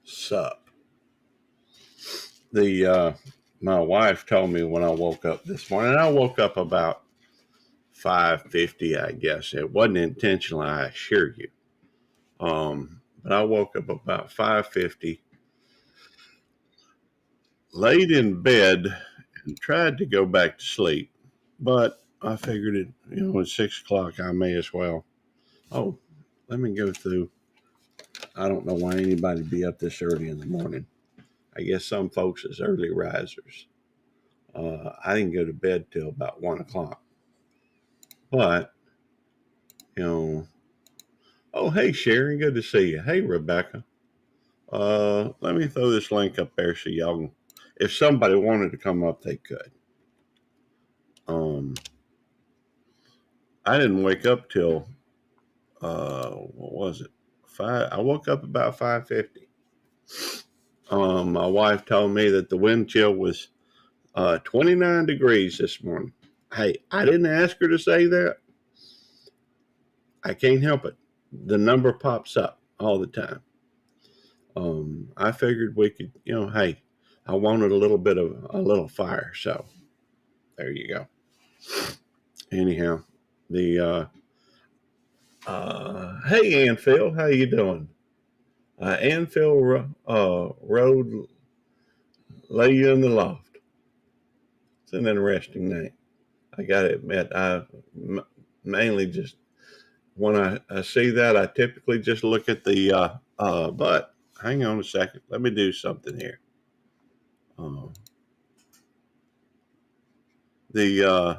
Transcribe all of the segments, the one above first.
Sup. My wife told me when I woke up this morning. I woke up about 5:50, I guess. It wasn't intentional, I assure you. But I woke up about 5:50, laid in bed, and tried to go back to sleep. But I figured at 6 o'clock, I may as well. Oh, let me go through. I don't know why anybody be up this early in the morning. I guess some folks is early risers. I didn't go to bed till about 1 o'clock. But, you know, oh, hey, Sharon, good to see you. Hey, Rebecca. Let me throw this link up there so y'all can, if somebody wanted to come up, they could. Um, I didn't wake up till, what was it? I woke up about 5:50. My wife told me that the wind chill was 29 degrees this morning. Hey, I didn't ask her to say that. I can't help it. The number pops up all the time. I figured we could, hey, I wanted a little fire, so there you go. Anyhow, the hey Anfield, how you doing? Anfield Road lay you in the loft. It's an interesting name. I got to admit, mainly just when I see that, I typically just look at the but hang on a second, let me do something here. Uh, the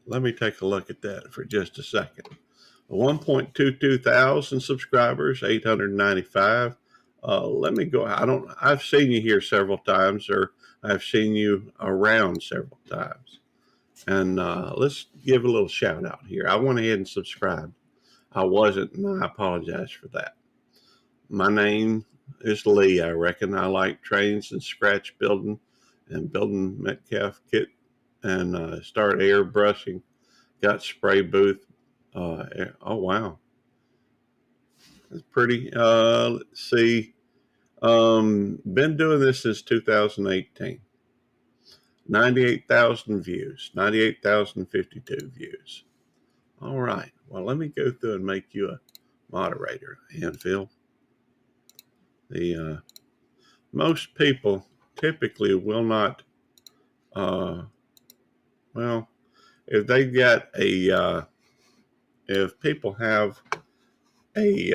Let me take a look at that for just a second. 1.22 thousand subscribers, 895. Let me go. I've seen you here several times, or I've seen you around several times. And let's give a little shout out here. I went ahead and subscribed. I wasn't, and I apologize for that. My name is Lee. I reckon I like trains and scratch building and building Metcalf kit and start airbrushing. Got spray booth. Oh wow, it's pretty. Let's see. Been doing this since 2018. 98,000 views. 98,052 views. All right. Well, let me go through and make you a moderator, Anfield. The Most people typically will not. Uh, well, if they got if people have you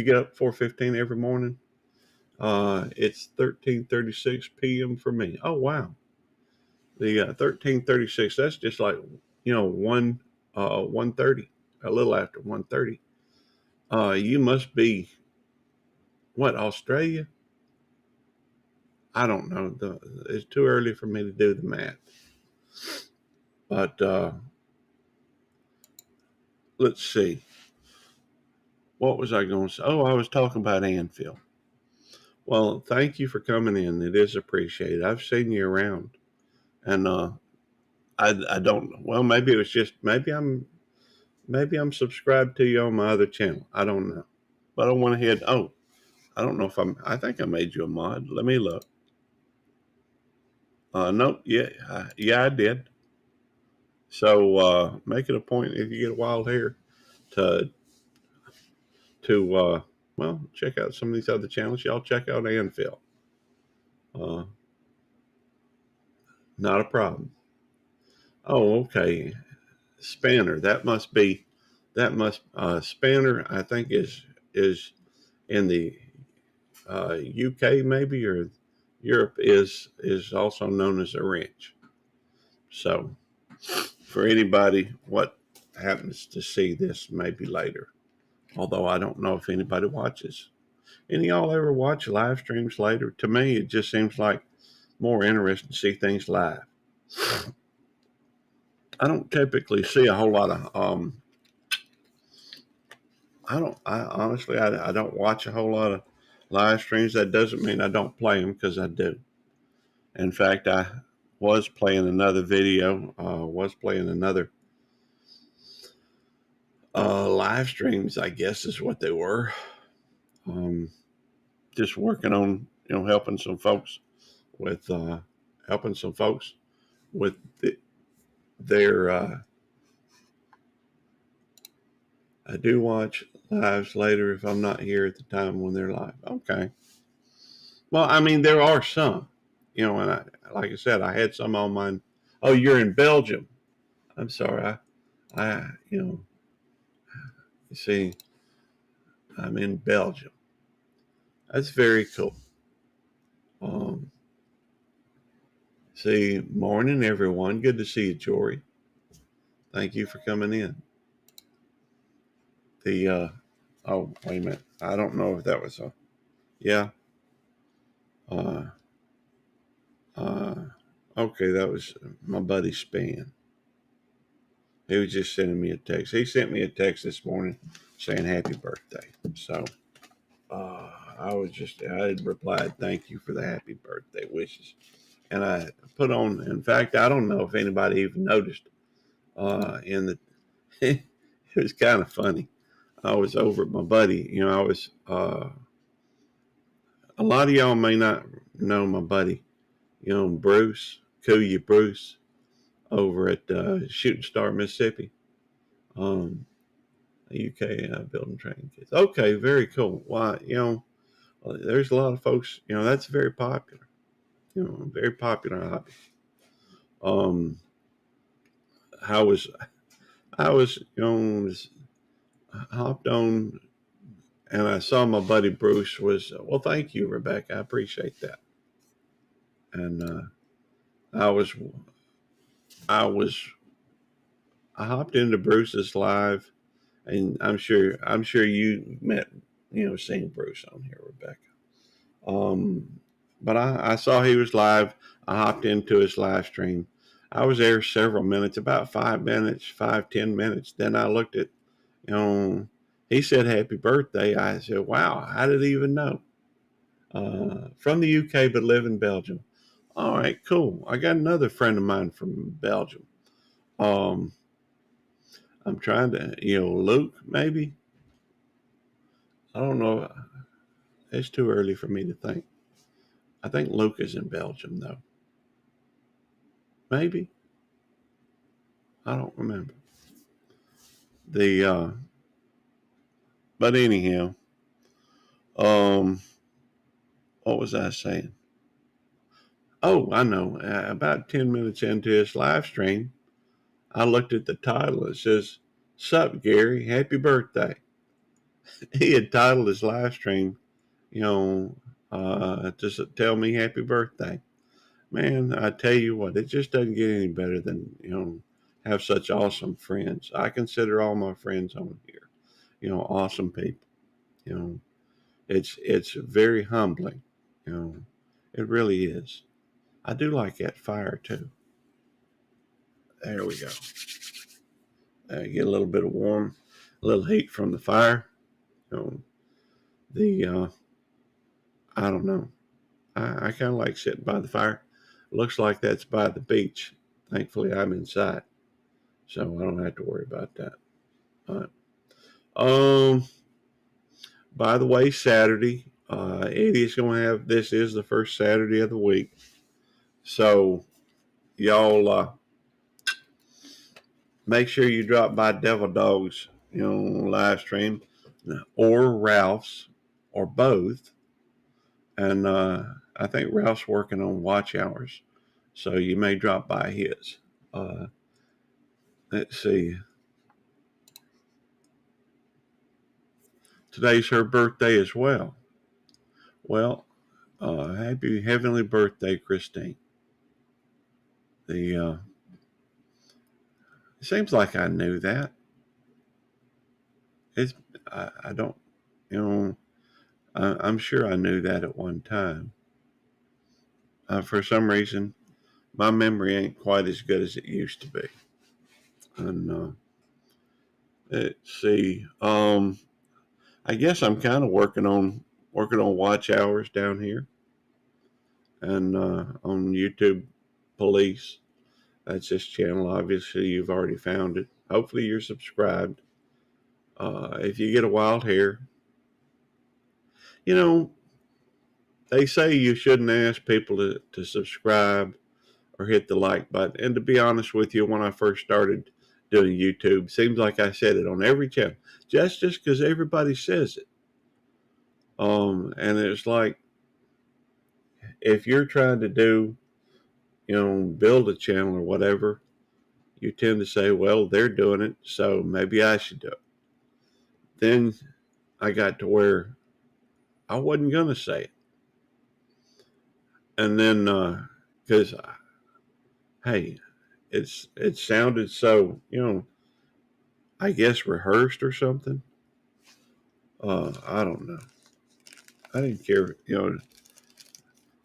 get up 4:15 every morning. It's 13:36 p.m. for me. Oh wow, the 13:36. That's just like 1:30, a little after 1:30. You must be what, Australia? I don't know. It's too early for me to do the math. But let's see. What was I going to say? Oh, I was talking about Anfield. Well, thank you for coming in. It is appreciated. I've seen you around, and I don't. Well, maybe it was just maybe I'm subscribed to you on my other channel. I don't know, but I went ahead. Oh, I don't know if I think I made you a mod. Let me look. Nope. Yeah, yeah, I did. So make it a point if you get wild hair to well, check out some of these other channels. Y'all check out Anfield. Uh, Not a problem. Oh, okay. Spanner. Spanner. I think is in the UK maybe, or Europe is also known as a wrench. So for anybody what happens to see this maybe later, although I don't know if anybody watches. Any of y'all ever watch live streams later? To me, it just seems like more interesting to see things live. I don't typically see a whole lot of. I don't. I honestly, I don't watch a whole lot of live streams. That doesn't mean I don't play them, because I do. In fact, I was playing another video. Was playing another live streams, I guess is what they were. Um, just working on helping some folks with helping some folks with their. I do watch lives later if I'm not here at the time when they're live. Okay. Well, I mean, there are some, and like I said, I had some on mine. Oh, you're in Belgium. I'm sorry. You see, I'm in Belgium. That's very cool. Um, see, morning, everyone. Good to see you, Jory. Thank you for coming in. Oh, wait a minute. I don't know if that was yeah. Uh, uh, okay, that was my buddy Span. He was just sending me a text. He sent me a text this morning saying happy birthday. So I had replied, thank you for the happy birthday wishes. And I put on, in fact, I don't know if anybody even noticed in the, it was kind of funny. I was over at my buddy, a lot of y'all may not know my buddy, Bruce, Kuya Bruce over at Shooting Star, Mississippi. Um, UK building training kids. Okay, very cool. Why, there's a lot of folks, that's very popular, very popular hobby. Um, I was, hopped on and I saw my buddy Bruce was, well, thank you, Rebecca. I appreciate that. And I was, I was, I hopped into Bruce's live and I'm sure you met, seeing Bruce on here, Rebecca. But I saw he was live. I hopped into his live stream. I was there several minutes, about 5 minutes, 5, 10 minutes. Then I looked at, he said happy birthday. I said, wow, how did he even know? From the UK, but live in Belgium. All right, cool. I got another friend of mine from Belgium. Um, I'm trying to, Luke, maybe. I don't know. It's too early for me to think. I think Luke is in Belgium, though. Maybe. I don't remember. The But anyhow, um, what was I saying? Oh, I know. About 10 minutes into his live stream, I looked at the title. It says, "Sup, Gary? Happy birthday." He had titled his live stream, just tell me happy birthday. Man, I tell you what, it just doesn't get any better than have such awesome friends. I consider all my friends on here, awesome people. You know, it's very humbling. You know, it really is. I do like that fire too. There we go. Get a little bit of warm, a little heat from the fire. You know, the I don't know. I kind of like sitting by the fire. Looks like that's by the beach. Thankfully, I'm inside, so I don't have to worry about that. All right. By the way, Saturday, Eddie's going to have. This is the first Saturday of the week, so y'all make sure you drop by Devil Dogs, live stream, or Ralph's, or both. And I think Ralph's working on watch hours, so you may drop by his. Uh, let's see. Today's her birthday as well. Well, happy heavenly birthday, Christine. The It seems like I knew that. It's I don't, you know, I'm sure I knew that at one time. For some reason, my memory ain't quite as good as it used to be. And let's see. I guess I'm kind of working on watch hours down here, and on YouTube Police. That's this channel. Obviously, you've already found it. Hopefully, you're subscribed. If you get a wild hair, You know, they say you shouldn't ask people to subscribe or hit the like button. And to be honest with you, when I first started doing YouTube, seems like I said it on every channel, just because everybody says it. And it's like if you're trying to do, build a channel or whatever, you tend to say, well, they're doing it, so maybe I should do it. Then I got to where I wasn't gonna say it, and then because hey, it sounded so, I guess rehearsed or something. I don't know. I didn't care,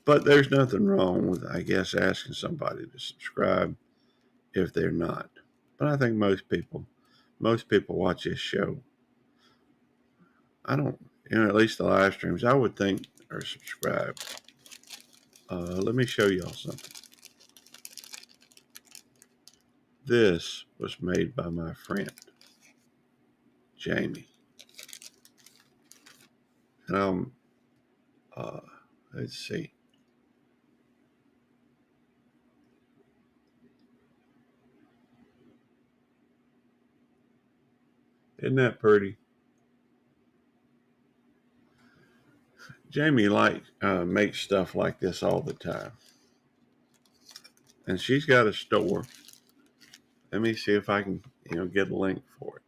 but there's nothing wrong with, I guess, asking somebody to subscribe if they're not. But I think most people watch this show. I don't, at least the live streams, I would think are subscribed. Let me show y'all something. This was made by my friend, Jamie. And uh, let's see. Isn't that pretty? Jamie makes stuff like this all the time. And she's got a store. Let me see if I can, get a link for it.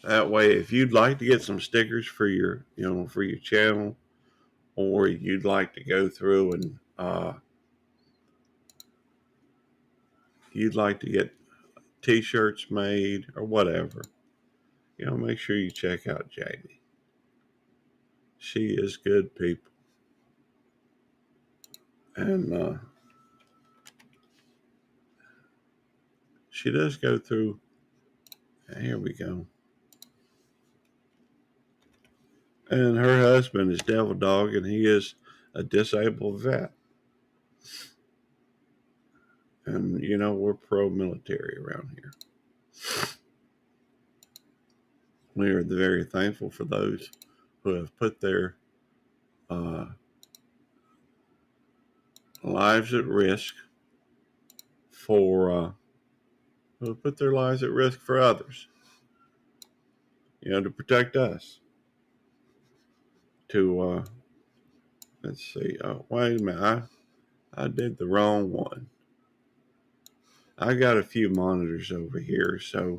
That way, if you'd like to get some stickers for your channel, or you'd like to go through and you'd like to get t-shirts made or whatever, make sure you check out Jamie. She is good people. And she does go through, here we go. And her husband is Devil Dog, and he is a disabled vet. And, we're pro-military around here. We are very thankful for those who have put their lives at risk who put their lives at risk for others, to protect us. Let's see, wait a minute, I did the wrong one. I got a few monitors over here, so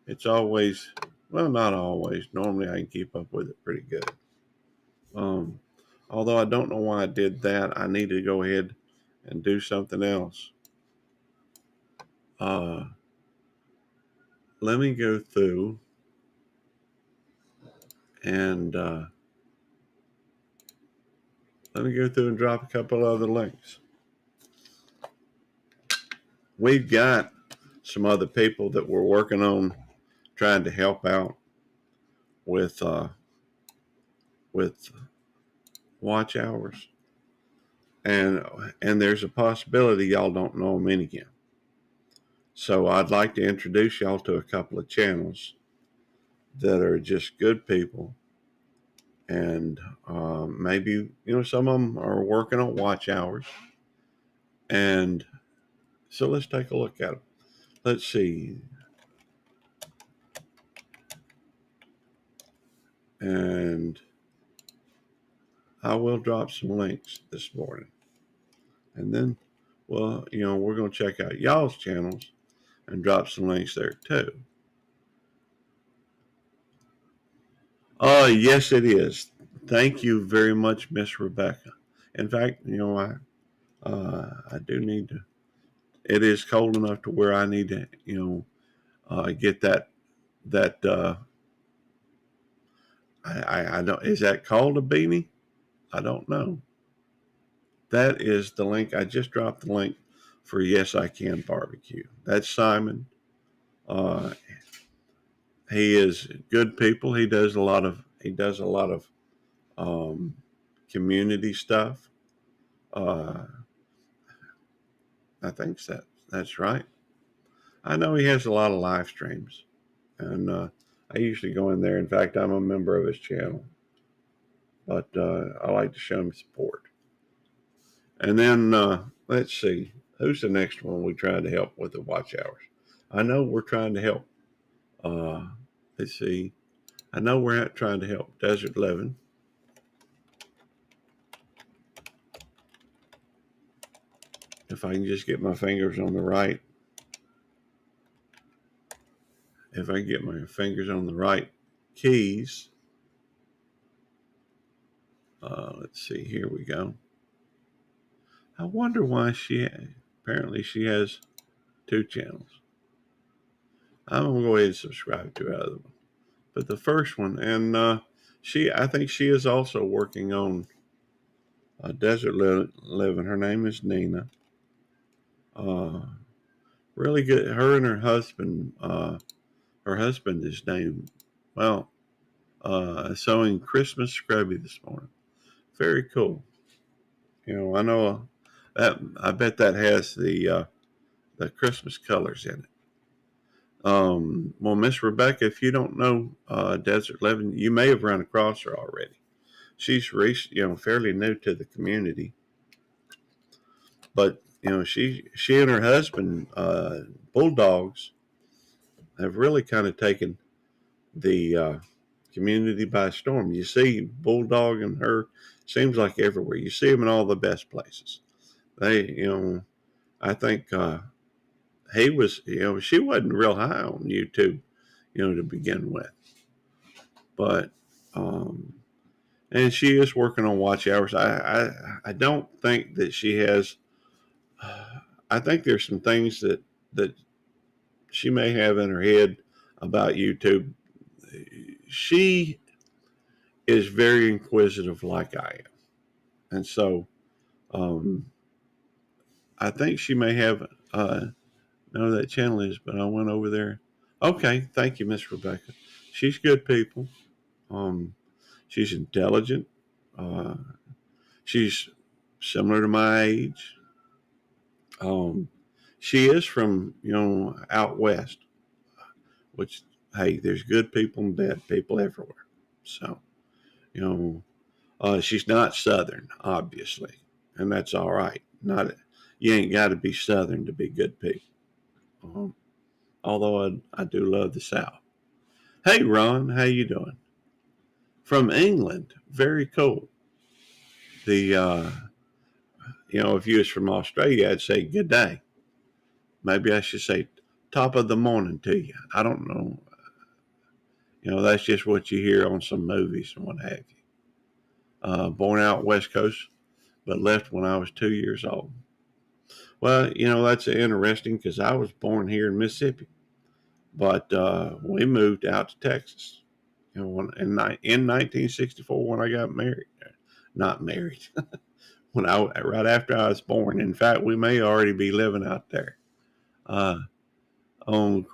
it's always, well, not always. Normally I can keep up with it pretty good. Um, Although I don't know why I did that. I need to go ahead and do something else. Uh, Let me go through and drop a couple other links. We've got some other people that we're working on trying to help out with watch hours, and there's a possibility y'all don't know them again. So I'd like to introduce y'all to a couple of channels that are just good people, and maybe some of them are working on watch hours, and so let's take a look at them. Let's see, and I will drop some links this morning, and then we're going to check out y'all's channels and drop some links there too. Yes, it is. Thank you very much, Miss Rebecca. In fact, I do need to. It is cold enough to where I need to, get that. I don't. Is that called a beanie? I don't know. That is the link. I just dropped the link for Yes I Can Barbecue. That's Simon. Uh, he is good people. He does a lot of um, community stuff. Uh, I think that's right. I know he has a lot of live streams, and I usually go in there. In fact, I'm a member of his channel, but I like to show him support. And then let's see, who's the next one we tried to help with the watch hours? I know we're trying to help. Uh, let's see. I know we're trying to help Desert 11. If I can just get my fingers on the right. If I can get my fingers on the right keys. Let's see. Here we go. I wonder why apparently she has two channels. I'm gonna go ahead and subscribe to her other one. But the first one, and I think she is also working on Desert Living. Her name is Nina. Really good. Her and her husband is named, well, sewing Christmas Scrubby this morning. Very cool. I know that, I bet that has the Christmas colors in it. Well, Miss Rebecca, if you don't know Desert Living, you may have run across her already. She's fairly new to the community, but she and her husband, Bulldogs, have really kind of taken the community by storm. You see Bulldog and her seems like everywhere. You see them in all the best places. I think he was, she wasn't real high on YouTube, to begin with, but and she is working on watch hours. I don't think that she has. I think there's some things that she may have in her head about YouTube. She is very inquisitive, like I am, and so um, I think she may have. No, that channel is, but I went over there. Okay, thank you, Miss Rebecca. She's good people. Um, she's intelligent. Uh, she's similar to my age. Um, she is from out west, which hey, there's good people and bad people everywhere. So you know, she's not Southern, obviously, and that's all right. Not You ain't got to be Southern to be good people. Um, although I do love the South. Hey, Ron, how you doing? From England, very cool. The if you was from Australia, I'd say good day. Maybe I should say top of the morning to you. I don't know. That's just what you hear on some movies and what have you. Born out West Coast, but left when I was 2 years old. Well, that's interesting because I was born here in Mississippi, but we moved out to Texas. In 1964 when I got married, not married, right after I was born. In fact, we may already be living out there. Uh, on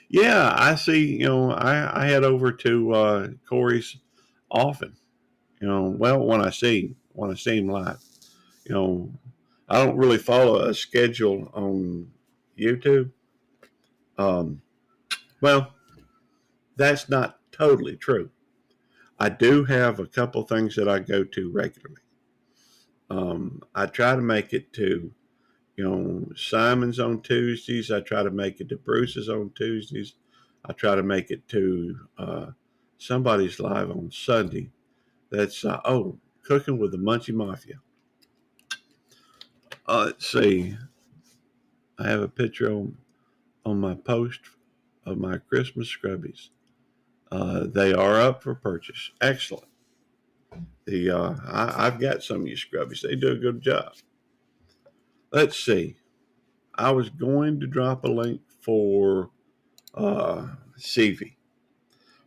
Yeah, I see. I head over to Corey's often. Well, when I see him live. You know, I don't really follow a schedule on YouTube. Um, well, that's not totally true. I do have a couple things that I go to regularly. I try to make it to, Simon's on Tuesdays. I try to make it to Bruce's on Tuesdays. I try to make it to somebody's live on Sunday. That's, Cooking with the Munchie Mafia. Let's see. I have a picture on my post of my Christmas scrubbies. They are up for purchase. Excellent. I've got some of you scrubbies. They do a good job. Let's see. I was going to drop a link for Sevie.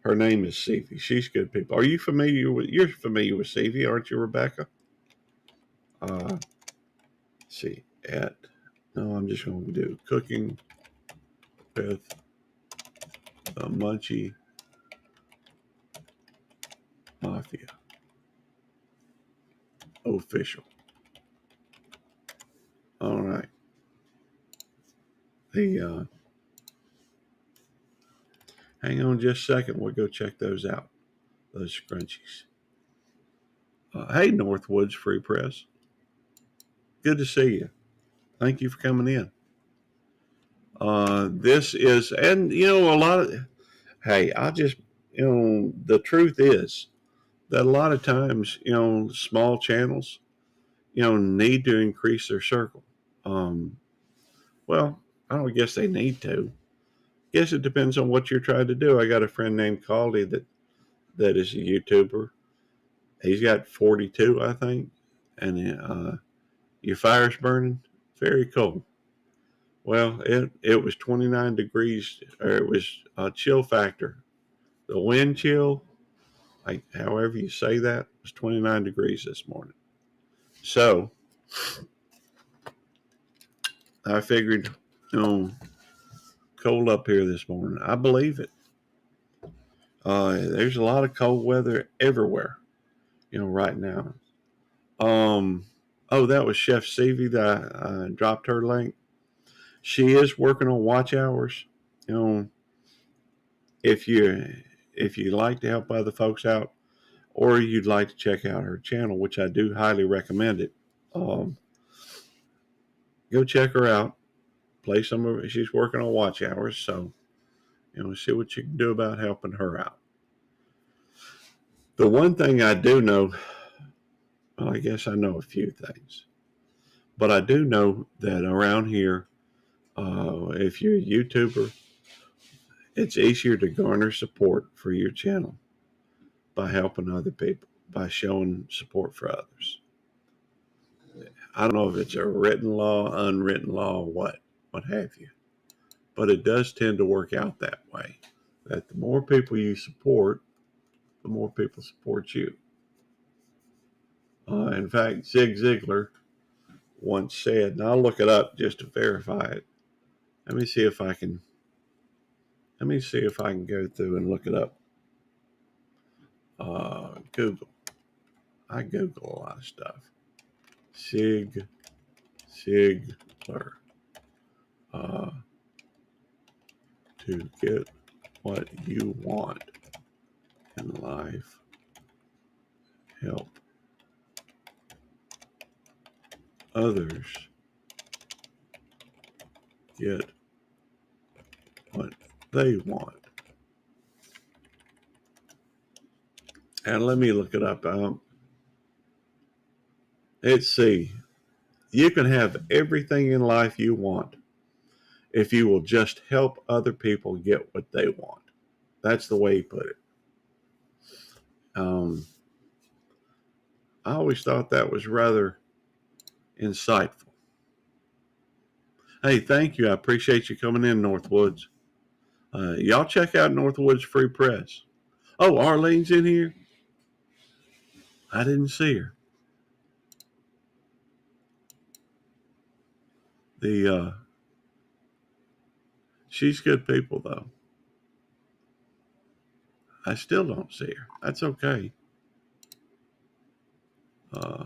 Her name is Sevie. She's good people. You're familiar with Sevie, aren't you, Rebecca? See, no, I'm just going to do Cooking with the Munchie Mafia official. All right. The Hang on just a second. We'll go check those out, those scrunchies. Hey, Northwoods Free Press. Good to see you. Thank you for coming in. This is, and a lot of, hey, the truth is that a lot of times, small channels, need to increase their circle. Um, well, I don't guess they need to. Guess it depends on what you're trying to do. I got a friend named Caldy that is a YouTuber. He's got 42, I think, and your fire's burning. Very cool. Well, it was 29 degrees, or it was a chill factor. The wind chill, like however you say that, was 29 degrees this morning. So I figured, cold up here this morning. I believe it. There's a lot of cold weather everywhere, right now. Oh, that was Chef Sevie that I dropped her link. She is working on watch hours. You know, if you like to help other folks out, or you'd like to check out her channel, which I do highly recommend it, um, go check her out. Play some of it. She's working on watch hours, so see what you can do about helping her out. The one thing I do know, well, I guess I know a few things, but I do know that around here, if you're a YouTuber, it's easier to garner support for your channel by helping other people, by showing support for others. I don't know if it's a written law, unwritten law, what have you, but it does tend to work out that way. That the more people you support, the more people support you. In fact, Zig Ziglar once said, and I'll look it up just to verify it. Let me see if I can. Let me see if I can go through and look it up. Google. I Google a lot of stuff. Zig Ziglar. To get what you want in life, help others get what they want. And let me look it up. Let's see. You can have everything in life you want if you will just help other people get what they want. That's the way he put it. I always thought that was rather insightful. Hey, thank you. I appreciate you coming in, Northwoods. Y'all check out Northwoods Free Press. Oh, Arlene's in here. I didn't see her. She's good people though. I still don't see her. That's okay. Uh,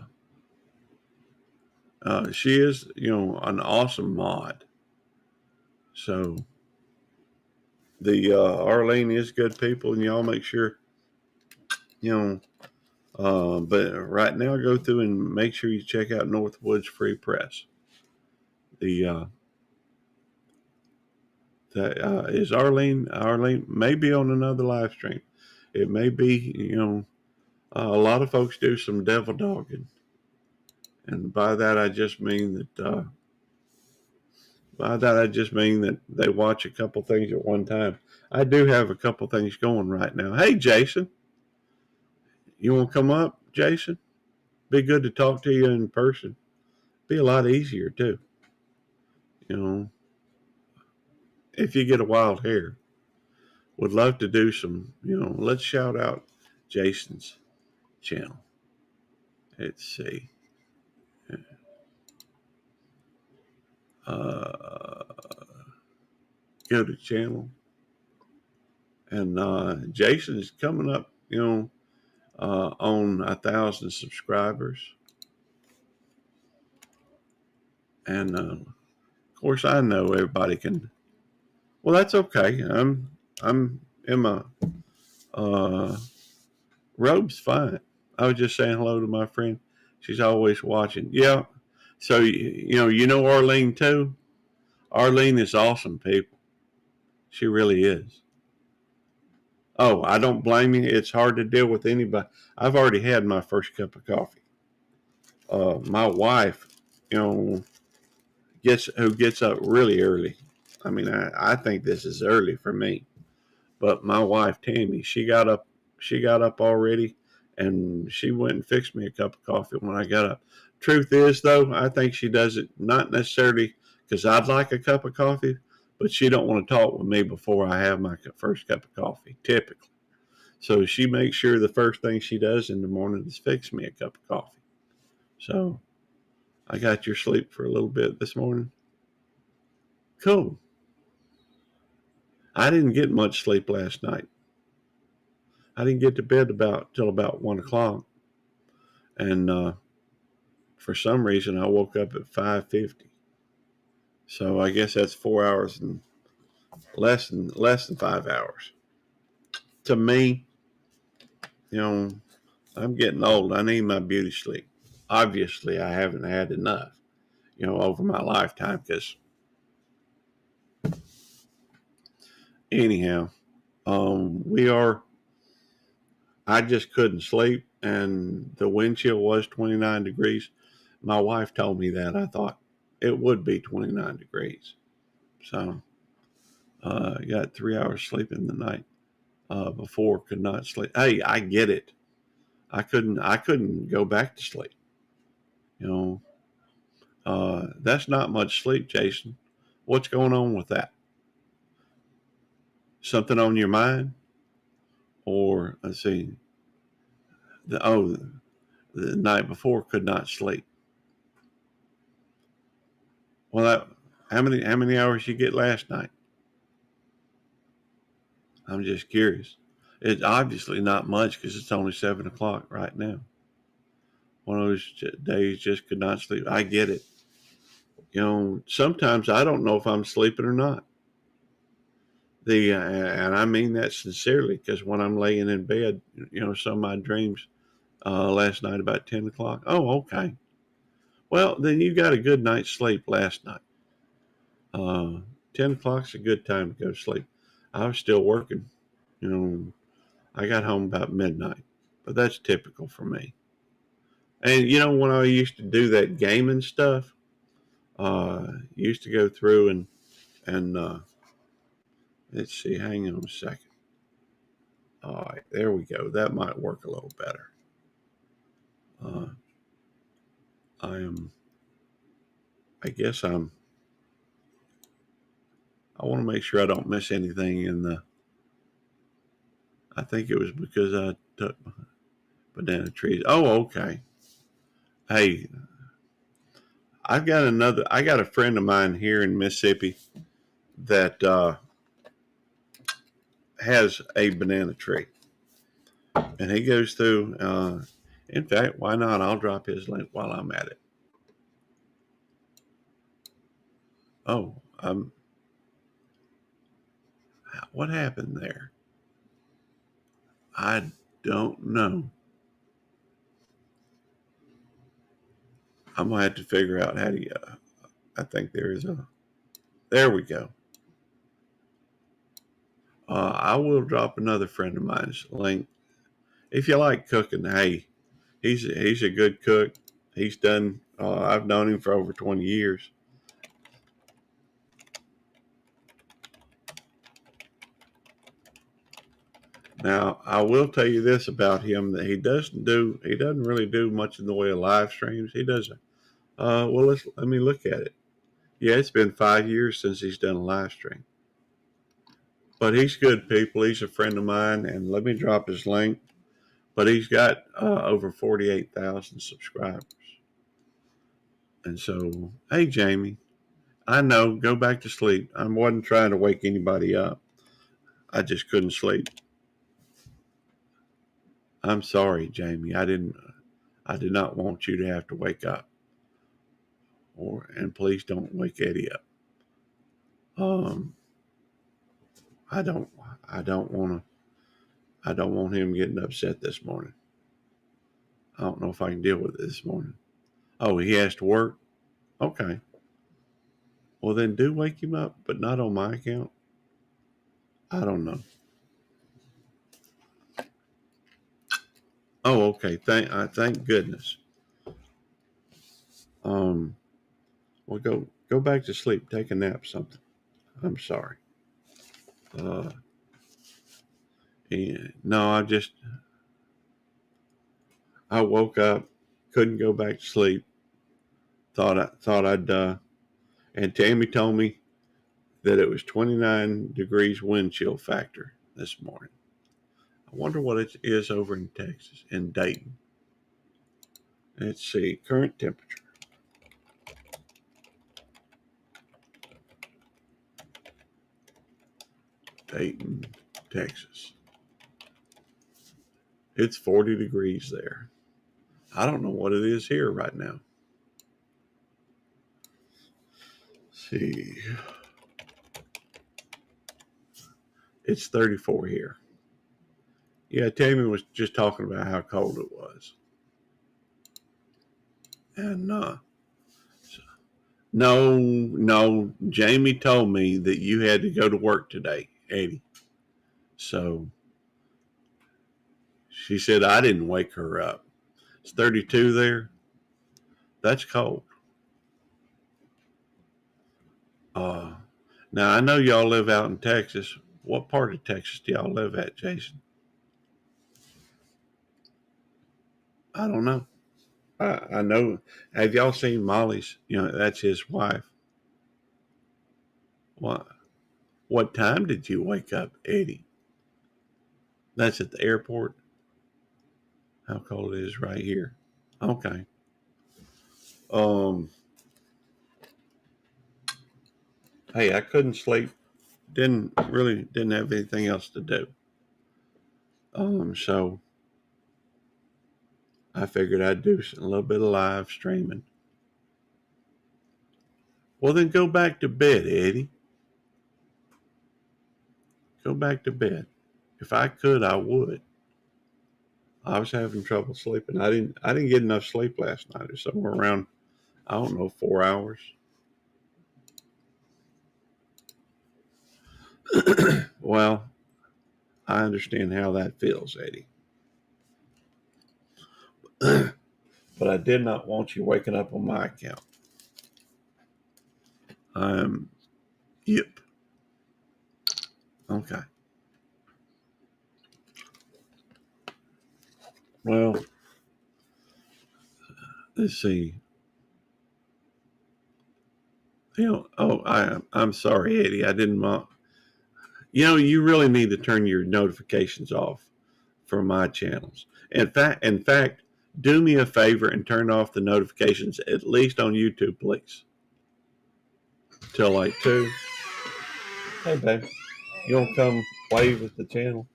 she is, an awesome mod. So the Arlene is good people, and y'all make sure, but right now go through and make sure you check out Northwoods Free Press. The that is Arlene. Arlene may be on another live stream. It may be, a lot of folks do some devil dogging, and by that I just mean that. They watch a couple things at one time. I do have a couple things going right now. Hey, Jason, you want to come up, Jason? Be good to talk to you in person. Be a lot easier too. If you get a wild hair, would love to do some. Let's shout out Jason's channel. Let's see. Uh, Go to channel, and Jason is coming up. On 1,000 subscribers, and of course I know everybody can. Well, that's okay. I'm Emma, uh, Robe's fine. I was just saying hello to my friend. She's always watching. Yeah. So, you know Arlene too? Arlene is awesome, people. She really is. Oh, I don't blame you. It's hard to deal with anybody. I've already had my first cup of coffee. My wife, you know, gets up really early. I mean, I think this is early for me. But my wife Tammy, she got up already, and she went and fixed me a cup of coffee when I got up. Truth is, though, I think she does it not necessarily because I'd like a cup of coffee, but she don't want to talk with me before I have my first cup of coffee, typically. So she makes sure the first thing she does in the morning is fix me a cup of coffee. So I got your sleep for a little bit this morning. Cool. I didn't get much sleep last night. I didn't get to bed till about 1 o'clock, and for some reason I woke up at 5:50. So I guess that's 4 hours and less than 5 hours. To me, you know, I'm getting old. I need my beauty sleep. Obviously, I haven't had enough, over my lifetime. Because anyhow, we are. I just couldn't sleep, and the wind chill was 29 degrees. My wife told me that. I thought it would be 29 degrees. So I got 3 hours sleep in the night. Before could not sleep. Hey, I get it. I couldn't go back to sleep. You know, that's not much sleep, Jason. What's going on with that? Something on your mind, or let's see, the night before could not sleep. Well, how many hours you get last night? I'm just curious. It's obviously not much because it's only 7 o'clock right now. One of those days just could not sleep. I get it. Sometimes I don't know if I'm sleeping or not. And I mean that sincerely because when I'm laying in bed, some of my dreams last night about 10 o'clock. Oh, okay. Well, then you got a good night's sleep last night. Uh, 10 o'clock's a good time to go to sleep. I was still working. You know, I got home about midnight, but that's typical for me. And when I used to do that gaming stuff, used to go through and let's see. Hang on a second. All right, there we go. That might work a little better. Uh, I am. I guess I'm. I want to make sure I don't miss anything in the. I think it was because I took banana trees. Oh, okay. Hey, I got a friend of mine here in Mississippi that has a banana tree, and he goes through. In fact, why not? I'll drop his link while I'm at it. Oh, what happened there? I don't know. I'm gonna have to figure out how to. I think there is a. There we go. I will drop another friend of mine's link. If you like cooking, hey, he's a good cook. He's done. I've known him for over 20 years. Now, I will tell you this about him that he doesn't really do much in the way of live streams. He doesn't. Well, let me look at it. Yeah, it's been 5 years since he's done a live stream. But he's good, people. He's a friend of mine, and let me drop his link. But he's got over 48,000 subscribers. And so, hey, Jamie, I know, go back to sleep. I wasn't trying to wake anybody up. I just couldn't sleep. I'm sorry, Jamie. I did not want you to have to wake up. And please don't wake Eddie up. Um, I don't I don't want to. I don't want him getting upset this morning. I don't know if I can deal with it this morning. Oh, he has to work? Okay. Well, then do wake him up, but not on my account. I don't know. Oh, okay. Thank goodness. Well, go back to sleep. Take a nap. Something. I'm sorry. Uh, yeah, no, I woke up, couldn't go back to sleep. Thought I'd. And Tammy told me that it was 29 degrees wind chill factor this morning. I wonder what it is over in Texas, in Dayton. Let's see, current temperature. Dayton, Texas. It's 40 degrees there. I don't know what it is here right now. Let's see. It's 34 here. Yeah, Tammy was just talking about how cold it was. And no, Jamie told me that you had to go to work today, Eddie. So she said I didn't wake her up. It's 32 there. That's cold. Uh, Now I know y'all live out in Texas. What part of Texas do y'all live at, Jason? I don't know. I know. Have y'all seen Molly's? You know, that's his wife. What? What time did you wake up, Eddie? That's at the airport. How cold it is right here. Okay. Um. Hey, I couldn't sleep. Didn't have anything else to do. So I figured I'd do a little bit of live streaming. Well, then go back to bed, Eddie. Go back to bed. If I could, I would. I was having trouble sleeping. I didn't get enough sleep last night. It was somewhere around, I don't know, 4 hours. Well, I understand how that feels, Eddie. But I did not want you waking up on my account. Yep. Okay. Well, let's see. I'm sorry, Eddie. I didn't want. You really need to turn your notifications off for my channels. In fact, do me a favor and turn off the notifications at least on YouTube, please. Till like 2. Hey, babe, you want to come wave at the channel?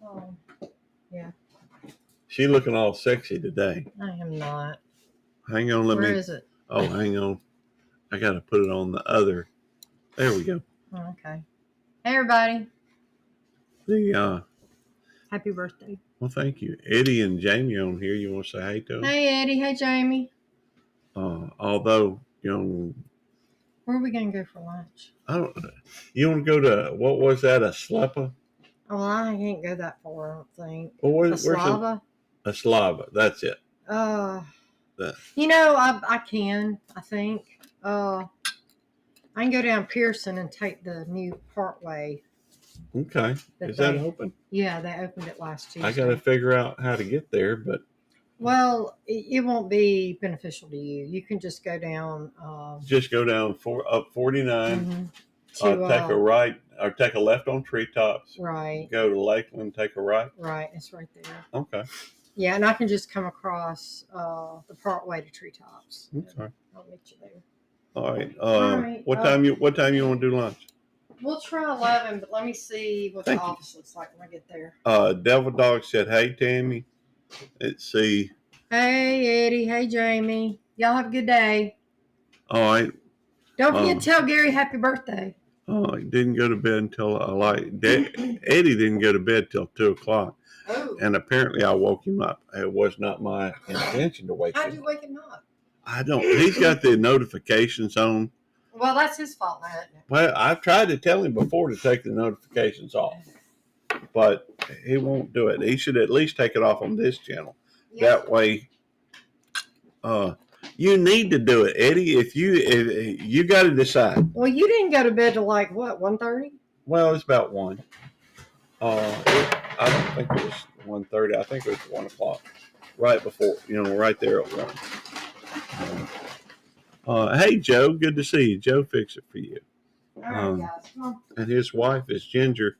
Oh, yeah. She looking all sexy today. I am not. Hang on, Where is it? Oh, hang on. I got to put it on the other. There we go. Oh, okay. Hey, everybody. Happy birthday. Well, thank you. Eddie and Jamie on here. You want to say hey to them? Hey, Eddie. Hey, Jamie. Although, where are we going to go for lunch? You want to go to, what was that, a Slappa? Oh, I can't go that far, I don't think. Well, a Slava? A Slava, that's it. I can, I think. I can go down Pearson and take the new Parkway. Okay. Is that open? Yeah, they opened it last Tuesday. I got to figure out how to get there, but. Well, it won't be beneficial to you. You can just go down. Just go down up 49, take a right, or take a left on Treetops. Right. Go to Lakeland, take a right. Right, it's right there. Okay. Yeah, and I can just come across the Parkway to Treetops. Okay. I'll meet you there. All right. What time you want to do lunch? We'll try 11, but let me see what the office looks like when I get there. Devil Dog said, "Hey, Tammy." Let's see. Hey, Eddie. Hey, Jamie. Y'all have a good day. All right. Don't forget to tell Gary happy birthday. He didn't go to bed until Eddie didn't go to bed till 2 o'clock, Oh, and apparently I woke him up. It was not my intention to wake how'd him you up. wake him up? I don't. He's got the notifications on. Well, that's his fault, now, isn't it? Well, I've tried to tell him before to take the notifications off, but he won't do it. He should at least take it off on this channel. Yeah. That way, you need to do it, Eddie. If you got to decide. Well, you didn't go to bed till like what, 1:30? Well, it's about 1. I don't think it was 1:30. I think it was 1 o'clock, right before, right there at 1. Hey, Joe, good to see you. Joe fix it for you. All right, guys, come on. And his wife is Ginger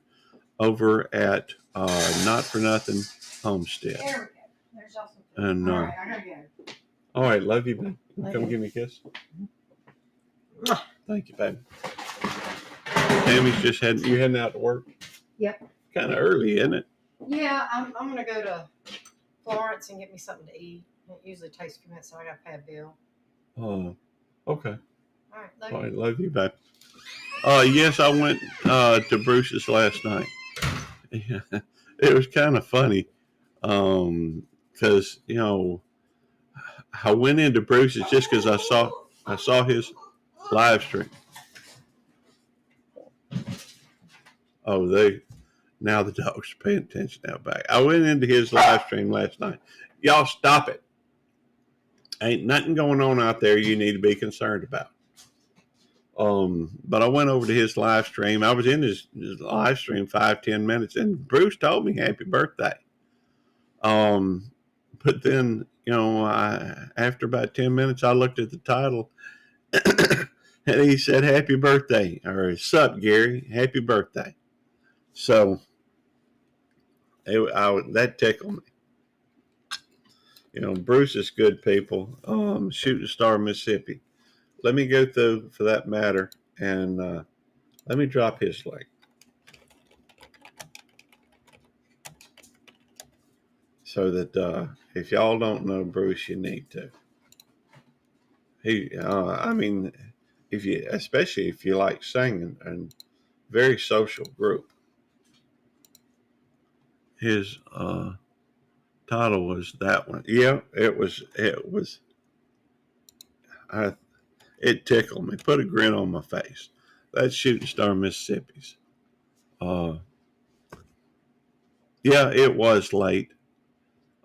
over at Not For Nothing Homestead. There we go. There's also. And all right, I gotta go. all right, love you, babe. Love Come you. give me a kiss. Thank you, baby. Tammy's just heading out to work. Yep. Kind of early, isn't it? Yeah, I'm gonna go to Florence and get me something to eat. It usually takes a few minutes, so I gotta pay a bill. Okay. All right, All right, love you, babe. Yes, I went to Bruce's last night. Yeah, it was kind of funny because I went into Bruce's just because I saw his live stream. Oh, now the dogs are paying attention now back. I went into his live stream last night. Y'all stop it. Ain't nothing going on out there you need to be concerned about. But I went over to his live stream. I was in his live stream 5-10 minutes, and Bruce told me happy birthday. But then, after about 10 minutes, I looked at the title, and he said happy birthday, or sup, Gary, happy birthday. So that tickled me. Bruce is good people. Shooting Star, Mississippi. Let me go through, for that matter, and let me drop his link. So that if y'all don't know Bruce, you need to. Especially if you like singing, and very social group. His title was that one. Yeah, it was. It tickled me. Put a grin on my face. That's Shooting Star, Mississippi's. Yeah, it was late.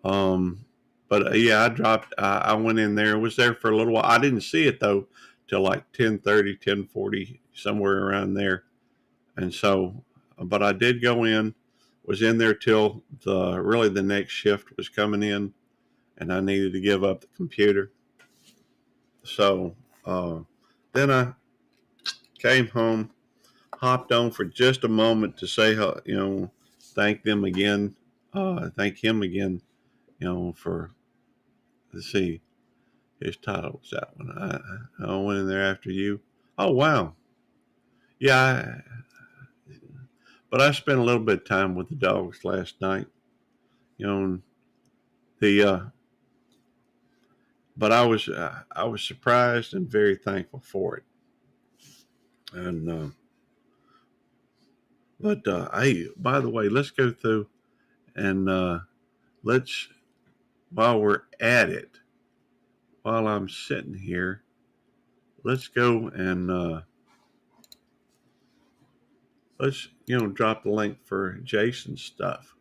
But yeah, I went in there. Was there for a little while. I didn't see it though till like 10:30, 10:40, somewhere around there. And so, but I did go in. Was in there till the next shift was coming in, and I needed to give up the computer. So then I came home, hopped on for just a moment to say, thank them again, thank him again, for, let's see, his title was that one. I went in there after you. Oh, wow. Yeah, but I spent a little bit of time with the dogs last night. The but I was surprised and very thankful for it. And hey, by the way, let's go through and let's, while we're at it, while I'm sitting here, let's go and let's drop the link for Jason's stuff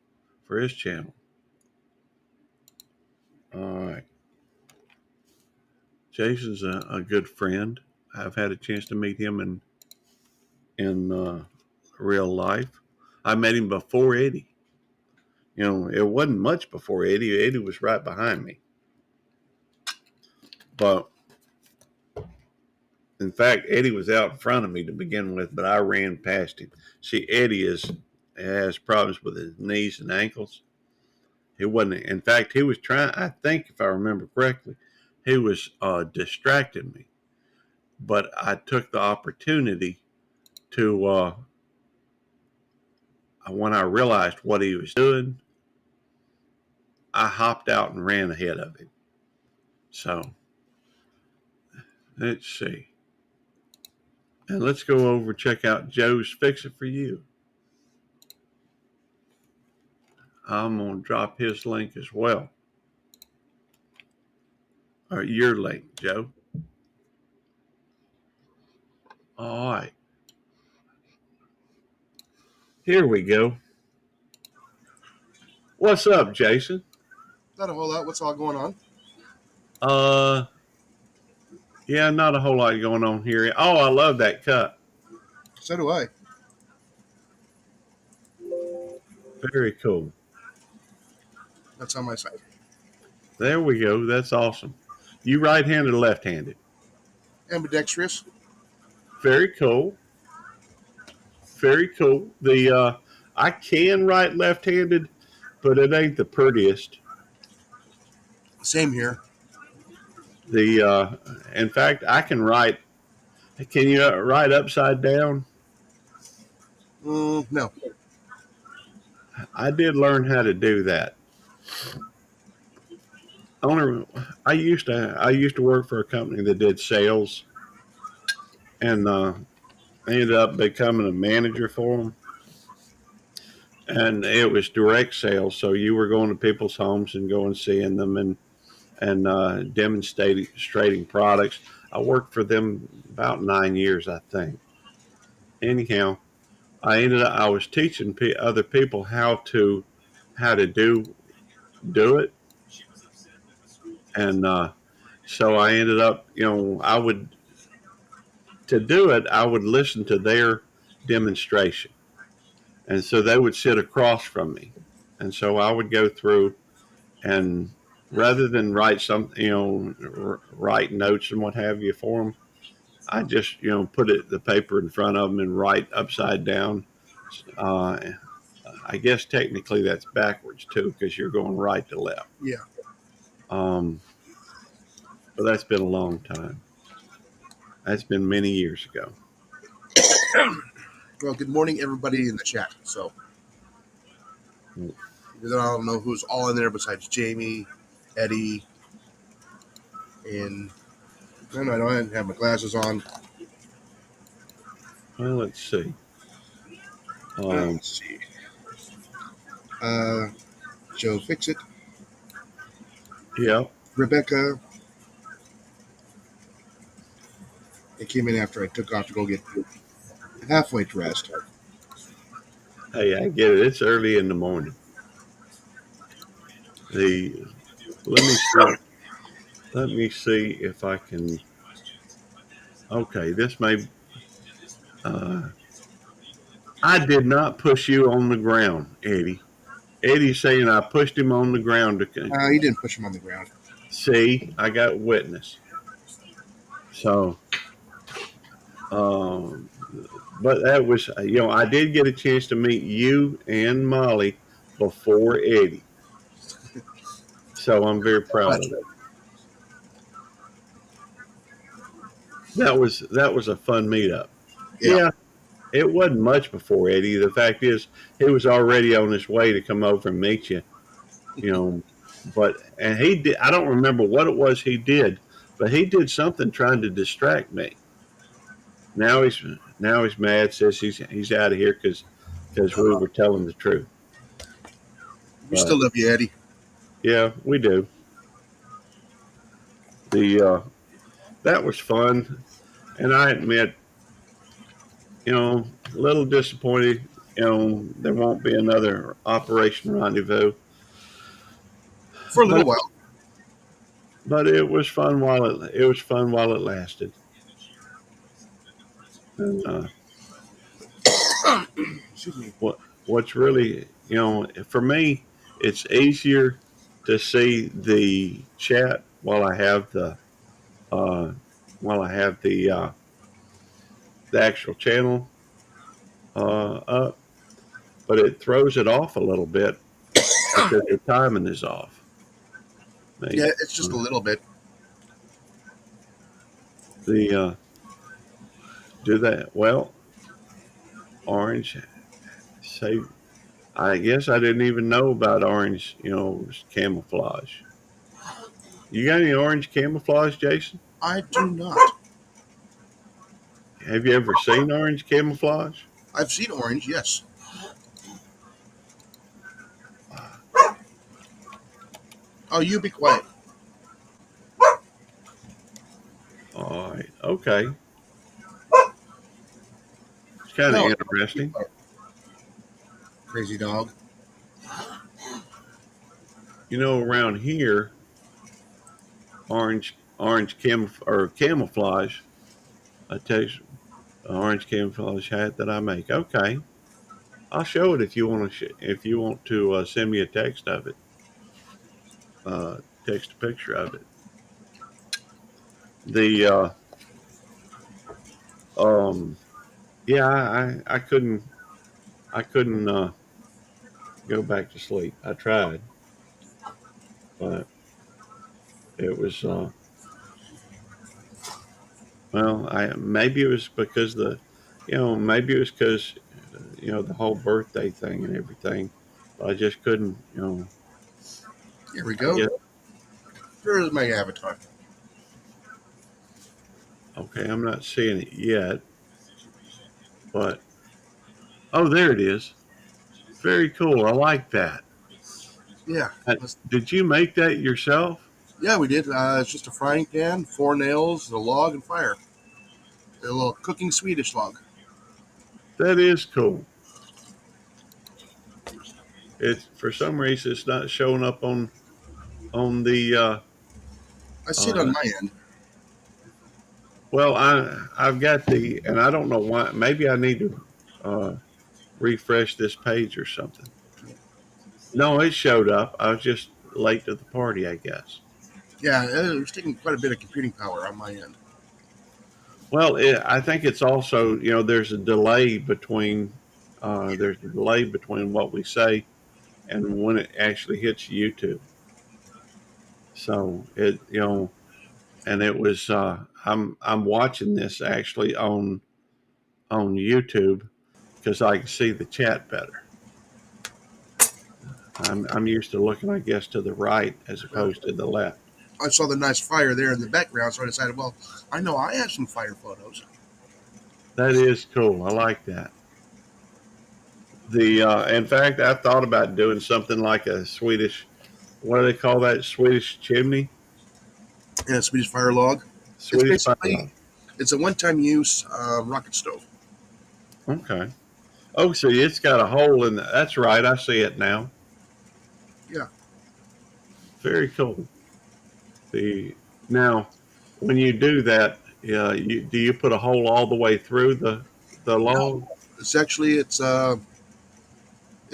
for his channel. All right. Jason's a good friend. I've had a chance to meet him in real life. I met him before Eddie. It wasn't much before Eddie. Eddie was right behind me. But in fact, Eddie was out in front of me to begin with, but I ran past him. See, Eddie has problems with his knees and ankles. He wasn't. In fact, he was trying. I think, if I remember correctly, he was distracting me. But I took the opportunity to, when I realized what he was doing, I hopped out and ran ahead of him. So let's see. And let's go over check out Joe's Fix It For You. I'm going to drop his link as well. Or your link, Joe. All right. Here we go. What's up, Jason? Not a whole lot. What's all going on? Yeah, not a whole lot going on here. Oh, I love that cut. So do I. Very cool. That's on my side. There we go. That's awesome. You right-handed or left-handed? Ambidextrous. Very cool. Very cool. The I can write left-handed, but it ain't the prettiest. Same here. In fact, I can write. Can you write upside down? No. I did learn how to do that. I used to work for a company that did sales, and I ended up becoming a manager for them. And it was direct sales, so you were going to people's homes and going seeing them and demonstrating products. I worked for them about 9 years, I think. Anyhow, I was teaching other people how to do it, and so I ended up, I would to do it. I would listen to their demonstration, and so they would sit across from me, and so I would go through and rather than write write notes and what have you for them, I just put the paper in front of them and write upside down. Uh, I guess technically that's backwards too because you're going right to left. Yeah. But that's been a long time. That's been many years ago. Well, good morning, everybody in the chat. So, because I don't know who's all in there besides Jamie, Eddie, and I don't have my glasses on. Well, let's see. Let's see. Joe Fix It. Yeah. Rebecca. It came in after I took off to go get halfway dressed. Hey, I get it. It's early in the morning. Let me see. Let me see if I can. Okay, this may. I did not push you on the ground, Eddie. Eddie's saying I pushed him on the ground. You didn't push him on the ground. See, I got witness. So, but that was, I did get a chance to meet you and Molly before Eddie. So I'm very proud of it. That was a fun meetup. Yeah, it wasn't much before Eddie. The fact is, he was already on his way to come over and meet you. And he did. I don't remember what it was he did, but he did something trying to distract me. Now he's mad. Says he's out of here because we were telling the truth. We still love you, Eddie. Yeah, we do. That was fun, and I admit, a little disappointed. There won't be another Operation Rendezvous for a little while. But it was fun while it lasted. And, Excuse me. What's really, for me, it's easier to see the chat while I have the actual channel up, but it throws it off a little bit because the timing is off. Maybe. Yeah, it's just a little bit. Do that well. Orange, say, I guess I didn't even know about orange. Camouflage. You got any orange camouflage, Jason? I do not. Have you ever seen orange camouflage? I've seen orange, yes. Oh, you be quiet. All right. Okay. It's kind of No, be interesting. quiet. Crazy dog. Around here, orange camouflage. I take an orange camouflage hat that I make. Okay. I'll show it if you want to. If you want to send me a text of it, uh, text a picture of it. The um, yeah, I couldn't go back to sleep. I tried, but it was well, I maybe it was because maybe it was because the whole birthday thing and everything. But I just couldn't. Here we I go. guess There's my avatar. okay. I'm not seeing it yet, but oh, there it is. Very cool. I like that. Yeah. Uh, Did you make that yourself? Yeah, we did. It's just a frying pan, 4 nails, a log, and fire. A little cooking Swedish log. That is cool. It's for some reason it's not showing up on the. I see it on Uh, my end. well, I've got the, and I don't know why. Maybe I need to refresh this page or something. No, it showed up. I was just late to the party, I guess. Yeah, it was taking quite a bit of computing power on my end. Well, I think it's also there's a delay between what we say and when it actually hits YouTube. So and it was I'm watching this actually on YouTube because I can see the chat better. I'm used to looking, I guess, to the right as So opposed to the left. I saw the nice fire there in the background, so I decided, well, I know I have some fire photos. That is cool. I like that. The In fact, I thought about doing something like a Swedish. What do they call that? Swedish chimney, And a Swedish fire log. It's Swedish basically fire. it's a one-time use rocket stove. Okay. Oh, see, it's got a hole in the. That's right. I see it now. Yeah, Very cool. The Now, when you do that, do you put a hole all the way through the no, log? it's a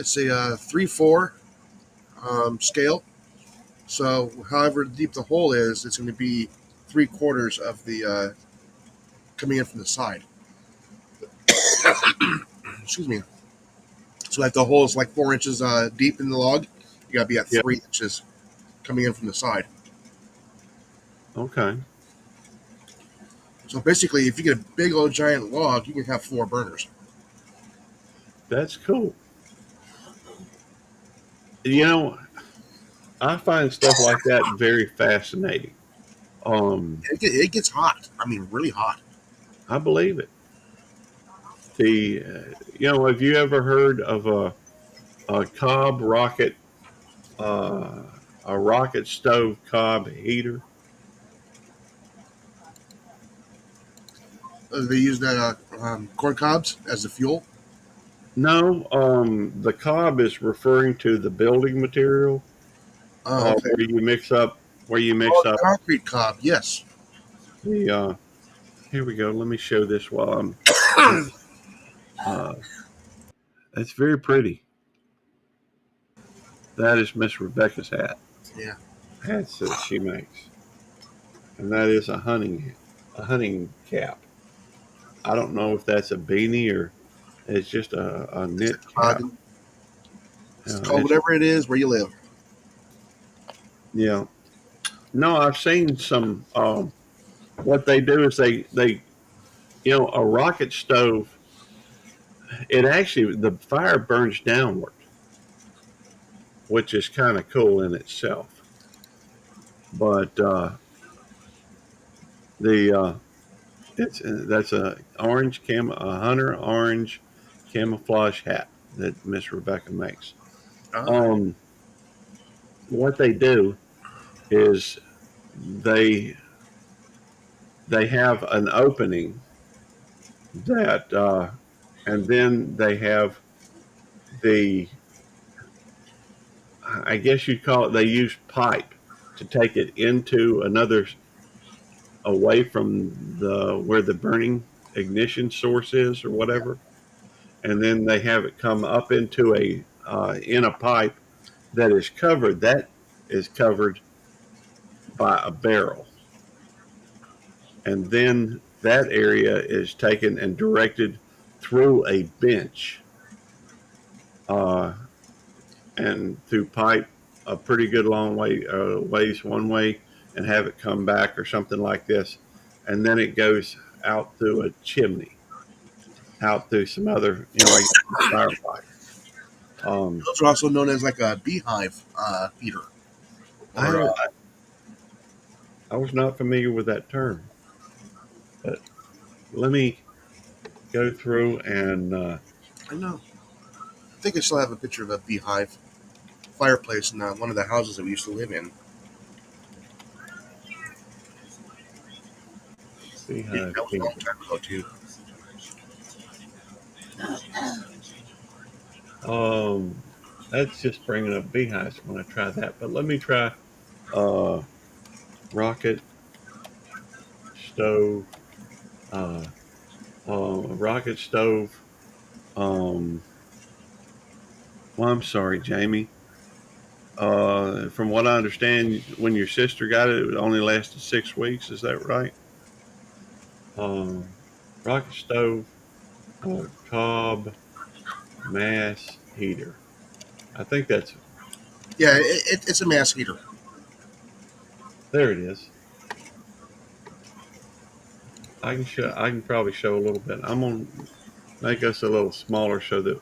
3/4 scale. So, however deep the hole is, it's going to be 3/4 of the coming in from the side. Excuse me. So, if the hole is like 4 inches deep in the log, you got to be at Yeah. 3 inches coming in from the side. Okay. So basically, if you get a big old giant log, you can have 4 burners. That's cool. You know, I find stuff like that very fascinating. Um, It gets hot. I mean, really hot. I believe it. Have you ever heard of a Cobb rocket, uh, a rocket stove Cobb heater? They use that corn cobs as the fuel. No, the Cobb is referring to the building material Oh, okay. where you Oh, mix up concrete cob. Yes. the. Here we go. Let me show this while I'm. Uh, it's very pretty. That is Miss Rebecca's hat. Yeah. Hats that she makes, and that is a hunting cap. I don't know if that's a beanie or it's just a It's a knit cap. toboggan. It's called It's whatever it is where you live. Yeah. No, I've seen some. What they do is they a rocket stove. It actually the fire burns downward, which is kind of cool in itself. But the It's that's a hunter orange camouflage hat that Miss Rebecca makes. Ah, Um, what they do is they they have an opening that, and then they have the, I guess you'd call it, they use pipe to take it into another, away from the where the burning ignition source is or whatever, and then they have it come up into a, in a pipe that is covered. That is covered by a barrel, and then that area is taken and directed through a bench, uh, and through pipe a pretty good long way, ways one way, and have it come back or something like this, and then it goes out through a chimney, out through some other, like a fire pipe. those are also known as like a beehive heater. Or I I was not familiar with that term, but let me go through and, I know. I think I still have a picture of a beehive fireplace in one of the houses that we used to live in. see Yeah, how that was a long time ago too. um that's just bringing up beehives when I try that. But let me try, uh rocket stove, uh rocket stove. Um, well, I'm sorry, Jamie. From what I understand, when your sister got it, it only lasted 6 weeks. Is that right? Um, rocket stove, cob mass heater. I think that's, Yeah, it's a mass heater. there it is. I can show. I can probably show a little bit. I'm gonna make us a little smaller so that.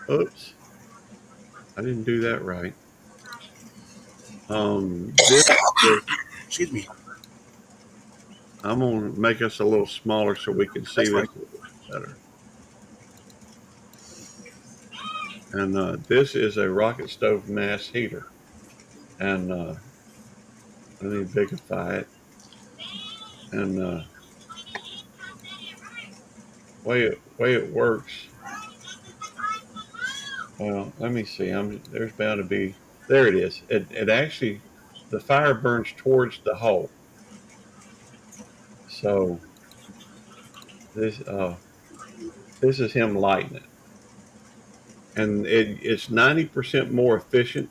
Oops, I didn't do that right. This is. Excuse me. I'm gonna make us a little smaller so we can see That's fine. this a little better. And this is a rocket stove mass heater. And let me bigify it. And way it works. Well, let me see. There's bound to be. There it is. It actually, the fire burns towards the hole. So this this is him lighting it, and it's 90% more efficient,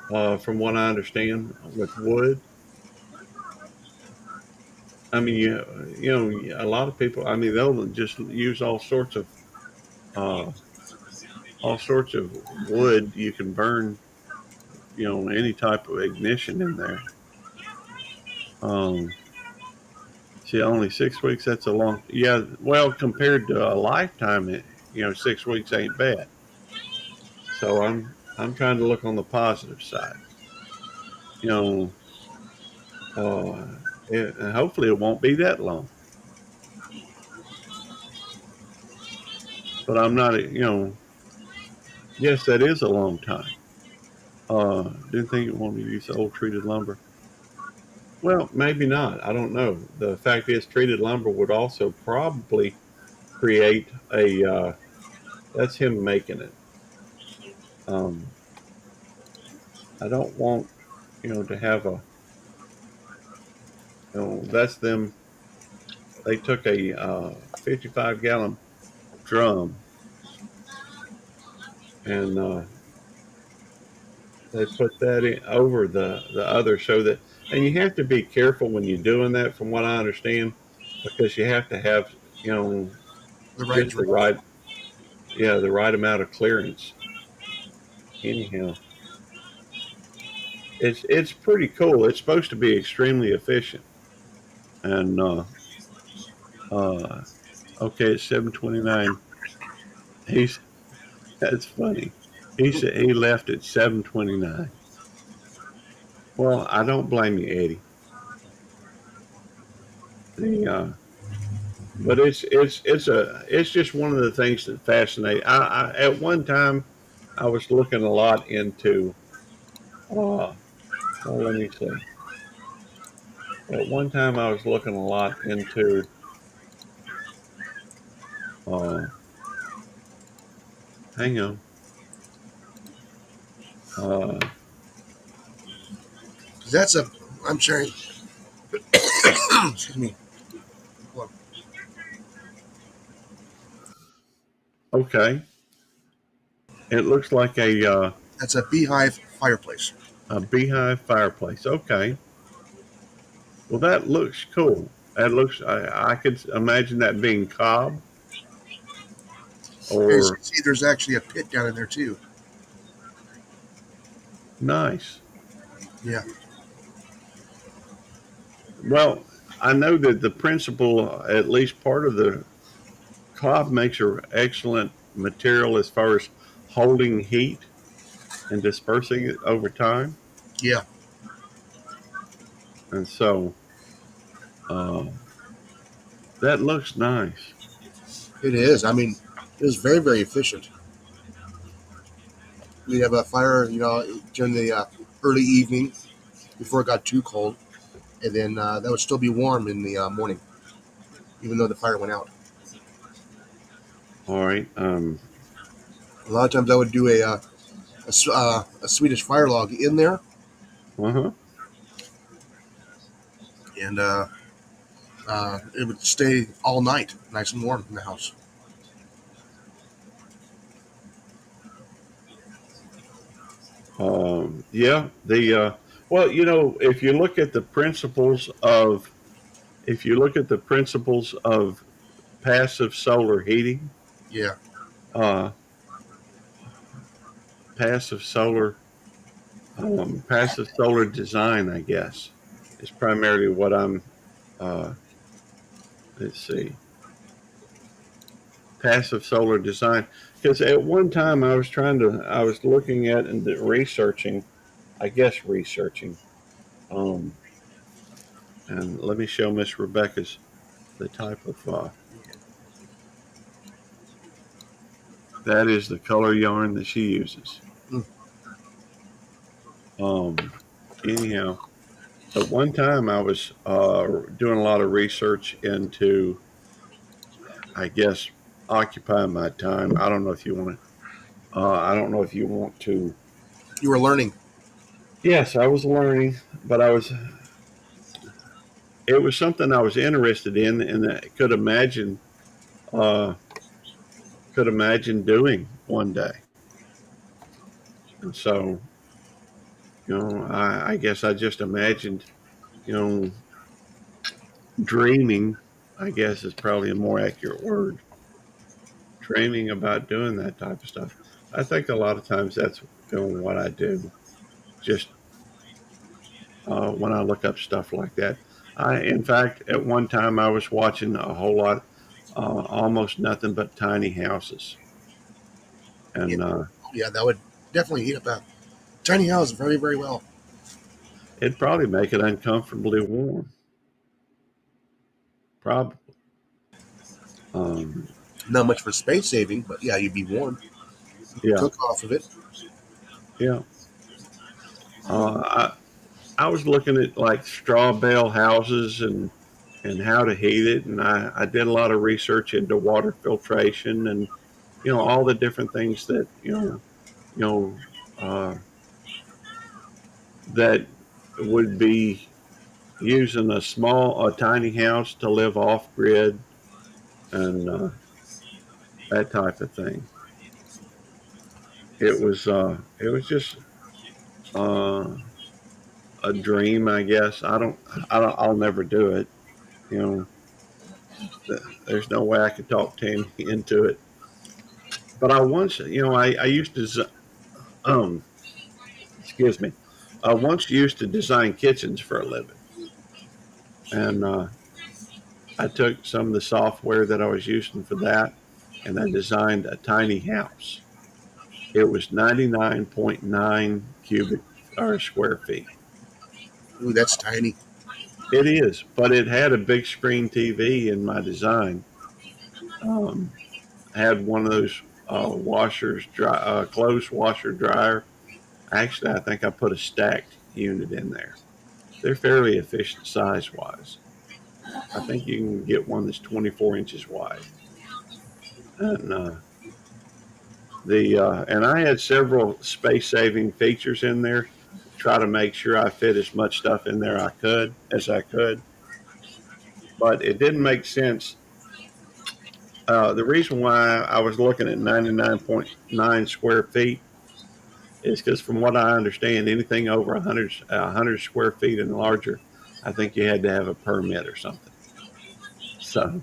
from what I understand, with wood. I mean, a lot of people. I mean, they'll just use uh, all sorts of wood you can burn. Any type of ignition in there. Um, See, only 6 weeks. That's a long. Yeah, well, compared to a lifetime, 6 weeks ain't bad. So I'm trying to look on the positive side. You know, and hopefully it won't be that long. But I'm not. Yes, that is a long time. Didn't think it wanted to use old treated lumber. Well, maybe not. I don't know. The fact is, treated lumber would also probably create a. That's him making it. Um, I don't want to have a. That's them. They took a 55-gallon drum, and they put that in over the other, so that, and you have to be careful when you're doing that, from what I understand, because you have to have you know The right just the drum. right, yeah, the right amount of clearance. Anyhow, it's pretty cool. It's supposed to be extremely efficient, and uh, okay, it's 7:29. He's That's funny. He said he left at 7:29. Well, I don't blame you, Eddie. The but it's just one of the things that fascinate. I at one time I was looking a lot into. Well, let me see. At one time I was looking a lot into. Uh, hang on. Uh, 'Cause that's a. I'm sharing. Excuse me. Hold on. okay. It looks like That's a beehive fireplace. a beehive fireplace. Okay. Well, that looks cool. That looks. I could imagine that being cob And as you or can see, there's actually a pit down in there too. nice. Yeah. Well, I know that the principle, at least part of the cob, makes an excellent material as far as holding heat and dispersing it over time. Yeah. And so uh, that looks nice. It is. I mean, it was very, very efficient. We'd have a fire, during the early evening before it got too cold, and then that would still be warm in the morning, even though the fire went out. All right. A lot of times I would do a Swedish fire log in there, Uh huh. and it would stay all night, nice and warm in the house. Yeah. The well, if you look at the principles of if you look at the principles of passive solar heating, Yeah. uh, passive solar passive solar design, I guess, is primarily what I'm. Uh, let's see, passive solar design. Because at one time I was looking at and researching, I guess researching. Um, and let me show Miss Rebecca's the type of that is the color yarn that she uses. Mm. Um, anyhow, at one time I was doing a lot of research into, I guess, occupying my time. I don't know if you want to. I don't know if you want to. You were learning. Yes, I was learning, but I was. It was something I was interested in, and I uh, could imagine doing one day. And so, I guess I just imagined, you know, dreaming. I guess is probably a more accurate word. Dreaming about doing that type of stuff. I think a lot of times that's what I do. Just when I look up stuff like that. In fact, at one time I was watching a whole lot, almost nothing but tiny houses, Yeah. and Yeah, that would definitely heat up a tiny house very, very well. it'd probably make it uncomfortably warm. Probably, um, Not much for space saving, but yeah, you'd be warm. You could yeah, cook off of it. yeah. I was looking at like straw bale houses and how to heat it, and I did a lot of research into water filtration and all the different things that you know that would be using a tiny house to live off grid and that type of thing. It was just uh, a dream, I guess. I'll never do it. You know, there's no way I could talk Tammy into it. But I once, I used to, um, excuse me, I once used to design kitchens for a living, and I took some of the software that I was using for that, and I designed a tiny house. It was 99.9 cubic or square feet. Ooh, that's tiny. It is, but it had a big screen TV in my design. Um, had one of those washers, clothes washer dryer. Actually, I think I put a stacked unit in there. They're fairly efficient size wise. I think you can get one that's 24 inches wide, and and I had several space saving features in there to try to make sure I fit as much stuff in there I could, but it didn't make sense. The reason why I was looking at 99.9 square feet is because, from what I understand, anything over 100 square feet and larger, I think you had to have a permit or something. So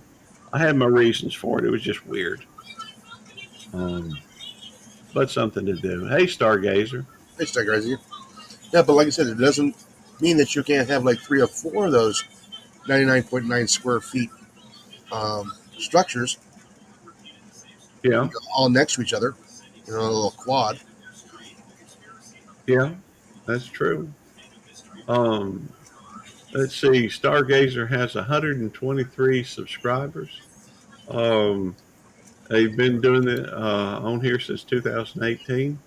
I had my reasons for it. It was just weird, um, but something to do. Hey, Stargazer. It's that crazy. Yeah, but like I said, it doesn't mean that you can't have like 3 or 4 of those 99.9 square feet structures Yeah, all next to each other. You know, a little quad. yeah, that's true. Um, let's see. Stargazer has 123 subscribers. Um, they've been doing it on here since 2018,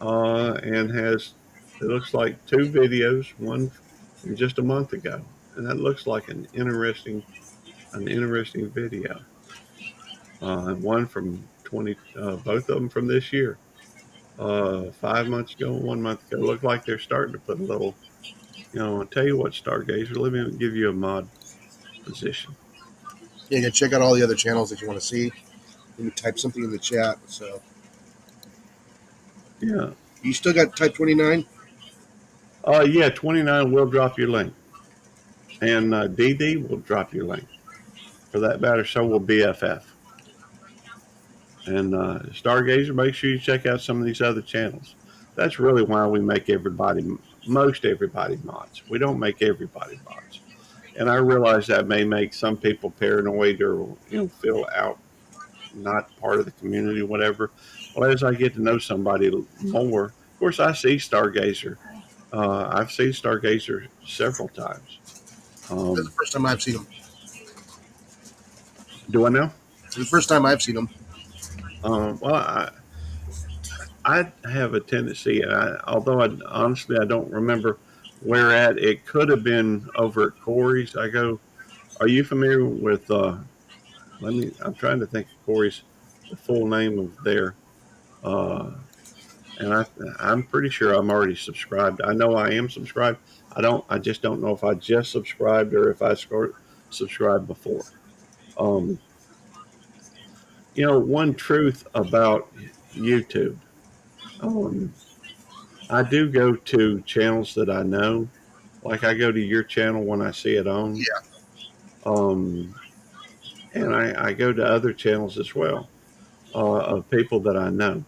and has, it looks like, 2 videos. One from just a month ago, and that looks like an interesting video. One from 20, both of them from this year. 5 months ago, 1 month ago. Look like they're starting to put a little. I'll tell you what, Stargazer. Let me give you a mod position. Yeah, you can check out all the other channels that you want to see. You can type something in the chat. So Yeah. you still got type 29? Yeah. 29 will drop your link, and DD will drop your link. For that matter, so will BFF. And Stargazer, make sure you check out some of these other channels. That's really why we make most everybody mods. We don't make everybody mods. And I realize that may make some people paranoid or feel out, not part of the community, whatever. Well, as I get to know somebody more, of course, I see Stargazer. I've seen Stargazer several times. That's the first time I've seen them. Do I know? It's the first time I've seen them. Well, I have a tendency, although honestly I don't remember where at. It could have been over at Corey's. I go. Are you familiar with? Let me. I'm trying to think of Corey's, the full name of their. Uh, and I'm pretty sure I'm already subscribed. I know I am subscribed. I don't. I just don't know if I just subscribed or if I subscribed before. Um, one truth about YouTube. Um, I do go to channels that I know. Like I go to your channel when I see it on. Yeah. Um, and I go to other channels as well of people that I know.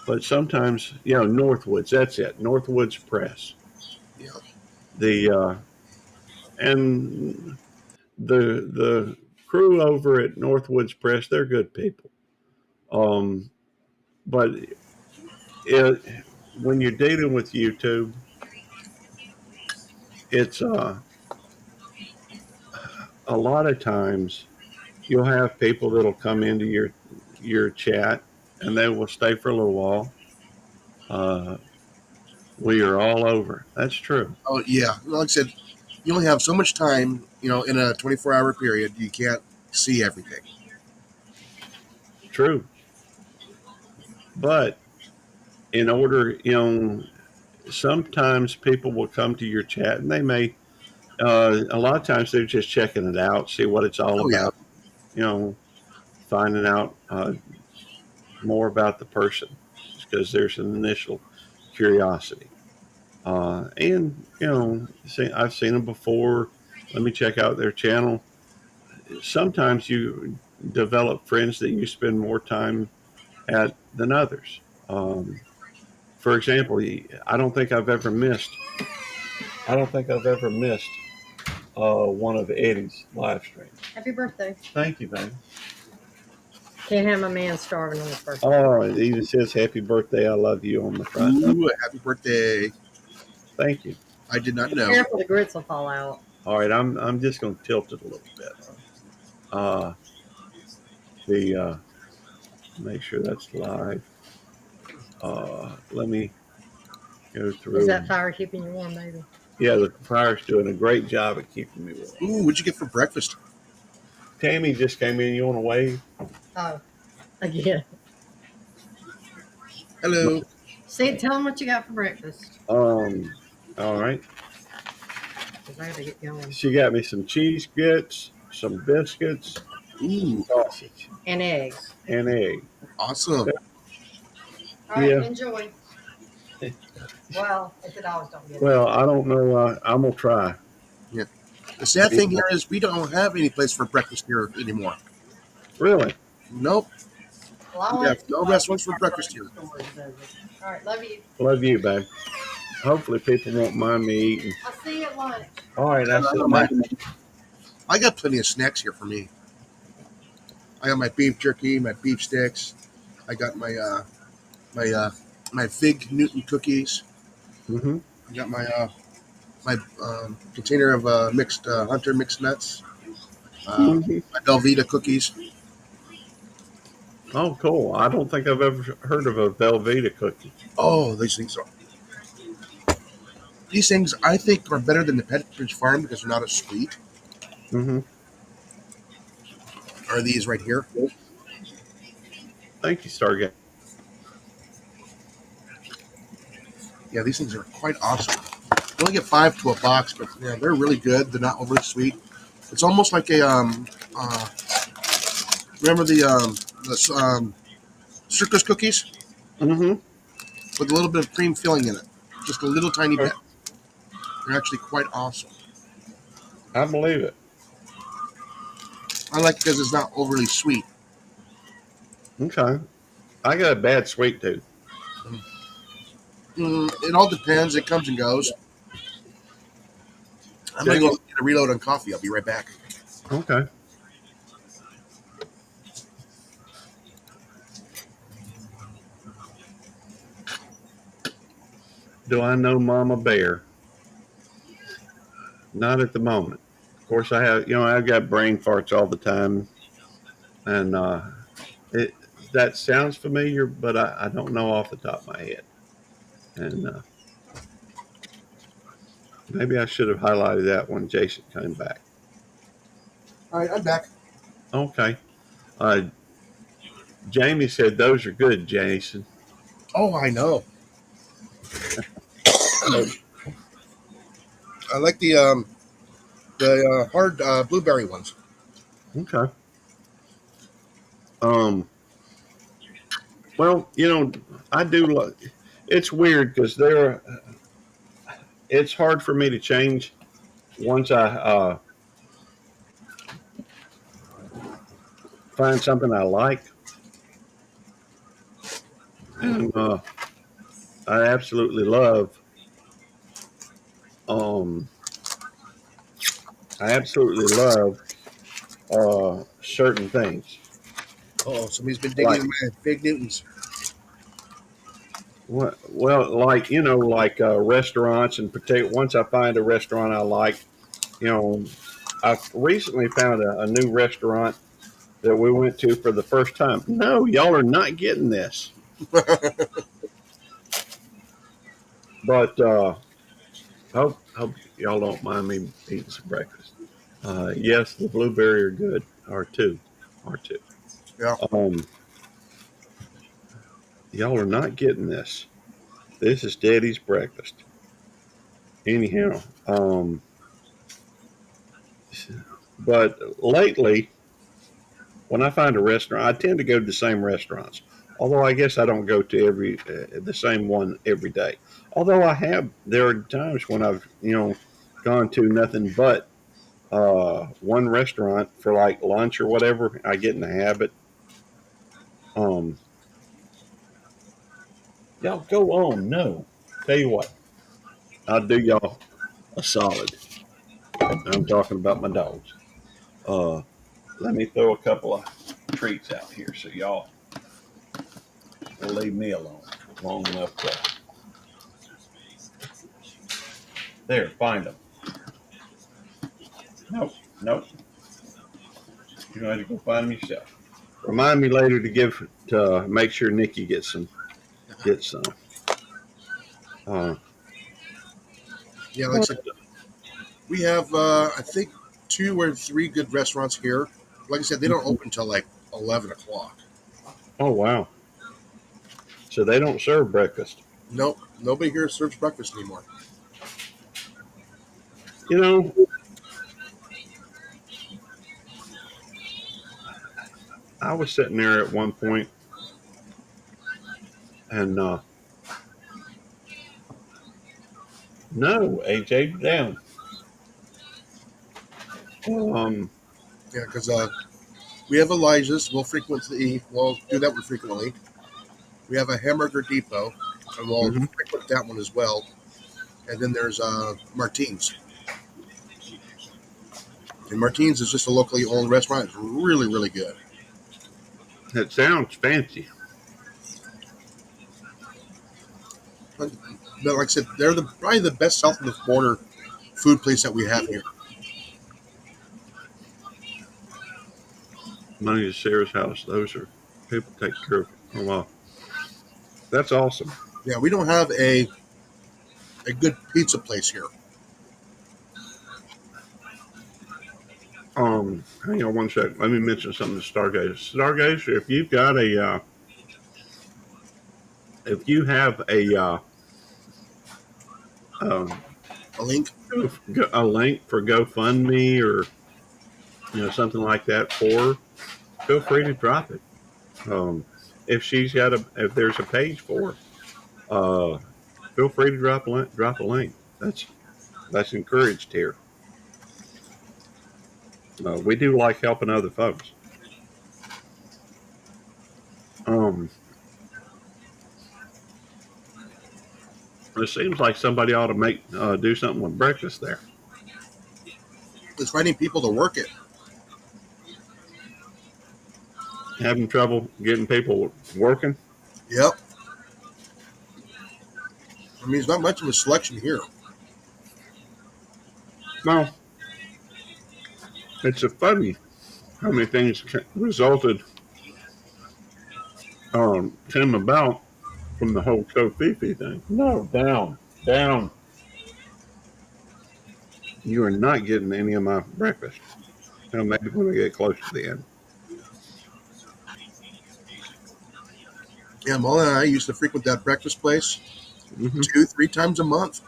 But sometimes, Northwoods, that's it. Northwoods Press. Yeah. The and the crew over at Northwoods Press, they're good people. Um, but when you're dealing with YouTube, it's a lot of times you'll have people that'll come into your chat and they will stay for a little while. Uh, we are all over. That's true. Oh, yeah. Like I said, you only have so much time, in a 24-hour period. You can't see everything. True. But in order, sometimes people will come to your chat and they may, a lot of times they're just checking it out, see what it's all Oh, yeah. about, you know, finding out more about the person because there's an initial curiosity. And I've seen them before. Let me check out their channel. Sometimes you develop friends that you spend more time at than others. For example, I don't think I've ever missed. I don't think I've ever missed one of Eddie's live streams. Happy birthday. Thank you, man. Can't have a man starving on his birthday. Oh, it even says "Happy Birthday, I love you" on the front. Ooh, happy birthday. Thank you. I did not know. Careful, the grits will fall out. All right, I'm just going to tilt it a little bit. Uh, the make sure that's live. Let me go Is through. that fire keeping you warm, baby? Yeah, the fire's doing a great job at keeping me warm. Ooh, what'd you get for breakfast? Tammy just came in. You want to wave? Oh, again. Hello. See, tell them what you got for breakfast. Um. All right. Because I got to get going. She got me some cheese grits, some biscuits, Ooh, sausage, And eggs. and egg. awesome. All right, Yeah. enjoy. Well, if the dogs don't get it. Well, I don't know. I'm gonna try. Yeah. The sad thing here is we don't have any place for breakfast here anymore. Really? Nope. Well, I We want have it to be no like restaurants for our breakfast here. stores does it. All right, love you. Love you, babe. Hopefully, people won't mind me eating. I'll see you at lunch. All right, I said my. I got plenty of snacks here for me. I got my beef jerky, my beef sticks. I got my my Fig Newton cookies. Mm-hmm. I got my container of mixed Hunter mixed nuts. Mm-hmm. My Velveeta cookies. Oh, cool. I don't think I've ever heard of a Velveeta cookie. Oh, these things I think are better than the Pepperidge Farm because they're not as sweet. Mm-hmm. Are these right here? Thank you, Stargate. Yeah, these things are quite awesome. You only get 5 to a box, but yeah, they're really good. They're not overly sweet. It's almost like a remember the circus cookies Mm-hmm. with a little bit of cream filling in it, just a little tiny bit. They're actually quite awesome. I believe it. I like it because it's not overly sweet. Okay. I got a bad sweet tooth. It all depends. It comes and goes. I'm gonna go Jamie. get a reload on coffee. I'll be right back. Okay. Do I know Mama Bear? Not at the moment. Of course, I have. I've got brain farts all the time, and it that sounds familiar, but I don't know off the top of my head. And maybe I should have highlighted that when Jason came back. All right, I'm back. Okay. Uh, Jamie said those are good, Jason. Oh, I know. I like the hard blueberry ones. Okay. Um. Well, I do. It's weird because they're. It's hard for me to change once I find something I like, and I absolutely love. Um, I absolutely love certain things. Oh, somebody's been digging Like in my Fig Newtons. what? Well, like restaurants and particular. Once I find a restaurant I like, you know, I recently found a new restaurant that we went to for the first time. No, y'all are not getting this. But hope y'all don't mind me eating some breakfast. Yes, the blueberry are good. Are two. Yeah. Um, y'all are not getting this. This is Daddy's breakfast. Anyhow, but lately, when I find a restaurant, I tend to go to the same restaurants. Although I guess I don't go to the same one every day. Although there are times when I've gone to nothing but one restaurant for like lunch or whatever. I get in the habit. Um, y'all go on. No, tell you what, I'll do y'all a solid. I'm talking about my dogs. Uh, Let me throw a couple of treats out here so y'all will leave me alone long enough to. There, find them. Nope, nope. You know how to go find them yourself. Remind me later to make sure Nikki gets some. Get some. Uh, Yeah, like I said, we have I think 2 or 3 good restaurants here. Like I said, they don't open until like 11 o'clock. oh wow! So they don't serve breakfast. Nope, nobody here serves breakfast anymore. You know, I was sitting there at one point, and no, AJ down. Um, Yeah, because we have Elijah's. We'll do that one frequently. We have a Hamburger Depot, and we'll mhm. frequent that one as well. And then there's Martine's. And Martine's is just a locally owned restaurant. It's really, really good. It sounds fancy. But like I said, they're probably the best south of the border food place that we have here. Money to Sarah's house. Those are people take care of. Oh wow, that's awesome. Yeah, we don't have a good pizza place here. Hang on one sec. Let me mention something to Stargazer. Stargazer, if you've got if you have um, A link. a link for GoFundMe or something like that feel free to drop it. Um, if there's a page for, uh, feel free to drop a link. That's encouraged here. We do like helping other folks. Um, it seems like somebody ought to do something with breakfast there. It's finding people to work it. Having trouble getting people working. Yep. I mean, there's not much of a selection here. Well, it's a funny how many things resulted came about from the whole Kofifi thing. No, down, down. You are not getting any of my breakfast. Maybe when we get close to the end. Yeah, Molly and I used to frequent that breakfast place Mm-hmm. 2, 3 times a month.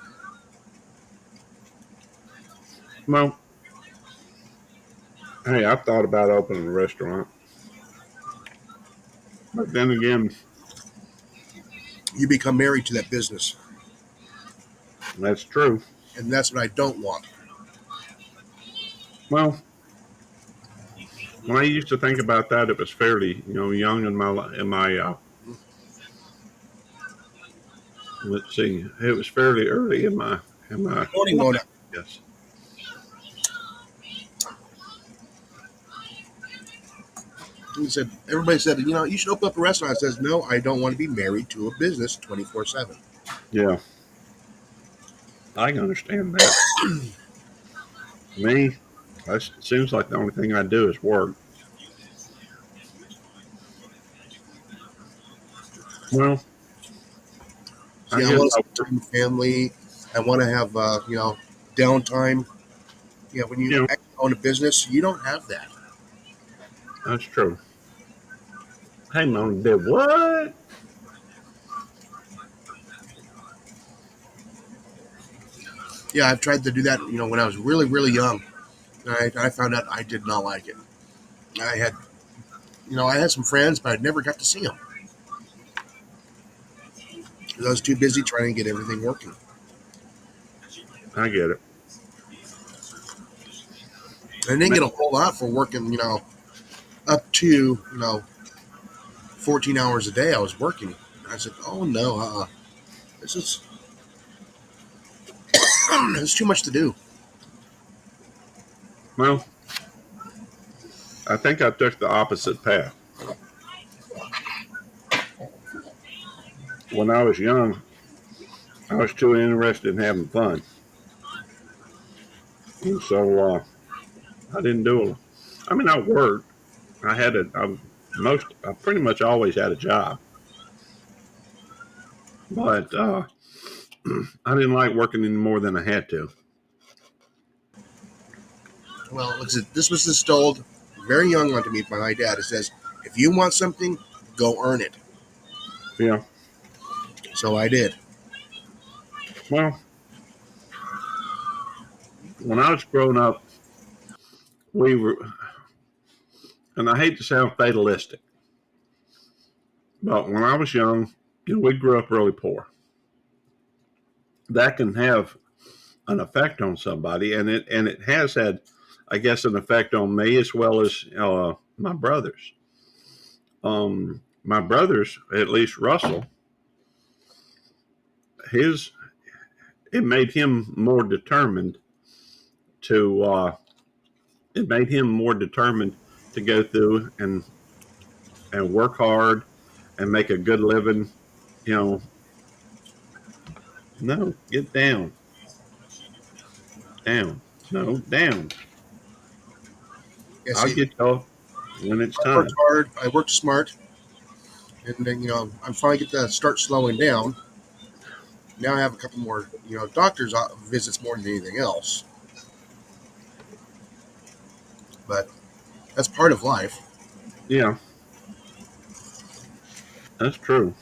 Well, hey, I've thought about opening a restaurant, but then again, You become married to that business, that's true. and that's what I don't want. Well, when I used to think about that, it was fairly, young in my. Let's see, it was fairly early in my. Morning, Mona. Yes. He said, everybody said, you should open up a restaurant. I says, no, I don't want to be married to a business 24/7. Yeah, I can understand that. Me, it seems like the only thing I do is work. Well, I See, I guess want to spend time with family. I want to have, downtime. Yeah, when you own a business, you don't have that. that's true. Hey, Mom, did what? Yeah, I've tried to do that, when I was really, really young. I found out I did not like it. I had, I had some friends, but I never got to see them because I was too busy trying to get everything working. I get it. I didn't get a whole lot for working, up to, 14 hours a day I was working. I said, oh no, this is it's too much to do. Well, I think I took the opposite path. When I was young, I was too interested in having fun. And so I didn't do. I mean, I worked. I had a. I pretty much always had a job, but I didn't like working any more than I had to. Well, like I said, this was installed very young onto me by my dad. It says, if you want something, go earn it. Yeah. So I did. Well, when I was growing up, we were, and I hate to sound fatalistic, but when I was young, we grew up really poor. That can have an effect on somebody, and it has had, I guess, an effect on me as well as my brothers. My brothers, at least Russell, his it made him more determined to. It made him more determined to go through and work hard and make a good living. You know, no, get down, down, no, down. Yeah, I'll see, get y'all when it's I worked time. hard, I worked smart, and then, I'm finally get to start slowing down. Now I have a couple more, doctor's visits more than anything else. But that's part of life. Yeah, that's true.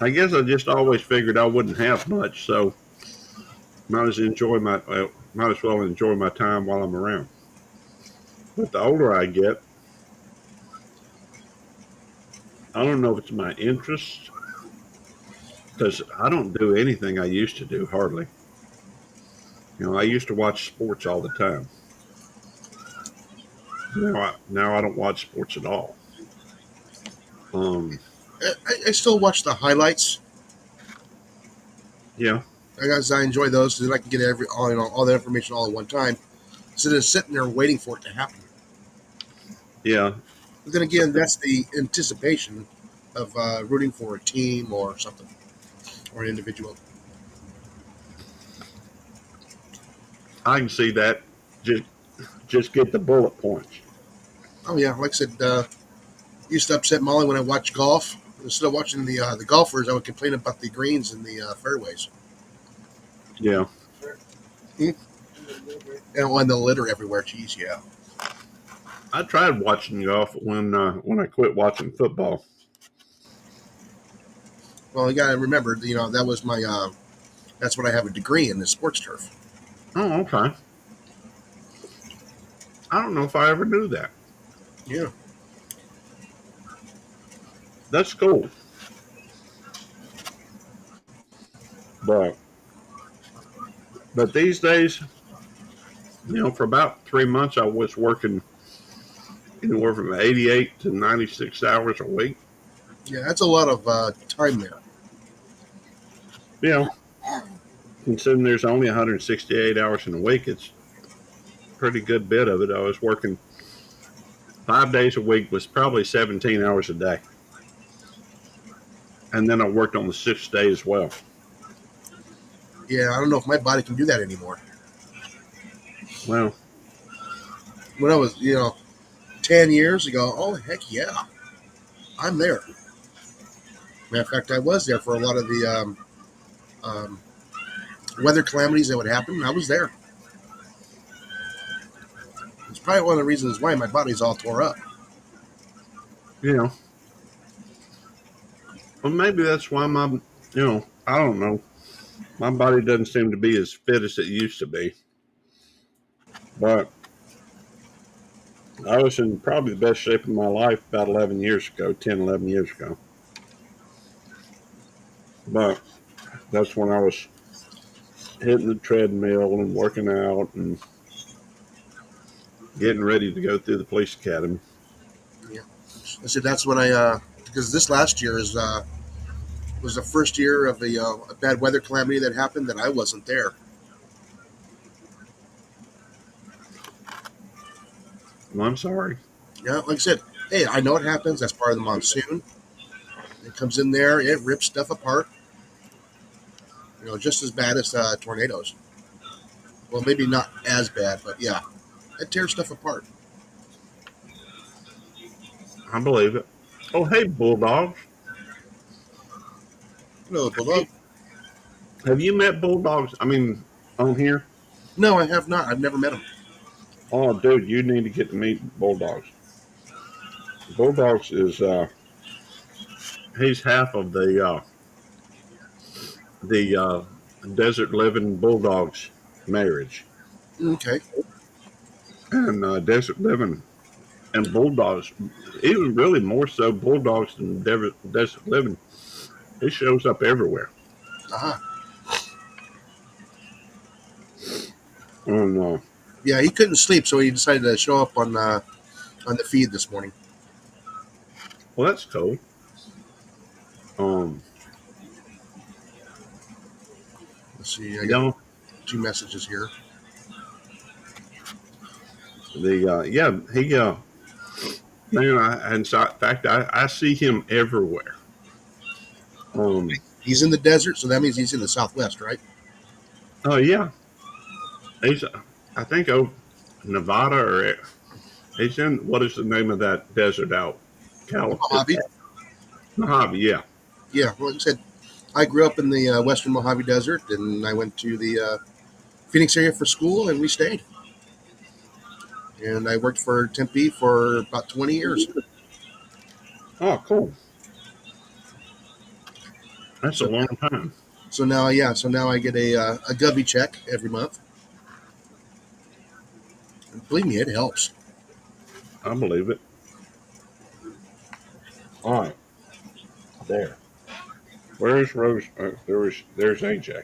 I guess I just always figured I wouldn't have much, so might as well enjoy my time while I'm around. But the older I get, I don't know if it's my interest because I don't do anything I used to do hardly. I used to watch sports all the time. Now I don't watch sports at all. Um, I still watch the highlights. yeah, I guess I enjoy those because I can get all the information all at one time instead of sitting there waiting for it to happen. yeah, But then again, that's the anticipation of rooting for a team or something or an individual. I can see that. Just just get the bullet points. Oh yeah, like I said, used to upset Molly when I watched golf. Instead of watching the golfers, I would complain about the greens and the fairways Yeah, and on the litter everywhere. Geez, yeah. I tried watching golf when I quit watching football. Well, you got to remember, that was that's what I have a degree in, is sports turf. Oh, okay. I don't know if I ever knew that. Yeah. That's cool. But these days, for about 3 months, I was working anywhere from 88 to 96 hours a week. Yeah, that's a lot of time there. You know, considering there's only 168 hours in a week, it's a pretty good bit of it. I was working 5 days a week, was probably 17 hours a day. And then I worked on the sixth day as well. Yeah, I don't know if my body can do that anymore. Well, When I was, 10 years ago, oh, heck yeah, I'm there. Matter of fact, I was there for a lot of the um, weather calamities that would happen. I was there. It's probably one of the reasons why my body's all tore up. you know, well, maybe that's why I don't know. My body doesn't seem to be as fit as it used to be. But I was in probably the best shape of my life about 11 years ago, 10, 11 years ago. But that's when I was hitting the treadmill and working out and getting ready to go through the police academy. Yeah. I said that's when because this last year was the first year of a bad weather calamity that happened that I wasn't there. Well, I'm sorry. Yeah, like I said, hey, I know it happens. That's part of the monsoon. It comes in there, it rips stuff apart. Just as bad as tornadoes. Well, maybe not as bad, but yeah, it tears stuff apart. I believe it. Oh, hey, bulldogs. No, bulldog. Have you met bulldogs? I mean, on here? No, I have not. I've never met him. Oh, dude, you need to get to meet bulldogs. Bulldogs is he's half of the desert living bulldogs marriage, Okay. and desert living and bulldogs, even really more so bulldogs than desert living. He shows up everywhere. Uh-huh. And Yeah, he couldn't sleep, so he decided to show up on the feed this morning. well, that's cool. Um, Let's see. I you got know, 2 messages here. the yeah, he man, and so, in fact, I see him everywhere. Um, He's in the desert, so that means he's in the Southwest, right? oh yeah, he's I think over Nevada or he's in what is the name of that desert out? It's Mojave. Mojave, yeah. Yeah. Well, like I said, I grew up in the Western Mojave Desert, and I went to the Phoenix area for school, and we stayed. And I worked for Tempe for about 20 years. Oh, cool. That's a So, long time. so now I get a Gubby check every month. And believe me, it helps. I believe it. All right, there. Where's Rose? There's AJ.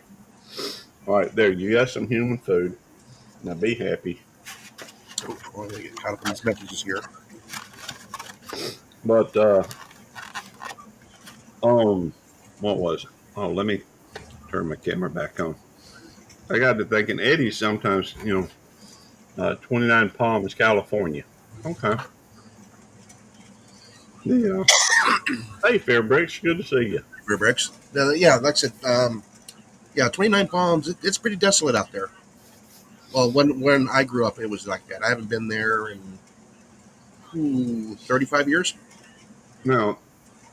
All right, there. You got some human food. Now be happy. Oh, I'm gonna get caught up in these messages here. But what was it? Oh, let me turn my camera back on. I got to thinking, Eddie. Sometimes 29 Palms, California. Okay. Yeah. Hey, Fairbricks, good to see you. Rear bricks. Yeah, like I said, yeah, 29 Palms. It's pretty desolate out there. Well, when I grew up, it was like that. I haven't been there in 35 years. Now,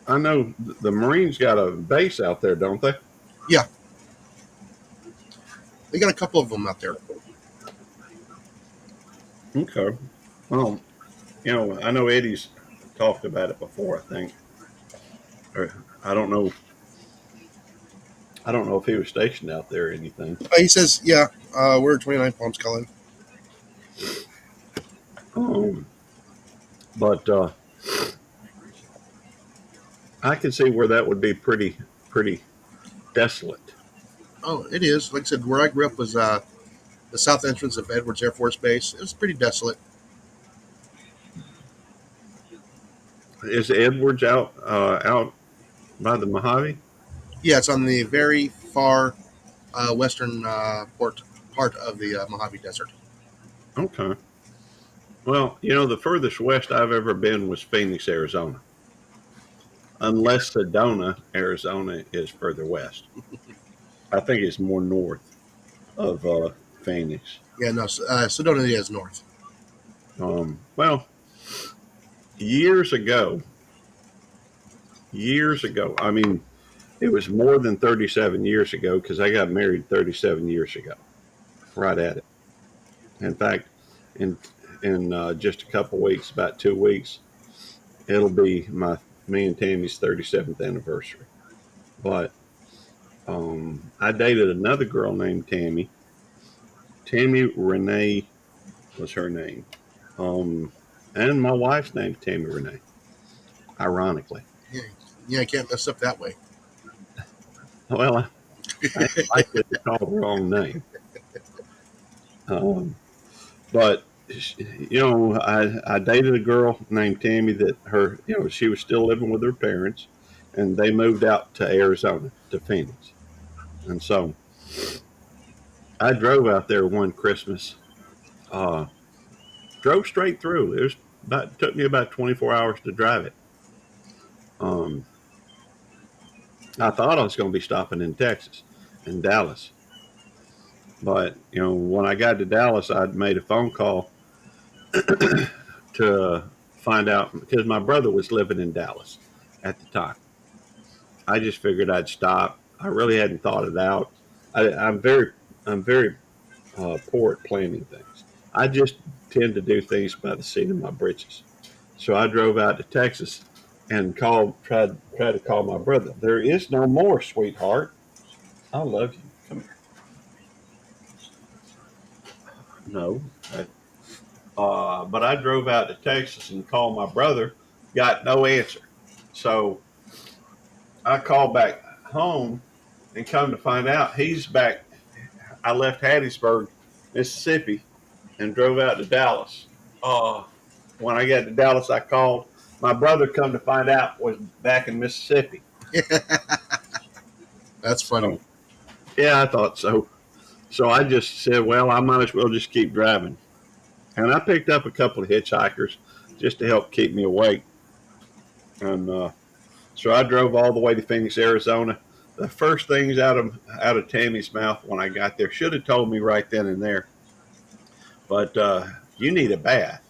I know the Marines got a base out there, don't they? Yeah, they got a couple of them out there. Okay. Well, I know Eddie's talked about it before. I think, or I don't know. I don't know if he was stationed out there or anything. He says, yeah, we're at 29 Palms, Colin. Um, but I can see where that would be pretty desolate. Oh, it is. Like I said, where I grew up was the south entrance of Edwards Air Force Base. It was pretty desolate. Is Edwards out by the Mojave? Yeah, it's on the very far western part of the Mojave Desert. Okay. Well, the furthest west I've ever been was Phoenix, Arizona. Unless Sedona, Arizona, is further west. I think it's more north of Phoenix. Yeah, no, Sedona is north. Well, years ago, I mean, it was more than 37 years ago because I got married 37 years ago, right at it. In fact, in just a couple weeks, about 2 weeks, it'll be me and Tammy's 37th anniversary. But I dated another girl named Tammy. Tammy Renee was her name. And my wife's name's Tammy Renee, ironically. Yeah, yeah, I can't mess up that way. Well, I like to call the wrong name. Um, but, I dated a girl named Tammy that she was still living with her parents, and they moved out to Arizona, to Phoenix. And so I drove out there one Christmas, uh, drove straight through. Took me about 24 hours to drive it. Um, I thought I was going to be stopping in Texas, in Dallas, But when I got to Dallas, I'd made a phone call to find out because my brother was living in Dallas at the time. I just figured I'd stop. I really hadn't thought it out. I'm very poor at planning things. I just tend to do things by the seat of my britches. So I drove out to Texas and tried to call my brother. There is no more, sweetheart. I love you. Come here. No. But I drove out to Texas and called my brother. Got no answer. So I called back home and come to find out he's back. I left Hattiesburg, Mississippi, and drove out to Dallas. Uh, when I got to Dallas, I called my brother. Come to find out, was back in Mississippi. That's funny. So, yeah, I thought so. So I just said, well, I might as well just keep driving. And I picked up a couple of hitchhikers just to help keep me awake. And so I drove all the way to Phoenix, Arizona. The first things out of Tammy's mouth when I got there should have told me right then and there. But you need a bath.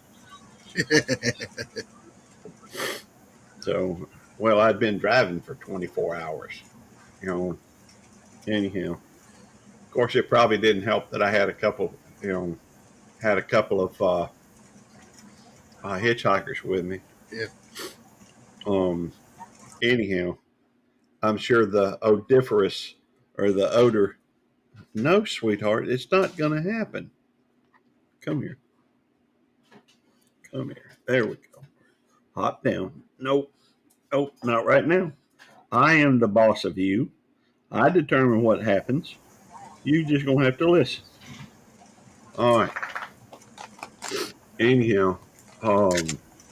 So, well, I'd been driving for 24 hours. You know, anyhow, of course, it probably didn't help that I had a couple. Had a couple of hitchhikers with me. Yeah. Um. Anyhow, I'm sure the odoriferous or the odor. No, sweetheart, it's not going to happen. Come here. Come here. There we go. Hop down. Nope. Oh, not right now. I am the boss of you. I determine what happens. You just gonna have to listen. All right. Anyhow, um,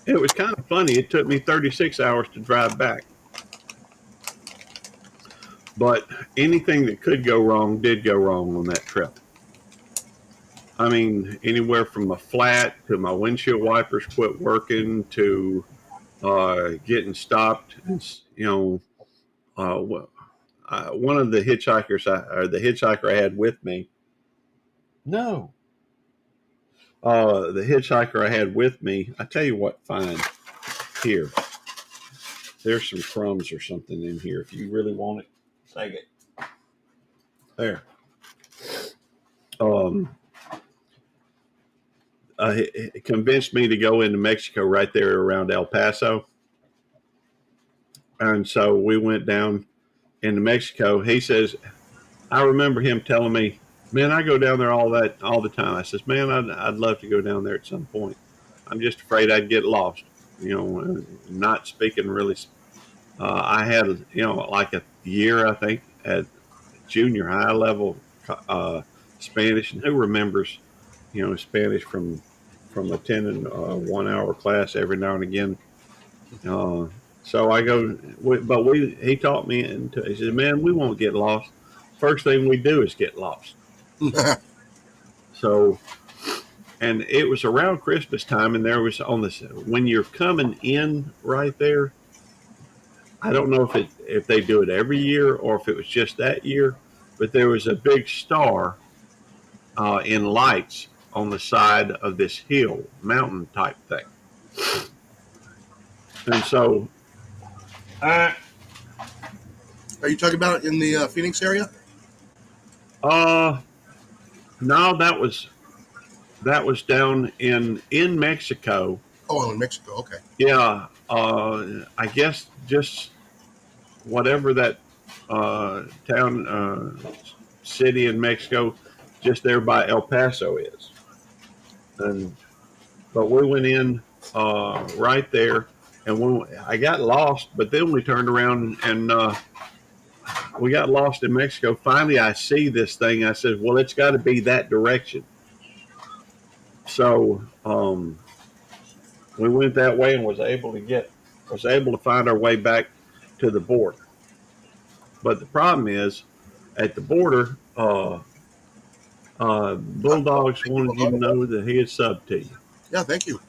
it was kind of funny. It took me 36 hours to drive back, but anything that could go wrong did go wrong on that trip. I mean, anywhere from a flat to my windshield wipers quit working to getting stopped. Uh, one of the hitchhikers, or the hitchhiker I had with me. No, the hitchhiker I had with me. I tell you what, fine. Here, there's some crumbs or something in here. If you really want it, take it. There. Um, it convinced me to go into Mexico right there around El Paso, and so we went down into Mexico. He says, I remember him telling me, "Man, I go down there all the time." I says, "Man, I'd love to go down there at some point. I'm just afraid I'd get lost." Not speaking really. I had like a year, I think, at junior high level Spanish, and who remembers Spanish from attending a 1 hour class every now and again. Uh, so I go, but he taught me, and he said, "Man, we won't get lost. First thing we do is get lost." So, and it was around Christmas time, and there was on this when you're coming in right there. I don't know if they do it every year or if it was just that year, but there was a big star in lights on the side of this hill, mountain type thing, and so. Uh, Are you talking about in the Phoenix area? uh no, that was down in Mexico. Oh, in Mexico. Okay. Yeah, I guess just whatever that town, city in Mexico, just there by El Paso is. And but we went in right there, and when I got lost, but then we turned around and we got lost in Mexico. Finally, I see this thing. I said, "Well, it's got to be that direction." So we went that way and was able to find our way back to the border. But the problem is, at the border, Bulldogs wanted you to know that he had subbed to you. Yeah, thank you.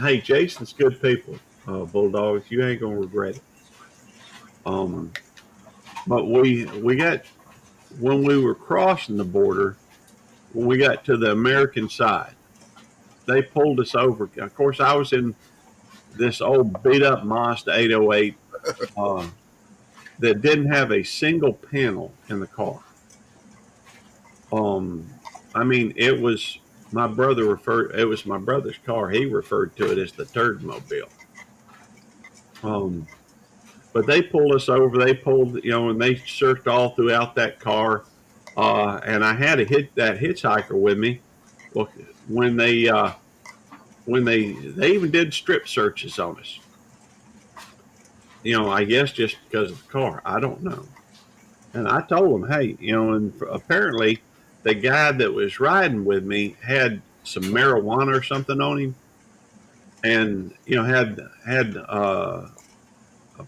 Hey, Jason's good people, Bulldogs. You ain't gonna regret it. Um, but when we were crossing the border, when we got to the American side, they pulled us over. Of course, I was in this old beat up Mazda 808 uh, that didn't have a single panel in the car. Um, I mean, it was my brother referred. It was my brother's car. He referred to it as the Turd Mobile. Um, but they pulled us over. They pulled, and they searched all throughout that car. And I had that hitchhiker with me. Well, when they they even did strip searches on us. I guess just because of the car. I don't know. And I told him, hey, and apparently the guy that was riding with me had some marijuana or something on him, and had a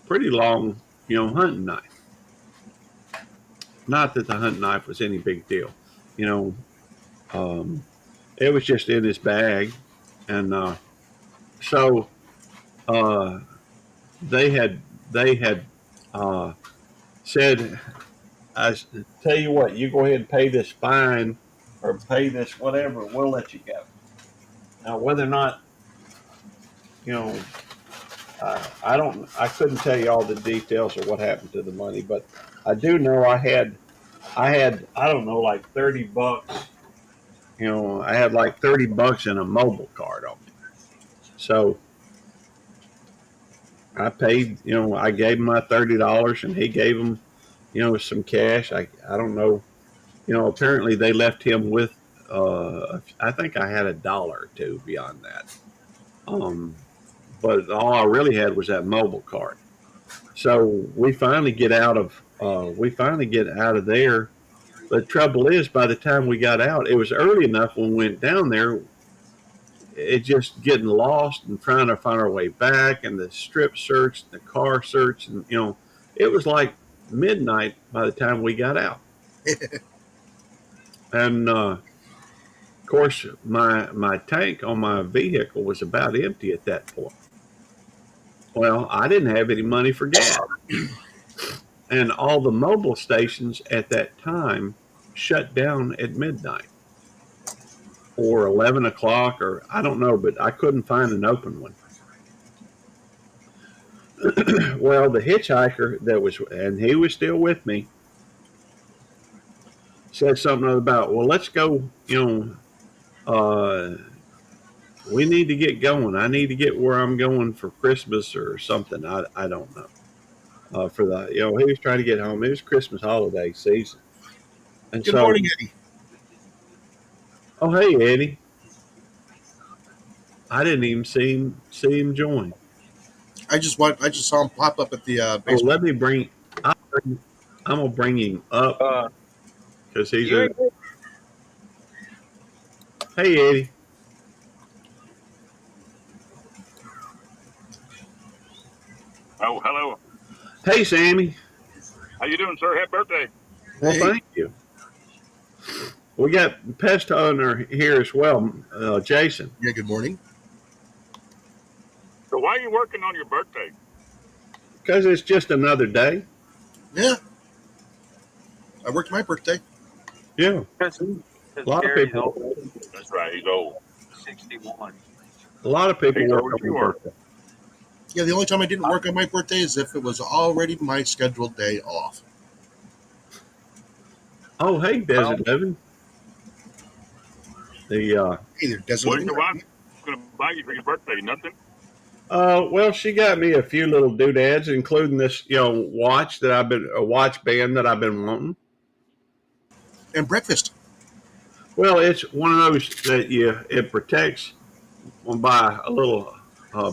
pretty long hunting knife. Not that the hunting knife was any big deal, you know. Um, it was just in his bag, and so uh, they had uh, said, I tell you what, you go ahead and pay this fine or pay this whatever, we'll let you go. Now, whether or not, you know, I couldn't tell you all the details of what happened to the money, but I do know I don't know, like $30. I had like $30 in a mobile card on me. So I paid, I gave him my $30 and he gave him, some cash. I don't know. Apparently they left him with, I think I had $1 or two beyond that. Um, but all I really had was that mobile card. So we finally get out of there. The trouble is, by the time we got out, it was early enough when we went down there. It just getting lost and trying to find our way back, and the strip search, the car search, and it was like midnight by the time we got out. And of course, my tank on my vehicle was about empty at that point. Well, I didn't have any money for gas, and all the mobile stations at that time shut down at midnight or 11 o'clock, or I don't know, but I couldn't find an open one. Well, the hitchhiker and he was still with me, said something about, well, let's go, we need to get going. I need to get where I'm going for Christmas or something. I don't know. For the, he was trying to get home. It was Christmas holiday season. And Good so, morning, Eddie. oh, hey, Eddie. I didn't even see him join. I just saw him pop up at the Oh, basement. I'll bring, I'm going to bring him up because he's You a, ain't good. hey, Eddie. Oh, hello. Hey, Sammy. How you doing, sir? Happy birthday. Well, Hey, thank you. We got pest owner here as well, Jason. yeah. Good morning. So why are you working on your birthday? Because it's just another day. Yeah, I worked my birthday. Yeah, Because a lot of Gary's people. old, That's right. He's old. 61. A lot of people He's work old on as you their are. birthday. Yeah, the only time I didn't work on my birthday is if it was already my scheduled day off. Oh, hey, Well, Desert Living. The Hey there, Desert What is Living. your wife going to buy you for your birthday? Nothing? well, she got me a few little doodads, including this, watch that a watch band that I've been wanting. And breakfast. Well, it's one of those that it protects by a little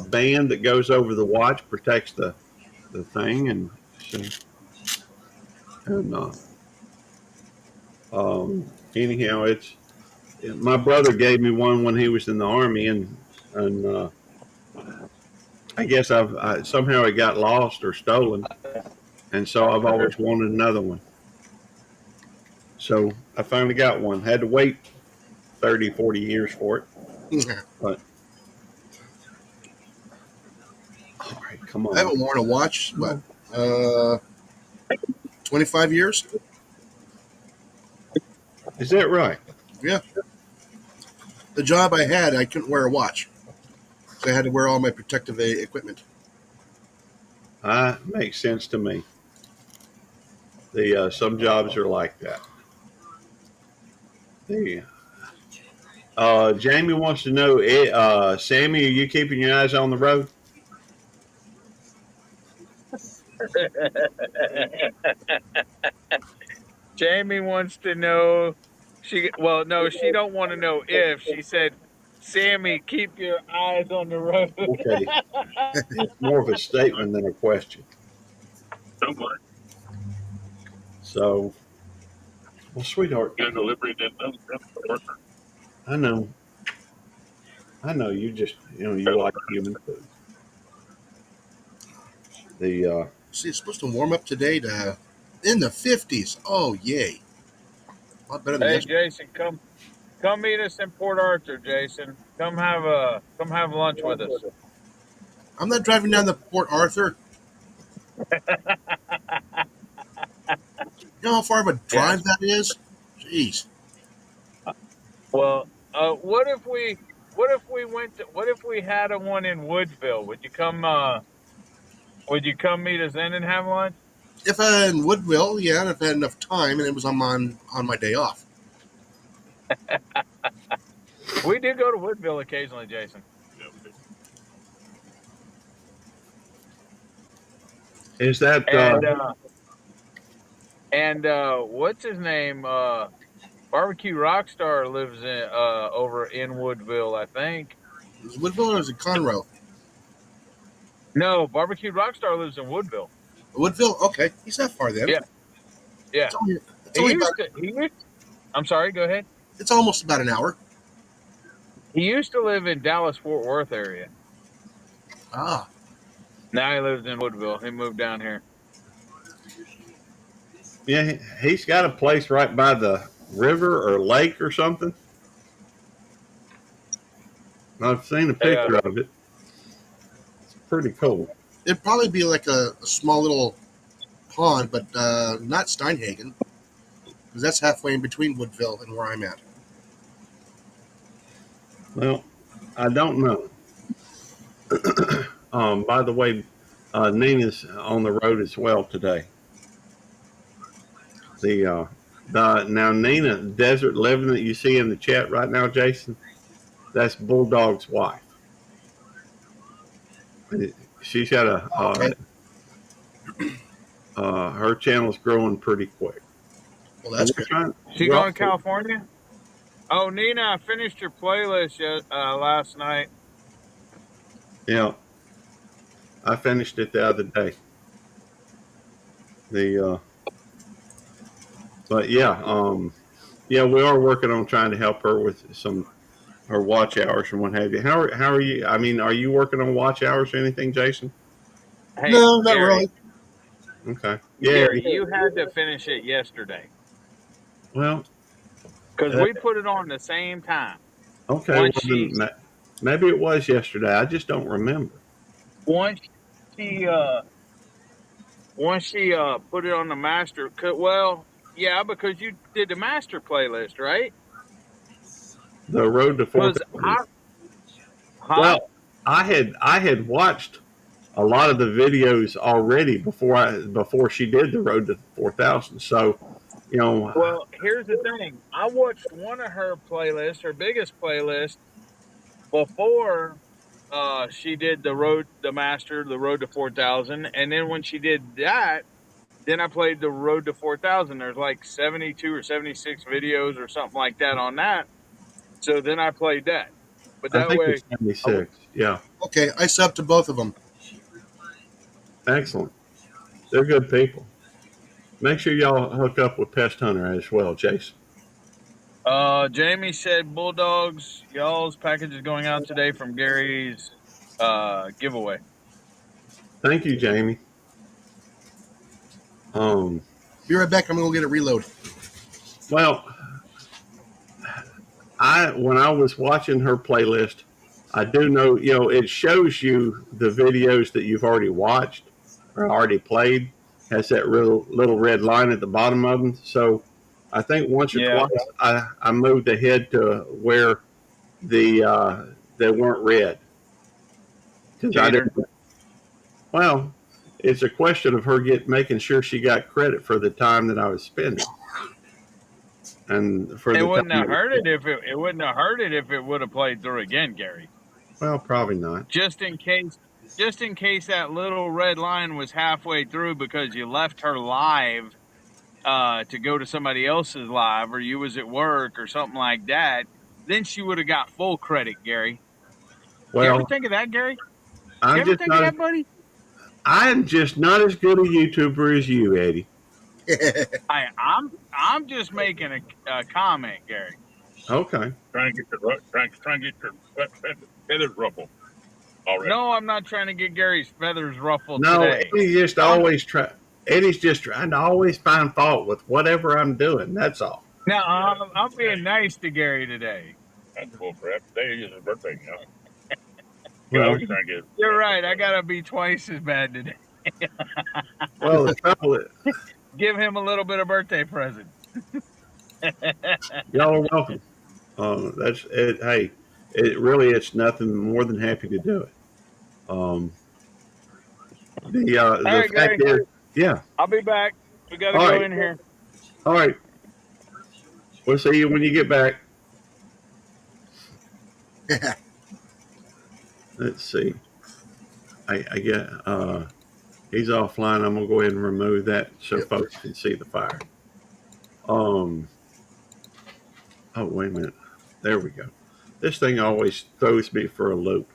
band that goes over the watch, protects the thing, and so, and anyhow, my brother gave me one when he was in the army, and I guess somehow it got lost or stolen, and so I've always wanted another one. So I finally got one. Had to wait 30, 40 years for it, I but all right, come on. haven't worn a watch, Come what, on. uh, 25 years? Is that right? Yeah. The job I had, I couldn't wear a watch. So I had to wear all my protective equipment. Makes sense to me. The some jobs are like that. The Jamie wants to know, Sammy, are you keeping your eyes on the road? Jamie wants to know. Well, no, she don't want to know if. She said, "Sammy, keep your eyes on the road." Okay, it's more of a statement than a question. Don't worry. So, well, sweetheart, Get a delivery then. I know, I know. You just, you like human food. The See, it's supposed to warm up today to in the 50s. Oh, yay. A lot better than Hey, yesterday. Jason, come meet us in Port Arthur, Jason. Come have lunch with us. I'm not driving down to Port Arthur. You know how far of a Yes. drive that is? Jeez. Well, what if we had a one in Woodville? Would you come meet us in and have lunch? If I in Woodville, yeah, and if I had enough time and it was on my day off. We do go to Woodville occasionally, Jason. is that And what's his name? Barbecue Rockstar lives in over in Woodville, I think. Is it Woodville or is it Conroe? No, Barbecue Rockstar lives in Woodville. Woodville? Okay. He's not far then. Yeah, yeah. It's only, it's He only about used to. He used. I'm sorry. Go ahead. it's almost about an hour. He used to live in Dallas Fort Worth area. Ah. Now he lives in Woodville. He moved down here. yeah? He's got a place right by the river or lake or something. I've seen a Yeah. picture of it. It's pretty cool. It'd probably be like a small little pond, but not Steinhagen, because that's halfway in between Woodville and where I'm at. Well, I don't know. By the way, Nina's on the road as well today. The now Nina Desert Living that you see in the chat right now, Jason, that's Bulldog's wife. She's got Okay. her channel's growing pretty quick. Well, that's good. She going to California? Oh, Nina, I finished your playlist last night. Yeah, I finished it the other day. The But yeah, yeah, we are working on trying to help her with some her watch hours and what have you. How are you? I mean, are you working on watch hours or anything, Jason? Hey, No, not Gary, really. Okay. Yeah. Gary, you had to finish it yesterday Well, because we put it on the same time. okay. Well, then maybe it was yesterday. I just don't remember. Once she put it on the master. Well, yeah, because you did the master playlist, right? The Road to Because 4,000. Well, I had watched a lot of the videos already before she did the Road to 4,000. So, Well, here's the thing. I watched one of her playlists, her biggest playlist, before she did the road to 4,000, and then when she did that, then I played the road to 4,000. There's like 72 or 76 videos or something like that on that. So then I played that. But I that think way, it's 76. Yeah. Okay, I subbed to both of them. Excellent. They're good people. Make sure y'all hook up with Pest Hunter as well, Jason. Jamie said, Bulldogs, y'all's package is going out today from Gary's giveaway. Thank you, Jamie. Be right back. I'm gonna go get a reload. Well, when I was watching her playlist, I do know, it shows you the videos that you've already watched or already played. Has that little red line at the bottom of them. So I think once or Yeah. twice I moved ahead to where they weren't red because I Cheater. didn't. Well, it's a question of her making sure she got credit for the time that I was spending and for It the wouldn't time. have hurt it if it wouldn't have hurt it if it would have played through again, Gary. Well, probably not. Just in case that little red line was halfway through because you left her live to go to somebody else's live or you was at work or something like that, then she would have got full credit, Gary. You ever Well, think of that, Gary? You I'm ever just think of not. that, buddy? I'm just not as good a YouTuber as you, Eddie. I'm just making a comment, Gary. Okay. Trying to get your feathers ruffled already. No, I'm not trying to get Gary's feathers ruffled No, today. Eddie just I'm always try. Eddie's just trying to always find fault with whatever I'm doing. That's all. now I'm being nice to Gary today. That's bull crap. Today is his birthday, you know. You're Well, always trying to get. You're right. I gotta be twice as bad today. well, the trouble is, Give him a little bit of birthday present. y'all are welcome. That's it. Hey, it's nothing more than happy to do it. Um, All the right, fact Gary. is, yeah. I'll be back. We gotta All go right, in here. all right. We'll see you when you get back. Let's see. I get he's offline. I'm gonna go ahead and remove that so Yep. folks can see the fire. Um. Oh wait a minute. There we go. This thing always throws me for a loop.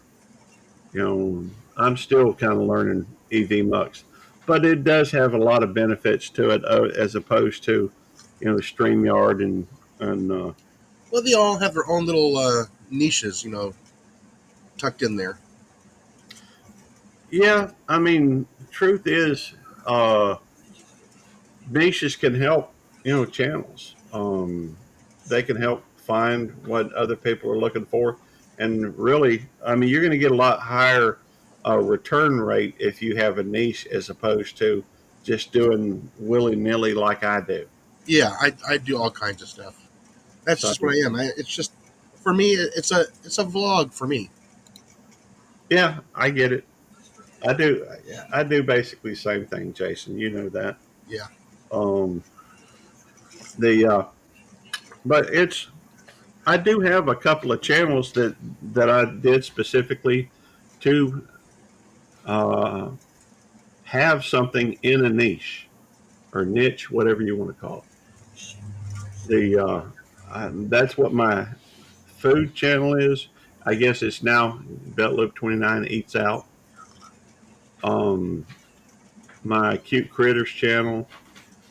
You know, I'm still kind of learning EV Mux, but it does have a lot of benefits to it as opposed to, StreamYard and Well, they all have their own little niches, tucked in there. yeah. I mean, truth is, niches can help, channels. They can help find what other people are looking for. And really, I mean, you're going to get a lot higher return rate if you have a niche as opposed to just doing willy nilly like I do. Yeah, I do all kinds of stuff. That's So, just what I am. It's just for me. It's a vlog for me. yeah, I get it. I do. I do basically the same thing, Jason. You know that. Yeah. Um, the but I do have a couple of channels that I did specifically to uh, have something in a niche or niche, whatever you want to call it. That's what my food channel is. I guess it's now Belt Loop 29 Eats Out. Um, my Cute Critters channel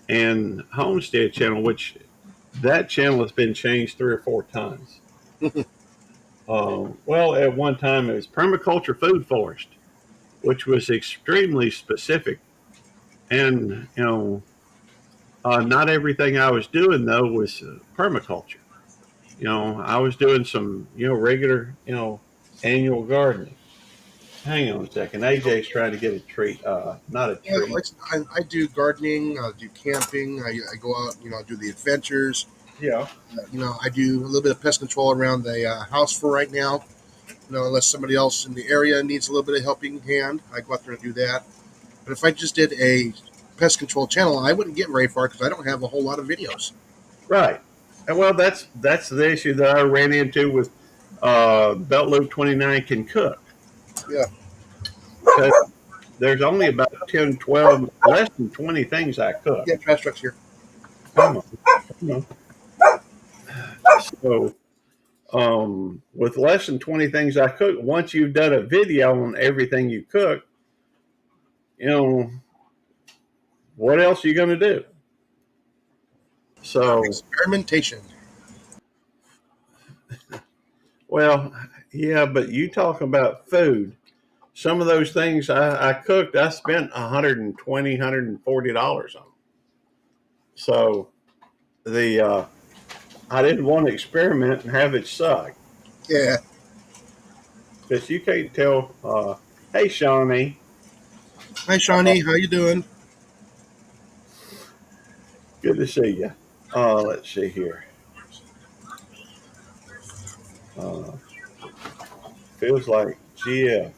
and Homestead channel, which that channel has been changed 3 or 4 times. Well, at one time it was Permaculture Food Forest, which was extremely specific. And, not everything I was doing, though, was permaculture. I was doing some, regular, annual gardening. Hang on a second. AJ's trying to get a treat. Not a Yeah, treat. I do gardening. I do camping. I go out. Do the adventures. Yeah. I do a little bit of pest control around the house for right now. Unless somebody else in the area needs a little bit of helping hand, I go out there and do that. But if I just did a pest control channel, I wouldn't get very far because I don't have a whole lot of videos. Right. And well, that's the issue that I ran into with Belt Loop 29 Can Cook. Yeah. Because there's only about 10, 12, less than 20 things I cook. Yeah, trash trucks here. Come on. Come on. So, with less than 20 things I cook, once you've done a video on everything you cook, what else are you going to do? So, Experimentation. well, yeah, but you talk about food. Some of those things I cooked, I spent $120, $140 on. So I didn't want to experiment and have it suck. Yeah. Because you can't tell. Hey, Shawnee. Hi, Shawnee. How you doing? Good to see you. Let's see here. Uh, feels like GF.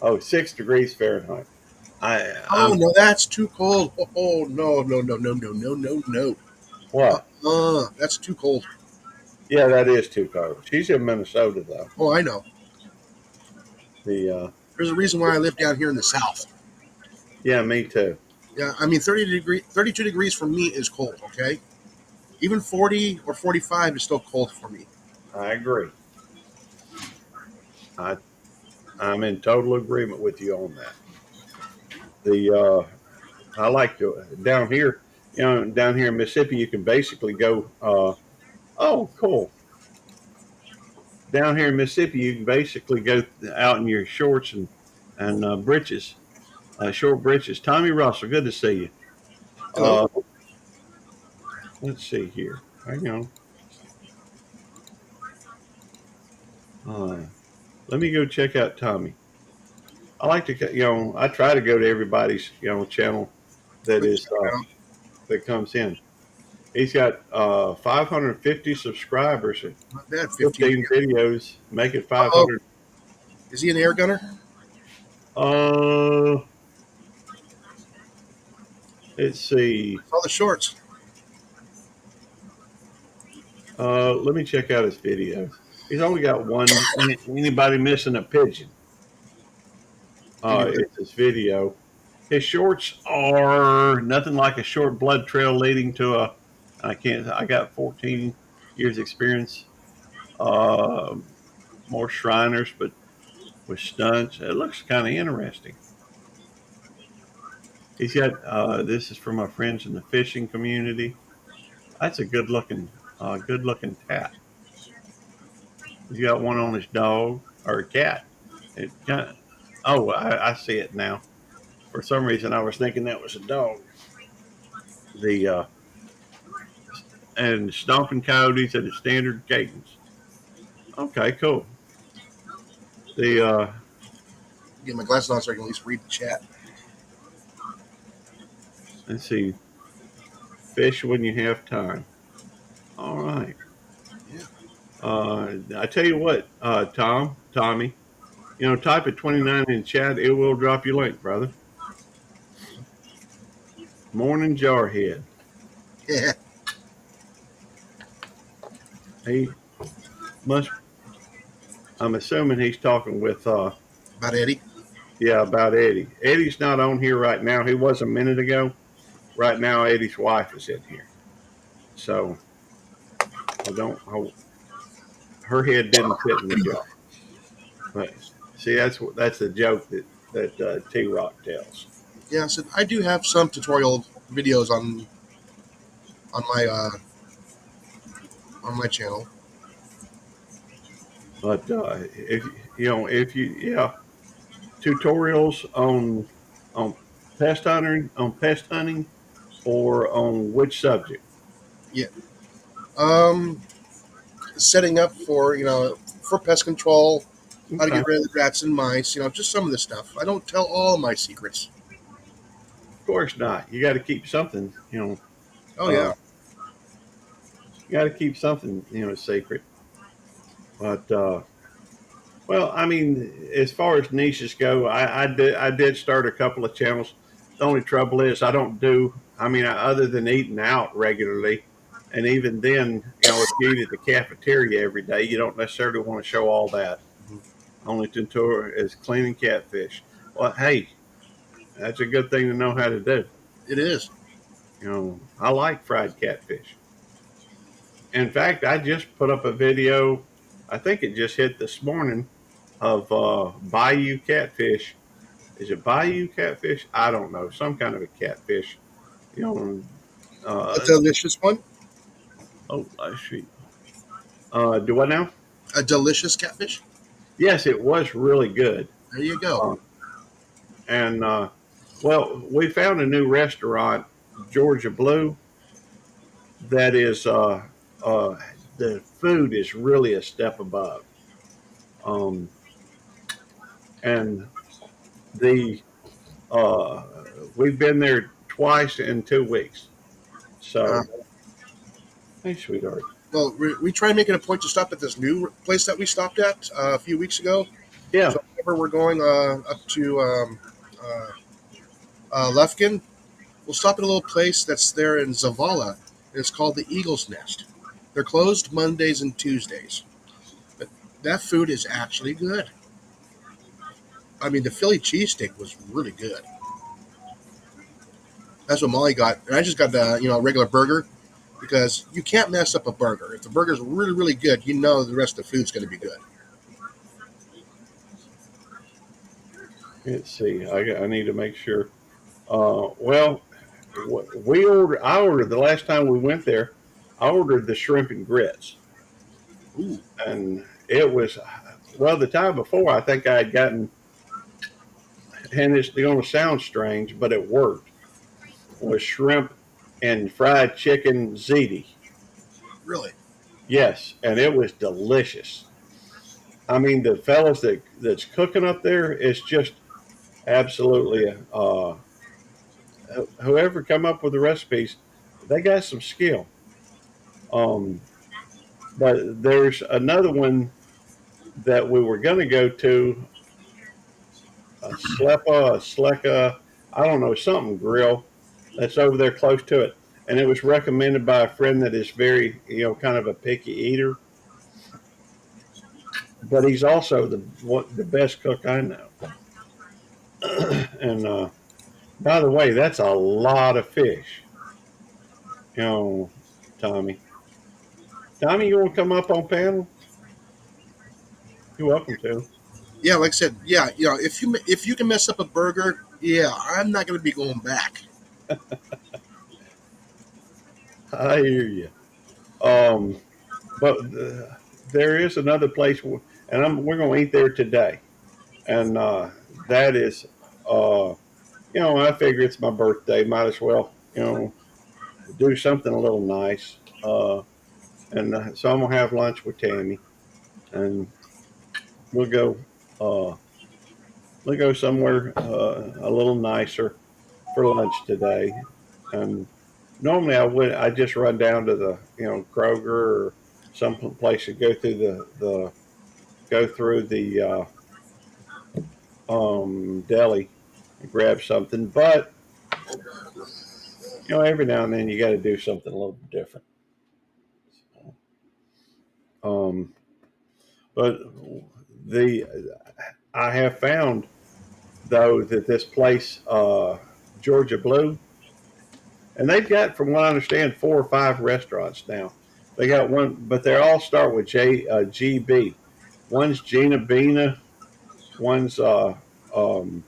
Oh, 6 degrees Fahrenheit. Oh I'm no, that's too cold. Oh no, no, no, no, no, no, no, no. what? That's too cold. Yeah, that is too cold. She's in Minnesota though. Oh, I know. The There's a reason why I live down here in the south. yeah, me too. Yeah, I mean 32 degrees for me is cold. Okay, even 40 or 45 is still cold for me. I agree. I I'm in total agreement with you on that. The I like to down here. You know, down here in Mississippi, you can basically go. Oh, cool. Down here in Mississippi, you can basically go out in your shorts and breeches, short breeches. Tommy Russell, good to see you. Hello. Uh, let's see here. Hang on. Uh, let me go check out Tommy. I like to, I try to go to everybody's, channel that Quick is check it out. that comes in. He's got 550 subscribers and Not bad. 15. 15 videos. Make it Oh, 500. is he an air gunner? Uh, let's see. Saw the shorts. Let me check out his videos. He's only got one. Anybody missing a pigeon? Anyway, It's his video. His shorts are nothing like a short blood trail leading to a. I can't. I got 14 years experience. Uh, more Shriners, but with stunts. It looks kind of interesting. He's got. This is from my friends in the fishing community. That's a good looking tat. He's got one on his dog or a cat. It kind of, oh, I see it now. For some reason, I was thinking that was a dog. The and stomping coyotes at a standard cadence. Okay, cool. The get my glasses on so I can at least read the chat. let's see, fish when you have time. All right. Yeah. I tell you what, Tommy, type at 29 in chat. It will drop your link, brother. Morning Jarhead. Yeah. He must. I'm assuming he's talking with. About Eddie. Yeah, about Eddie. Eddie's not on here right now. He was a minute ago. Right now, Eddie's wife is in here. So I don't. Her head didn't fit in the jar. But see, that's the joke that T Rock tells. Yeah, so I do have some tutorial videos on my on my channel. But if you yeah, tutorials on pest hunting, or on which subject? Yeah. Um, setting up for for pest control, how to Okay, get rid of the rats and mice. Just some of the stuff. I don't tell all my secrets. of course not. You got to keep something. Oh Uh, yeah, you got to keep something secret. But well, I mean, as far as niches go, I did start a couple of channels. The only trouble is I don't do. I mean, other than eating out regularly, and even then, if you eat at the cafeteria every day, you don't necessarily want to show all that. Only to tour is cleaning catfish. Well, hey, that's a good thing to know how to do. it is. I like fried catfish. In fact, I just put up a video. I think it just hit this morning of Bayou catfish. Is it Bayou catfish? I don't know. Some kind of a catfish. You know. A Uh, delicious one. oh, I see. Do I know? A delicious catfish. Yes, it was really good. There you go. Uh, and well, we found a new restaurant, Georgia Blue. That is, uh, the food is really a step above. Um, and the we've been there twice in 2 weeks. So, hey, sweetheart. Well, we try and make it a point to stop at this new place that we stopped at a few weeks ago. Yeah. So whenever we're going up to Lufkin, we'll stop at a little place that's there in Zavala. And it's called the Eagle's Nest. They're closed Mondays and Tuesdays, but that food is actually good. I mean, the Philly cheesesteak was really good. That's what Molly got, and I just got the regular burger because you can't mess up a burger. If the burger's really really good, you know the rest of the food's going to be good. Let's see. I need to make sure. Well, we ordered. I ordered the last time we went there. I ordered the shrimp and grits, Ooh, and it was well. The time before, I think I had gotten, and it's going to sound strange, but it worked. Was shrimp and fried chicken ziti. really? Yes, and it was delicious. I mean, the fellas that's cooking up there is just absolutely whoever come up with the recipes, they got some skill. Um, but there's another one that we were going to go to, a Sleka, I don't know, something grill that's over there close to it. And it was recommended by a friend that is very, kind of a picky eater, but he's also the best cook I know. And by the way, that's a lot of fish, you know, Tommy. Tommy, you want to come up on panel? You're welcome to. Yeah, like I said, yeah, if you can mess up a burger, yeah, I'm not going to be going back. I hear you. Um, but there is another place, and we're going to eat there today, and that is, uh, I figure it's my birthday, might as well, do something a little nice. And so I'm gonna have lunch with Tammy, and we'll go, uh, we'll go somewhere a little nicer for lunch today. And normally I just run down to the Kroger or some place to go through the go through the deli and grab something. But every now and then you got to do something a little different. Um, but the I have found though that this place Georgia Blue, and they've got, from what I understand, 4 or 5 restaurants now. They got one, but they all start with GB. One's Gina Bina, one's um,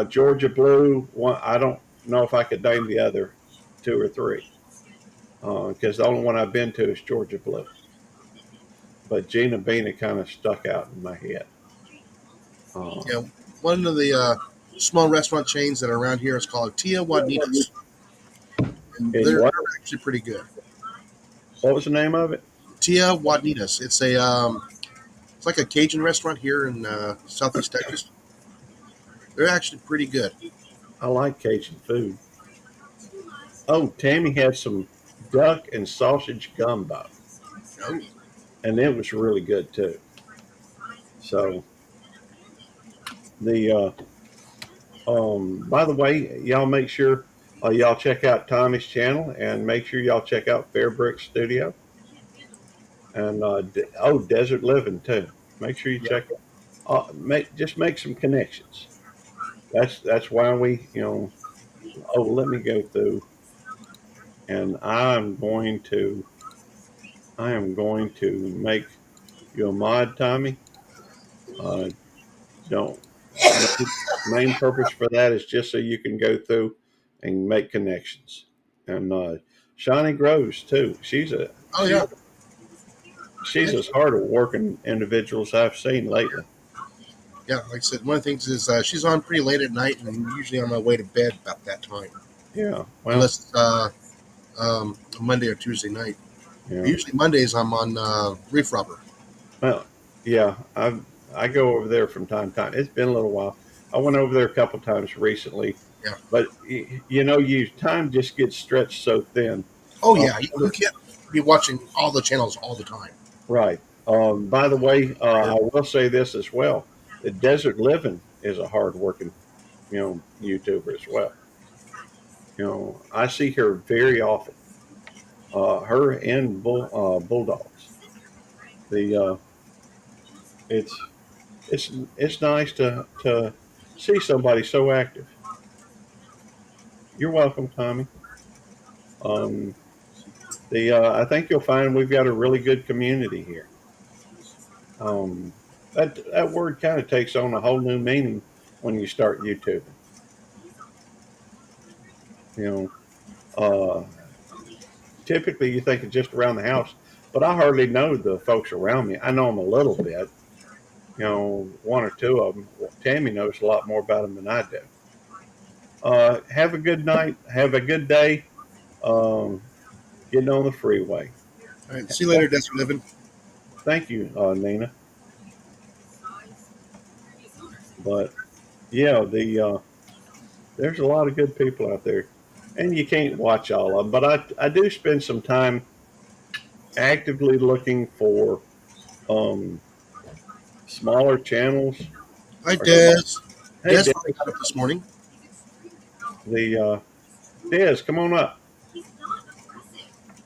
Georgia Blue. One, I don't know if I could name the other 2 or 3 because the only one I've been to is Georgia Blue. But Gina Bina kind of stuck out in my head. You know, one of the small restaurant chains that are around here is called Tia Juanitas, and Is they're what? actually pretty good. What was the name of it? Tia Juanitas. It's like a Cajun restaurant here in Southeast Texas. They're actually pretty good. I like Cajun food. Oh, Tammy had some duck and sausage gumbo, Oh, and it was really good too. So the by the way, y'all make sure y'all check out Tommy's channel, and make sure y'all check out Fairbrick Studio, and Desert Living too. Make sure you yeah. check. Make some connections. That's why we Oh, let me go through, and I am going to make you a mod, Tommy. Uh, don't main purpose for that is just so you can go through and make connections. And Shawnee Groves too. Oh yeah. She's as hard a working individuals I've seen lately. Yeah, like I said, one of the things is she's on pretty late at night, and I'm usually on my way to bed about that time, Yeah. Well. unless it's Monday or Tuesday night. Yeah. Usually Mondays I'm on Reef Robber. Well. Yeah. I go over there from time to time. It's been a little while. I went over there a couple times recently Yeah. But you know, your time just gets stretched so thin. Oh Uh, yeah, you can't be watching all the channels all the time. right. By the way, Yeah. I will say this as well: the Desert Living is a hard-working, YouTuber as well. I see her very often. Her and Bulldogs. The it's it's nice to see somebody so active. You're welcome, Tommy. Um, the I think you'll find we've got a really good community here. Um, that word kind of takes on a whole new meaning when you start YouTubing. You uh, Typically you think it's just around the house, but I hardly know the folks around me. I know them a little bit, one or two of them. Tammy knows a lot more about them than I do. Have a good night. Have a good day. Um, Getting on the freeway. All right. See you later, Desert Living. Thank you, Nina. But yeah, there's a lot of good people out there, and you can't watch all of them. But I do spend some time actively looking for um, smaller channels. Hi, Or small, Des. hey, Des Des, finally got up this morning. the Des, come on up.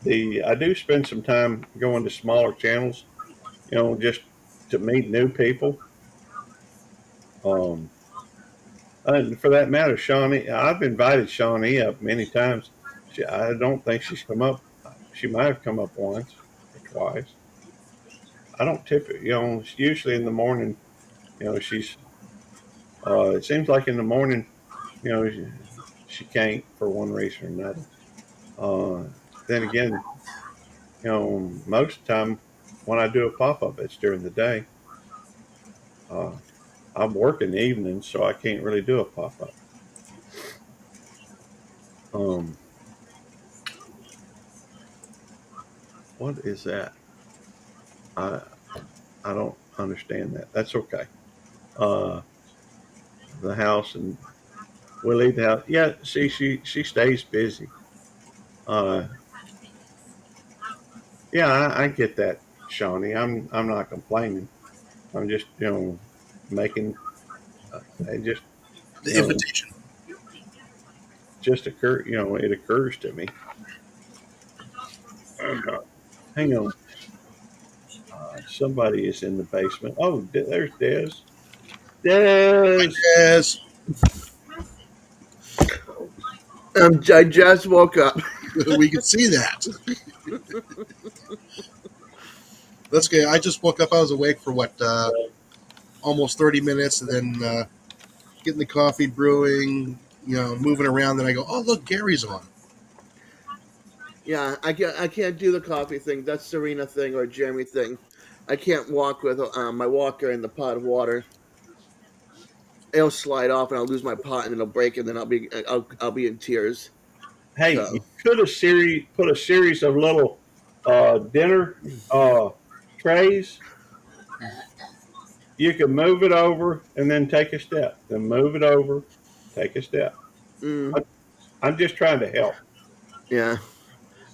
The I do spend some time going to smaller channels, just to meet new people. Um, and for that matter, Shawnee, I've invited Shawnee up many times. I don't think she's come up. She might have come up once or twice. I don't typically, it's usually in the morning. She's. It seems like in the morning, she can't for one reason or another. Then again, most of the time when I do a pop up, it's during the day. Uh, I'm working evenings, so I can't really do a pop up. Um, what is that? I I don't understand that. That's okay. Uh, the house, and we'll leave the house. Yeah, see, she stays busy. Uh, yeah, I get that, Shawnee. I'm not complaining. I'm just making it The you know invitation. just occur it occurs to me. Hang on, somebody is in the basement. Oh, there's Des. Des. Des. I just woke up. We can see that. That's good. I just woke up. I was awake for what, almost 30 minutes, and then getting the coffee brewing. Moving around. Then I go, oh look, Gary's on. Yeah, I can't do the coffee thing. That's Serena thing or Jeremy thing. I can't walk with my walker in the pot of water. It'll slide off and I'll lose my pot and it'll break and then I'll be in tears. Hey, you So could have put a series of little dinner uh, trays. You can move it over and then take a step. Then move it over, take a step. mm, I- I'm just trying to help. yeah,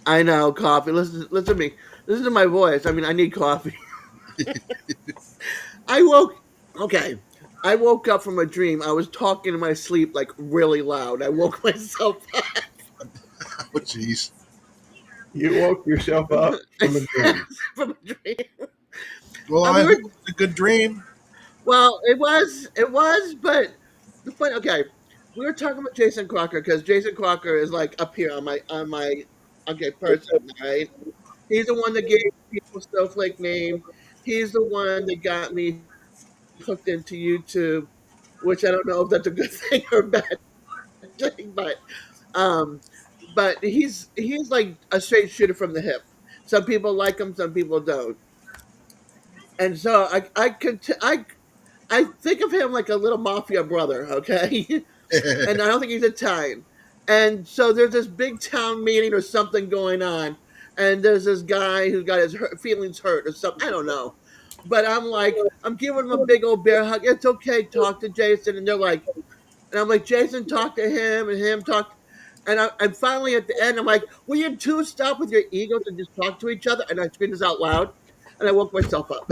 I know coffee. Listen to me. Listen to my voice. I mean, I need coffee. I woke. Okay, I woke up from a dream. I was talking in my sleep like really loud. I woke myself up Oh jeez. You woke yourself up from a dream. from a dream. Well, And I we hope were it's a good dream. Well, it was, but the point. Okay, we were talking about Jason Crocker because Jason Crocker is like up here on my okay person, right? He's the one that gave people Snowflake name. He's the one that got me hooked into YouTube, which I don't know if that's a good thing or a bad thing, um, but he's like a straight shooter from the hip. Some people like him, some people don't, and so I think of him like a little mafia brother, okay? And I don't think he's Italian. And so there's this big town meeting or something going on, and there's this guy who's got his feelings hurt or something. I don't know. But I'm like, I'm giving him a big old bear hug. It's okay, talk to Jason. And they're like, And I'm like, Jason talked to him and him talked. And I'm finally at the end, I'm like, will you two stop with your egos and just talk to each other? And I screamed this out loud and I woke myself up.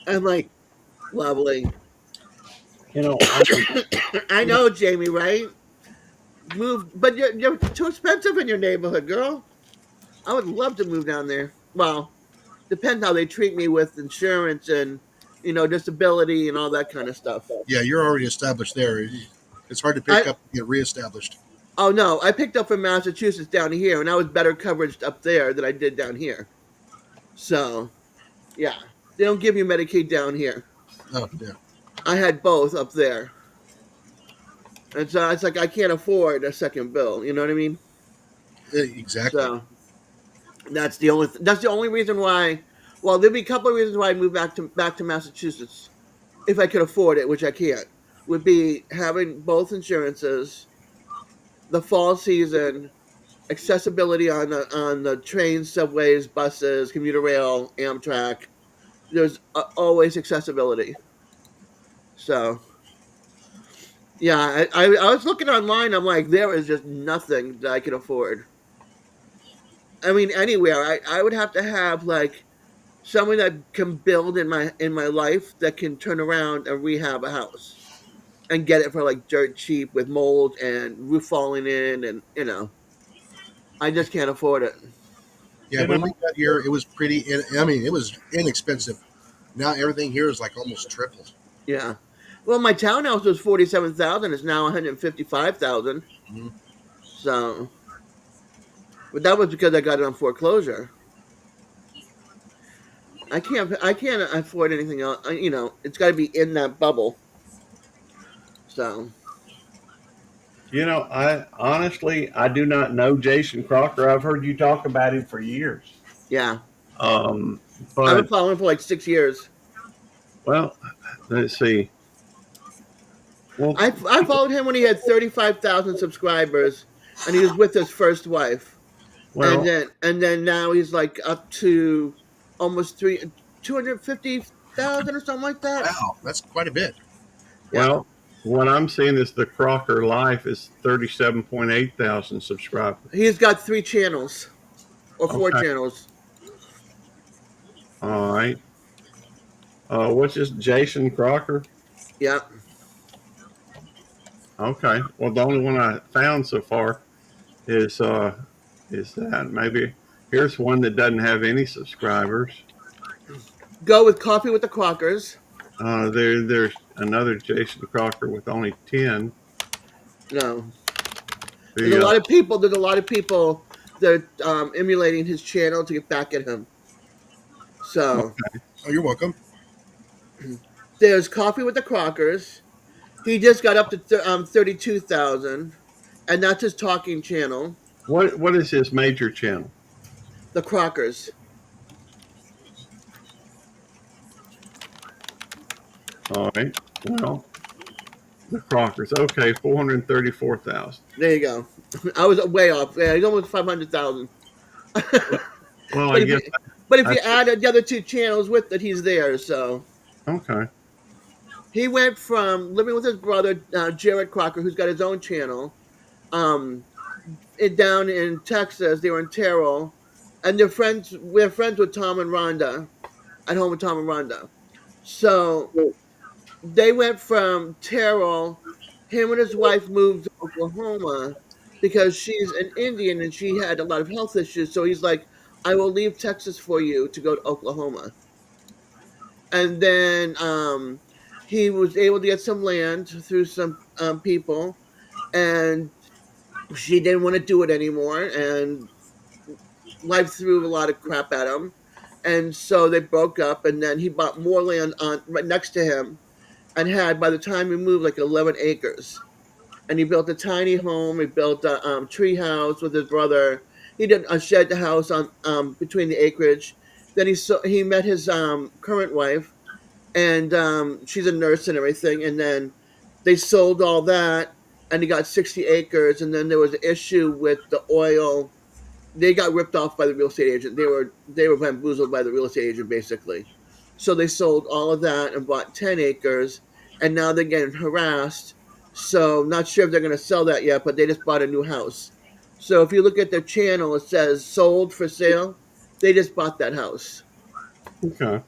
I'm like, lovely. You know, I I you know, know, Jamie, right? Move, but you're too expensive in your neighborhood, girl. I would love to move down there. Well, depends how they treat me with insurance and disability and all that kind of stuff. Yeah, you're already established there. It's hard to pick I up and get reestablished. Oh no, I picked up from Massachusetts down here, and I was better coverage up there than I did down here. So yeah, they don't give you Medicaid down here. Oh, yeah. I had both up there, and so it's like I can't afford a second bill. You know what I mean? Exactly. So that's the only reason why. Well, there'd be a couple of reasons why I moved back to Massachusetts if I could afford it, which I can't. Would be having both insurances, the fall season, accessibility on the trains, subways, buses, commuter rail, Amtrak. There's always accessibility. So yeah, I was looking online. I'm like, there is just nothing that I can afford. I mean, anywhere. I would have to have like someone that can build in my life that can turn around and rehab a house and get it for like dirt cheap with mold and roof falling in and I just can't afford it. Yeah, you know, when we got here, it was pretty. I mean, it was inexpensive. Now everything here is like almost tripled. Yeah. Well, my townhouse was 47,000. It's now 155,000. Mhm. So, but that was because I got it on foreclosure. I can't afford anything else. It's got to be in that bubble. So, I honestly I do not know Jason Crocker. I've heard you talk about him for years. yeah, Um, I've been but following for like 6 years. well, let's see. Well, I followed him when he had 35,000 subscribers, and he was with his first wife, and well, then now he's like up to almost 250,000 or something like that. Wow, that's quite a bit. Yeah, well. What I'm seeing is the Crocker Life is 37.8 thousand subscribers. he's got 3 channels or four Okay, channels. all right. What's this, Jason Crocker? Yeah. Okay. Well, the only one I found so far is that maybe here's one that doesn't have any subscribers. Go with Coffee with the Crockers. There's another Jason Crocker with only 10. No, there's a The lot of people. There's a lot of people that are emulating his channel to get back at him. So Oh, you're welcome. there's Coffee with the Crockers. He just got up to 32,000, and that's his talking channel, what is his major channel? the Crockers. All right. Well, the Crockers. Okay, 434,000. There you go. I was way off. Yeah, he's almost 500,000. but Well, I if guess you but if I, you add the other 2 channels with it, he's there. So okay. he went from living with his brother Jared Crocker, who's got his own channel, um, down in Texas. They were in Terrell, and they're friends. We're friends with Tom and Rhonda at home with Tom and Rhonda. So they went from Terrell. Him and his wife moved to Oklahoma because she's an Indian and she had a lot of health issues. So he's like, "I will leave Texas for you to go to Oklahoma." And then he was able to get some land through some people, and she didn't want to do it anymore, and life threw a lot of crap at him, and so they broke up. And then he bought more land on right next to him, and had by the time he moved like 11 acres. And he built a tiny home. He built a tree house with his brother. He did a shed house on between the acreage. Then he met his current wife, and she's a nurse and everything. And then they sold all that, and he got 60 acres. And then there was an issue with the oil. They got ripped off by the real estate agent. They were bamboozled by the real estate agent basically. So they sold all of that and bought 10 acres, and now they're getting harassed. So not sure if they're going to sell that yet, but they just bought a new house. So if you look at their channel, it says sold for sale. They just bought that house. Okay.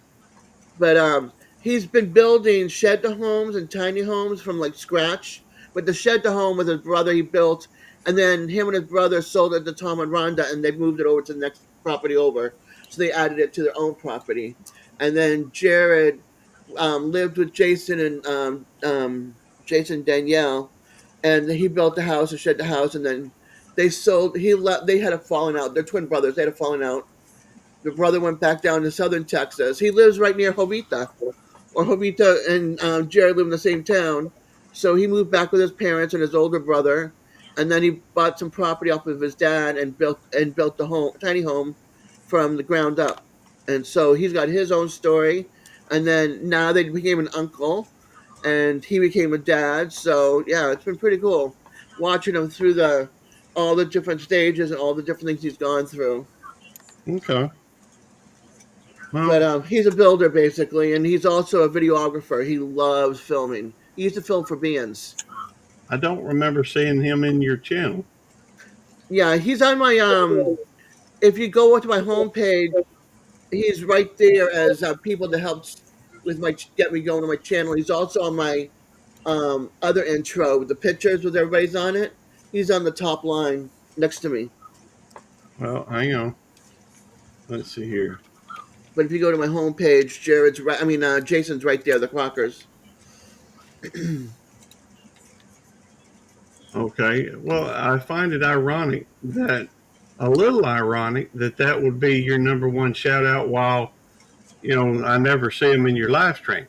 But he's been building shed to homes and tiny homes from like scratch. But the shed to home with his brother he built, and then him and his brother sold it to Tom and Rhonda, and they moved it over to the next property over. So they added it to their own property. And then Jared lived with Jason and Jason and Danielle, and he built the house and shed the house, and then they sold. He left. They had a falling out. They're twin brothers. They had a falling out. The brother went back down to southern Texas. He lives right near Jovita, or Jovita and Jared live in the same town. So he moved back with his parents and his older brother, and then he bought some property off of his dad and built the home, tiny home, from the ground up. And so he's got his own story. And then now they became an uncle, and he became a dad. So yeah, it's been pretty cool watching him through the all the different stages and all the different things he's gone through. Okay. But Well, he's a builder basically, and he's also a videographer. He loves filming. He used to film for bands. I don't remember seeing him in your channel. Yeah, he's on my If you go to my homepage, he's right there as people that helped with my get me going on my channel. He's also on my other intro with the pictures with everybody's on it. He's on the top line next to me. Well, hang on. Let's see here. But if you go to my homepage, Jared's right. I mean, Jason's right there. The Crockers. Okay. Well, I find it ironic that a little ironic that that would be your number one shout out while, I never see him in your live streams.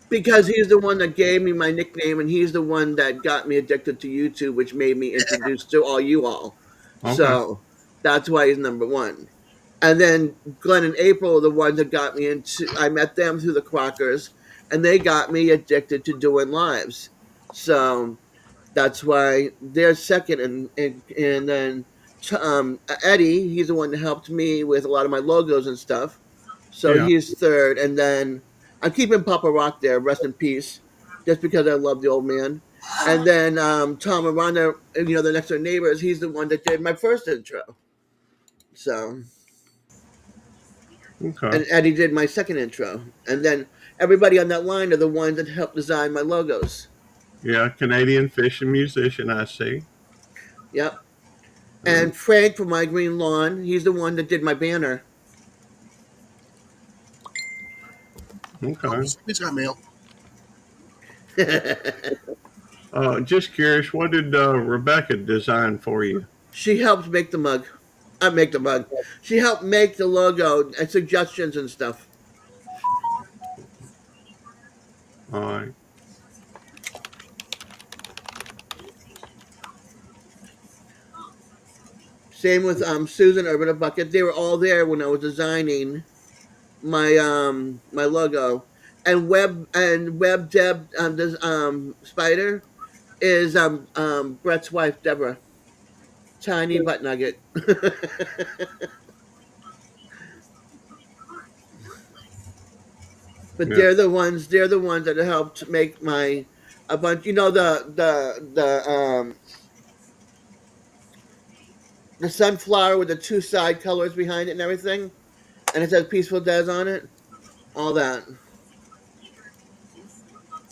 Because he's the one that gave me my nickname, and he's the one that got me addicted to YouTube, which made me introduced to all you all. Okay. So that's why he's number one. And then Glenn and April are the ones that got me into. I met them through the Crockers, and they got me addicted to doing lives. So that's why they're second, and then Eddie, he's the one that helped me with a lot of my logos and stuff. So Yeah. he's third, and then I'm keeping Papa Rock there, rest in peace, just because I love the old man. And then Tom and Rhonda, the next door neighbors, he's the one that did my first intro. So, Okay. and Eddie did my second intro, and then everybody on that line are the ones that helped design my logos. Yeah. Canadian fishing musician, I see. Yep. Uh, And Frank from My Green Lawn, he's the one that did my banner. Oh, okay. somebody's got mail. Just curious, what did Rebecca design for you? She helped make the mug. I make the mug. She helped make the logo and suggestions and stuff. All right. Same with Susan Urban a Bucket. They were all there when I was designing my logo. And Web Deb does Spider is Brett's wife Deborah. Tiny butt nugget. But Yeah. they're the ones that helped make my a bunch. The sunflower with the two side colors behind it and everything, and it says Peaceful Des on it. All that.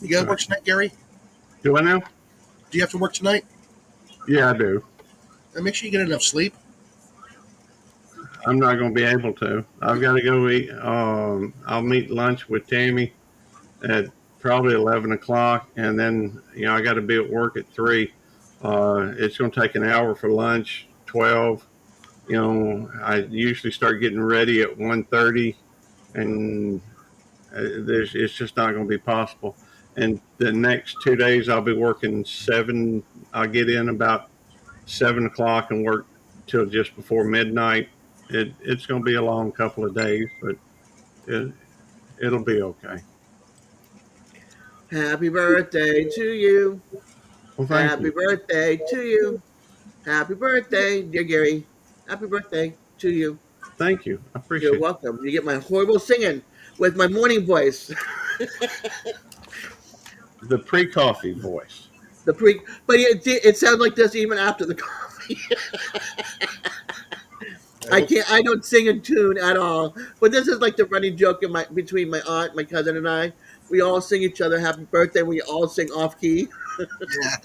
You got to Okay. work tonight, Gary? Do I know? Do you have to work tonight? Yeah, I do. And make sure you get enough sleep. I'm not going to be able to. I've got to go eat. I'll meet lunch with Tammy at probably 11 o'clock, and then I got to be at work at 3. It's going to take an hour for lunch. 12. I usually start getting ready at 1:30, and it's just not going to be possible. And the next 2 days, I'll be working 7. I'll get in about 7 o'clock and work till just before midnight. It's going to be a long couple of days, but it, it'll be okay. Happy birthday to you. Well, thank Happy you. birthday to you. Happy birthday, dear Gary. Happy birthday to you. Thank you. I You're appreciate welcome. You get my horrible singing with my morning voice. the pre-coffee voice. The pre, but it sounds like this even after the coffee. I can't. I don't sing in tune at all. But this is like the running joke in my between my aunt, my cousin, and I. We all sing each other happy birthday. We all sing off key, Yeah.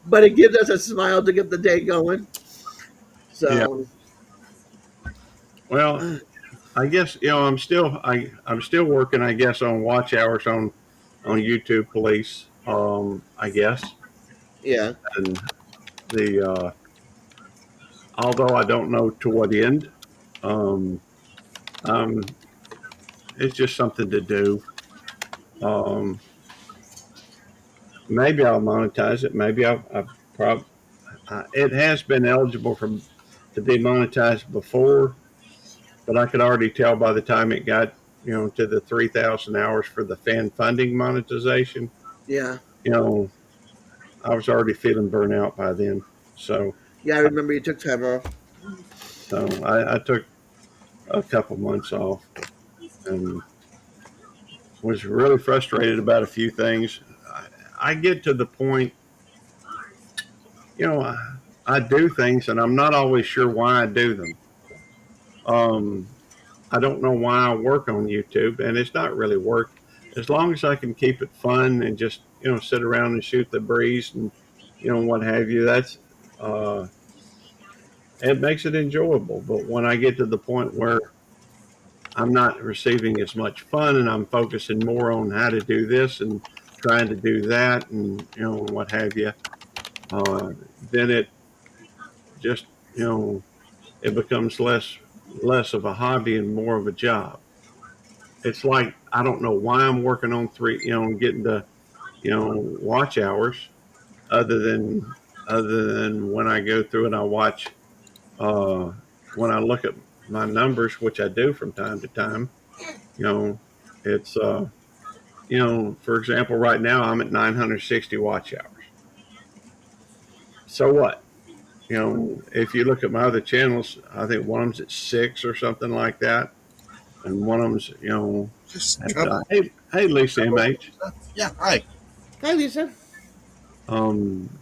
but it gives us a smile to get the day going. Yeah. So Well, I guess I'm still working. I guess on watch hours on YouTube Police. I guess, yeah, and the although I don't know to what end. Um, um, it's just something to do. Um, maybe I'll monetize it. Maybe I prob it has been eligible for to be monetized before, but I could already tell by the time it got to the 3,000 hours for the fan funding monetization. yeah, You know, I was already feeling burnt out by then. So, yeah. I remember you took time off. I took a couple months off and was really frustrated about a few things. I get to the point, you know, I do things and I'm not always sure why I do them. Um, I don't know why I work on YouTube, and it's not really work. As long as I can keep it fun and just sit around and shoot the breeze and what have you, that's uh, it makes it enjoyable. But when I get to the point where I'm not receiving as much fun and I'm focusing more on how to do this and trying to do that and what have you, uh, then it just it becomes less of a hobby and more of a job. It's like I don't know why I'm working on getting to watch hours other than when I go through and I watch uh, when I look at my numbers, which I do from time to time. You know, it's for example, right now I'm at 960 watch hours. So what? If you look at my other channels, I think one of them's at 6 or something like that, and one of them's Just at trouble. hey Lisa MH. Yeah. Hi. Hi, Lisa.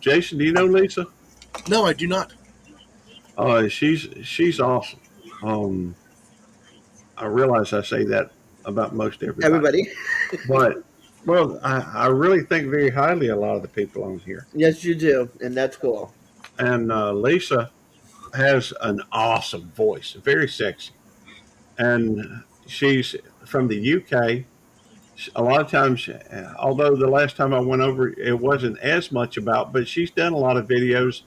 Jason, do you know Lisa? No, I do not. She's awesome. Um, I realize I say that about most everybody, Everybody. but well, I really think very highly of a lot of the people on here. Yes, you do, and that's cool. And Lisa has an awesome voice, very sexy, and she's from the UK. A lot of times, although the last time I went over, it wasn't as much about, but she's done a lot of videos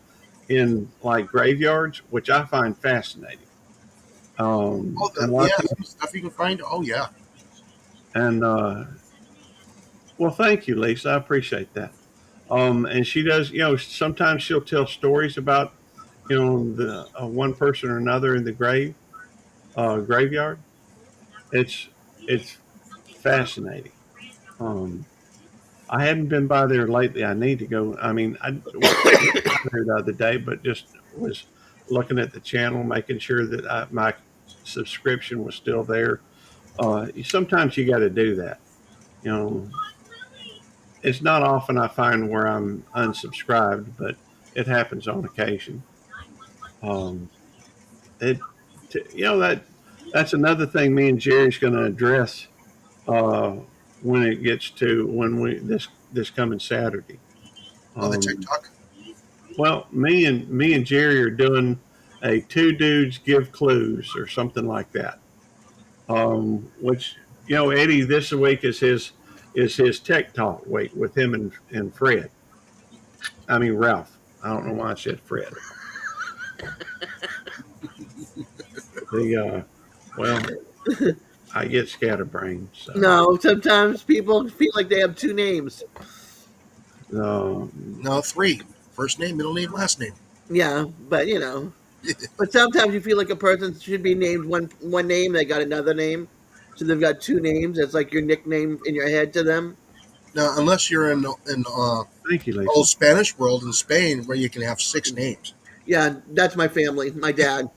in like graveyards, which I find fascinating. Oh, And a lot yeah. of Some stuff you can find. Oh, yeah. and well, thank you, Lisa. I appreciate that. And she does, sometimes she'll tell stories about, the one person or another in the graveyard. It's it's fascinating. Um, I hadn't been by there lately. I need to go. I mean, I was there the other day, but just was looking at the channel, making sure that my subscription was still there. Sometimes you got to do that. You know, it's not often I find where I'm unsubscribed, but it happens on occasion. Um, it, that's another thing me and Jerry's going to address uh, when it gets to when we this coming Saturday. On the Um, TikTok. well, me and Jerry are doing a two dudes give clues or something like that. Which Eddie this week is his tech talk week with him and Fred. I mean Ralph. I don't know why I said Fred. The well, I get scatterbrained. So No, sometimes people feel like they have two names. uh, No, 3. First name, middle name, last name. Yeah, but but sometimes you feel like a person should be named one name. They got another name, so they've got two names. It's like your nickname in your head to them. Now, unless you're in thank you, Lisa. old Spanish world in Spain, where you can have 6 names. Yeah, that's my family. My dad.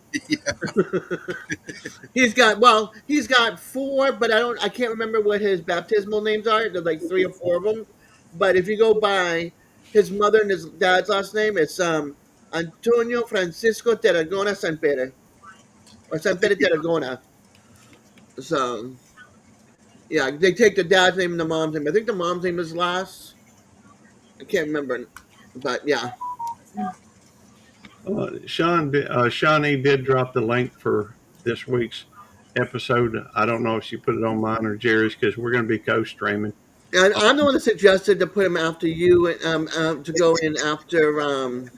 He's got four, but I can't remember what his baptismal names are. There's like three or four of them. But if you go by his mother and his dad's last name, it's Antonio Francisco Tarragona Sanpere or Sanpere Tarragona. So yeah, they take the dad's name and the mom's name. I think the mom's name is last. I can't remember, but yeah. Shawnee did drop the link for this week's episode. I don't know if she put it on mine or Jerry's because we're going to be co-streaming. And I'm the one that suggested to put him after you, to go in after. I'm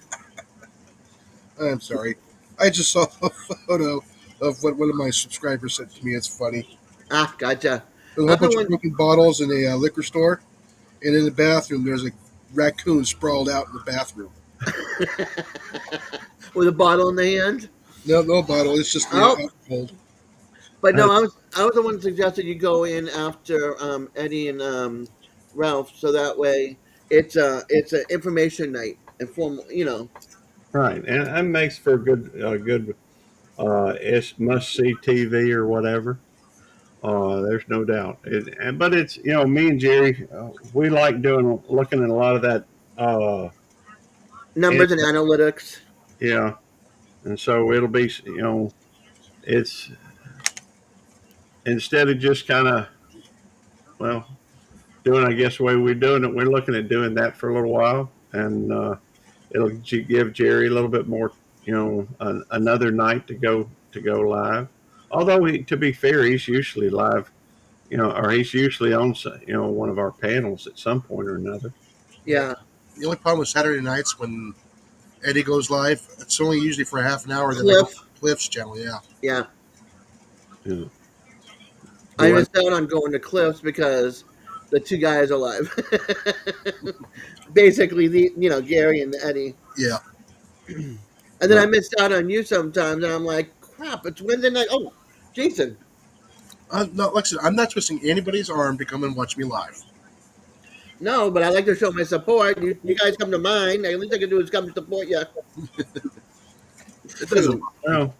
sorry. I just saw a photo of what one of my subscribers sent to me. It's funny. Gotcha. There's a whole I'm the bunch of one. broken bottles in a liquor store, and in the bathroom, there's a raccoon sprawled out in the bathroom. With a bottle in the hand. No, no bottle. It's just the Oh, alcohol. but no, Uh, I was the one that suggested you go in after Eddie and Ralph, so that way it's an information night, informal. right, and that makes for good it's must see TV or whatever. There's no doubt. But it's me and Jerry, we like looking at a lot of that. It, Numbers and analytics. yeah, and so it'll be it's instead of just kind of well doing I guess the way we're doing it, we're looking at doing that for a little while, and it'll give Jerry a little bit more another night to go live. Although to be fair, he's usually live, or he's usually on one of our panels at some point or another. Yeah, The only problem with Saturday nights when Eddie goes live, it's only usually for half an hour. Then I go Cliff. to Cliff's channel. Yeah. Yeah, Yeah. I Boy, missed out on going to Cliff's because the two guys are live. Basically, Gary and Eddie. Yeah. And then I missed out on you sometimes, and I'm like, crap, it's Wednesday night. Oh, Jason. No, like I said, I'm not twisting anybody's arm to come and watch me live. No, but I like to show my support. You guys come to mine. The least I can do is come to support you. It doesn't. well,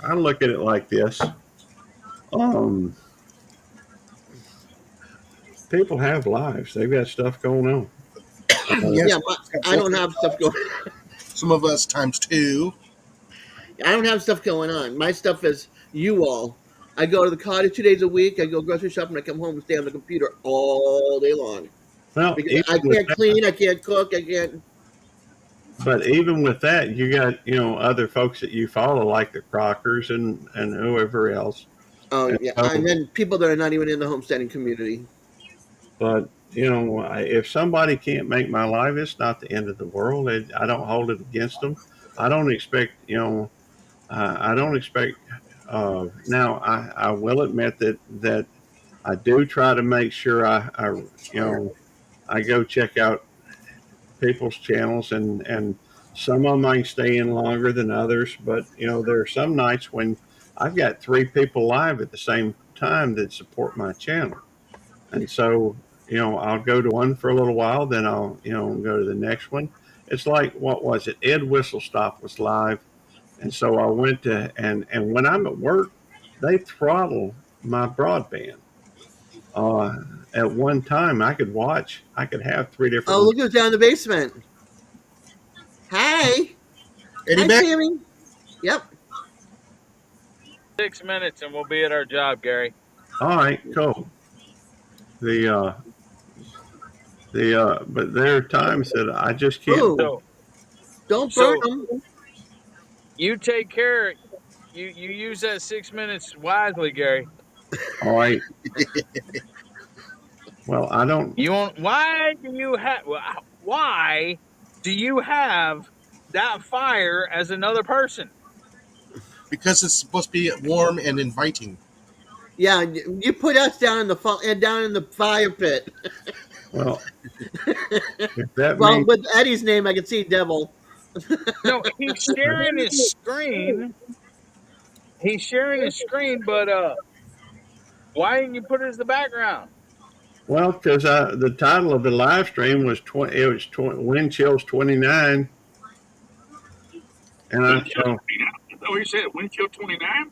I look at it like this. Um, People have lives. They've got stuff going on. Yes, Yeah, but I don't have stuff going. some of us times two. I don't have stuff going on. My stuff is you all. I go to the cottage 2 days a week. I go grocery shopping. I come home and stay on the computer all day long Well, because even I with can't that, clean. I can't cook. I can't. but even with that, you got other folks that you follow like the Crockers and whoever else. Oh And yeah, and so, then people that are not even in the homesteading community. but if somebody can't make my life, it's not the end of the world. I don't hold it against them. I don't expect I don't expect. Now, I will admit that I do try to make sure I go check out people's channels, and some of them I stay in longer than others. But there are some nights when I've got three people live at the same time that support my channel, and so I'll go to one for a little while, then I'll go to the next one. It's like, what was it? Ed Whistlestop was live, and so I went to and when I'm at work, they throttle my broadband. Uh, at one time, I could have three Oh, different. look who's down in the basement. Hi, Eddie hi, Mac, Sammy. Yep. 6 minutes and we'll be at our job, Gary. All right, cool. The but there are times that I just can't. Ooh, So, don't burn so them. you take care. You use that 6 minutes wisely, Gary. All right. Well, I don't. You won't. Why do you have? Why do you have that fire as another person? because it's supposed to be warm and inviting. Yeah, you put us down in the fire pit. Well, if that Well, means with Eddie's name, I can see Devil. No, he's sharing his screen. He's sharing his screen, but why didn't you put it as the background? well, because the title of the live stream was 20. It was wind chills 29, and I so No, he said wind chill 29.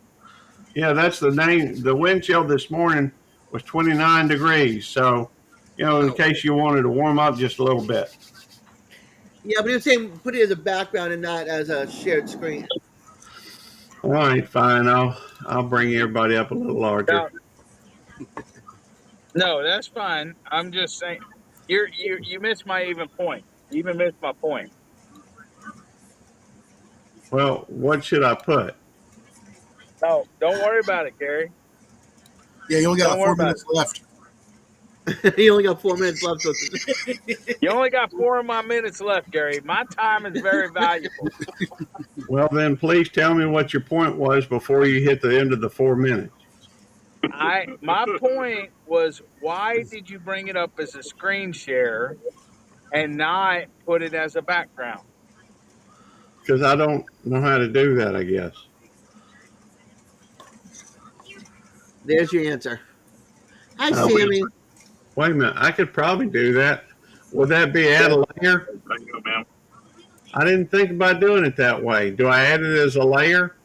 Yeah, that's the name. The wind chill this morning was 29 degrees. So, in Oh. case you wanted to warm up just a little bit. Yeah, but he was saying put it as a background and not as a shared screen. All right, fine. I'll bring everybody up a little larger. No, no, that's fine. I'm just saying, you missed my even point. You even missed my point. Well, what should I put? No, don't worry about it, Gary. Yeah, you only Don't got worry 4 about minutes left. He only got 4 minutes left. So You only got 4 of my minutes left, Gary. My time is very valuable. Well, then please tell me what your point was before you hit the end of the 4 minutes. My point was, why did you bring it up as a screen share and not put it as a background? Because I don't know how to do that, I guess. there's your answer. Hi, Oh, Sammy. wait a minute. I could probably do that. Would that be add a layer? Thank you, ma'am. I didn't think about doing it that way. Do I add it as a layer?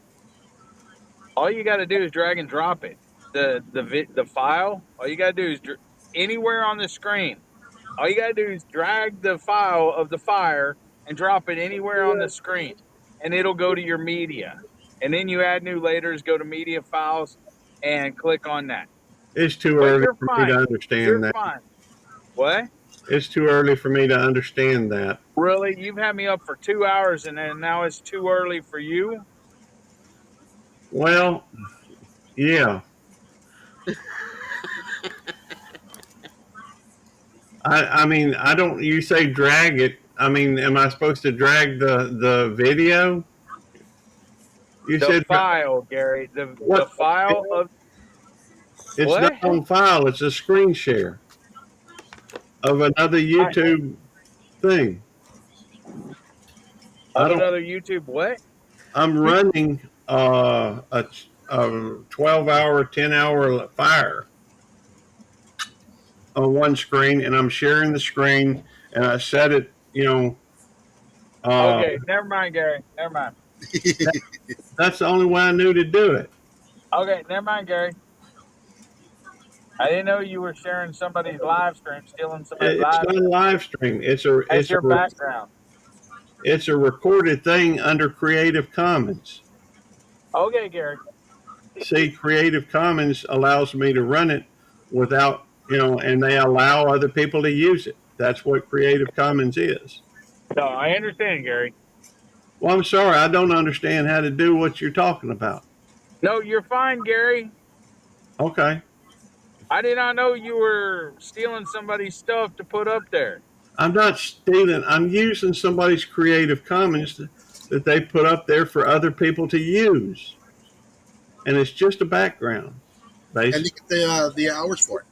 All you got to do is drag and drop it. The file. All you got to do is anywhere on the screen. All you got to do is drag the file of the fire and drop it anywhere on the screen, and it'll go to your media. And then you add new layers, go to media files, and click on that. It's too But early you're for me fine. to understand You're that. fine. What? It's too early for me to understand that. Really? You've had me up for 2 hours, and then now it's too early for you? Well, yeah. I mean, I don't. You say drag it. I mean, am I supposed to drag the video? You The said file, Gary. The what? file of It's not what? on file. It's a screen share of another I, YouTube thing. I of don't. another YouTube what? I'm running a 12-hour, 10-hour fire on one screen, and I'm sharing the screen, and I set it. Uh, Okay, never mind, Gary. Never mind. that's the only way I knew to do it. Okay, never mind, Gary. I didn't know you were sharing somebody's live stream, stealing somebody's It's live not a stream. live stream. That's your background. It's a recorded thing under Creative Commons. Okay, Gary. See, Creative Commons allows me to run it without, and they allow other people to use it. That's what Creative Commons is. No, I understand, Gary. Well, I'm sorry, I don't understand how to do what you're talking about. No, you're fine, Gary. Okay. I did not know you were stealing somebody's stuff to put up there. I'm not stealing, I'm using somebody's Creative Commons that they put up there for other people to use. And it's just a background, And basically. they get the hours for it.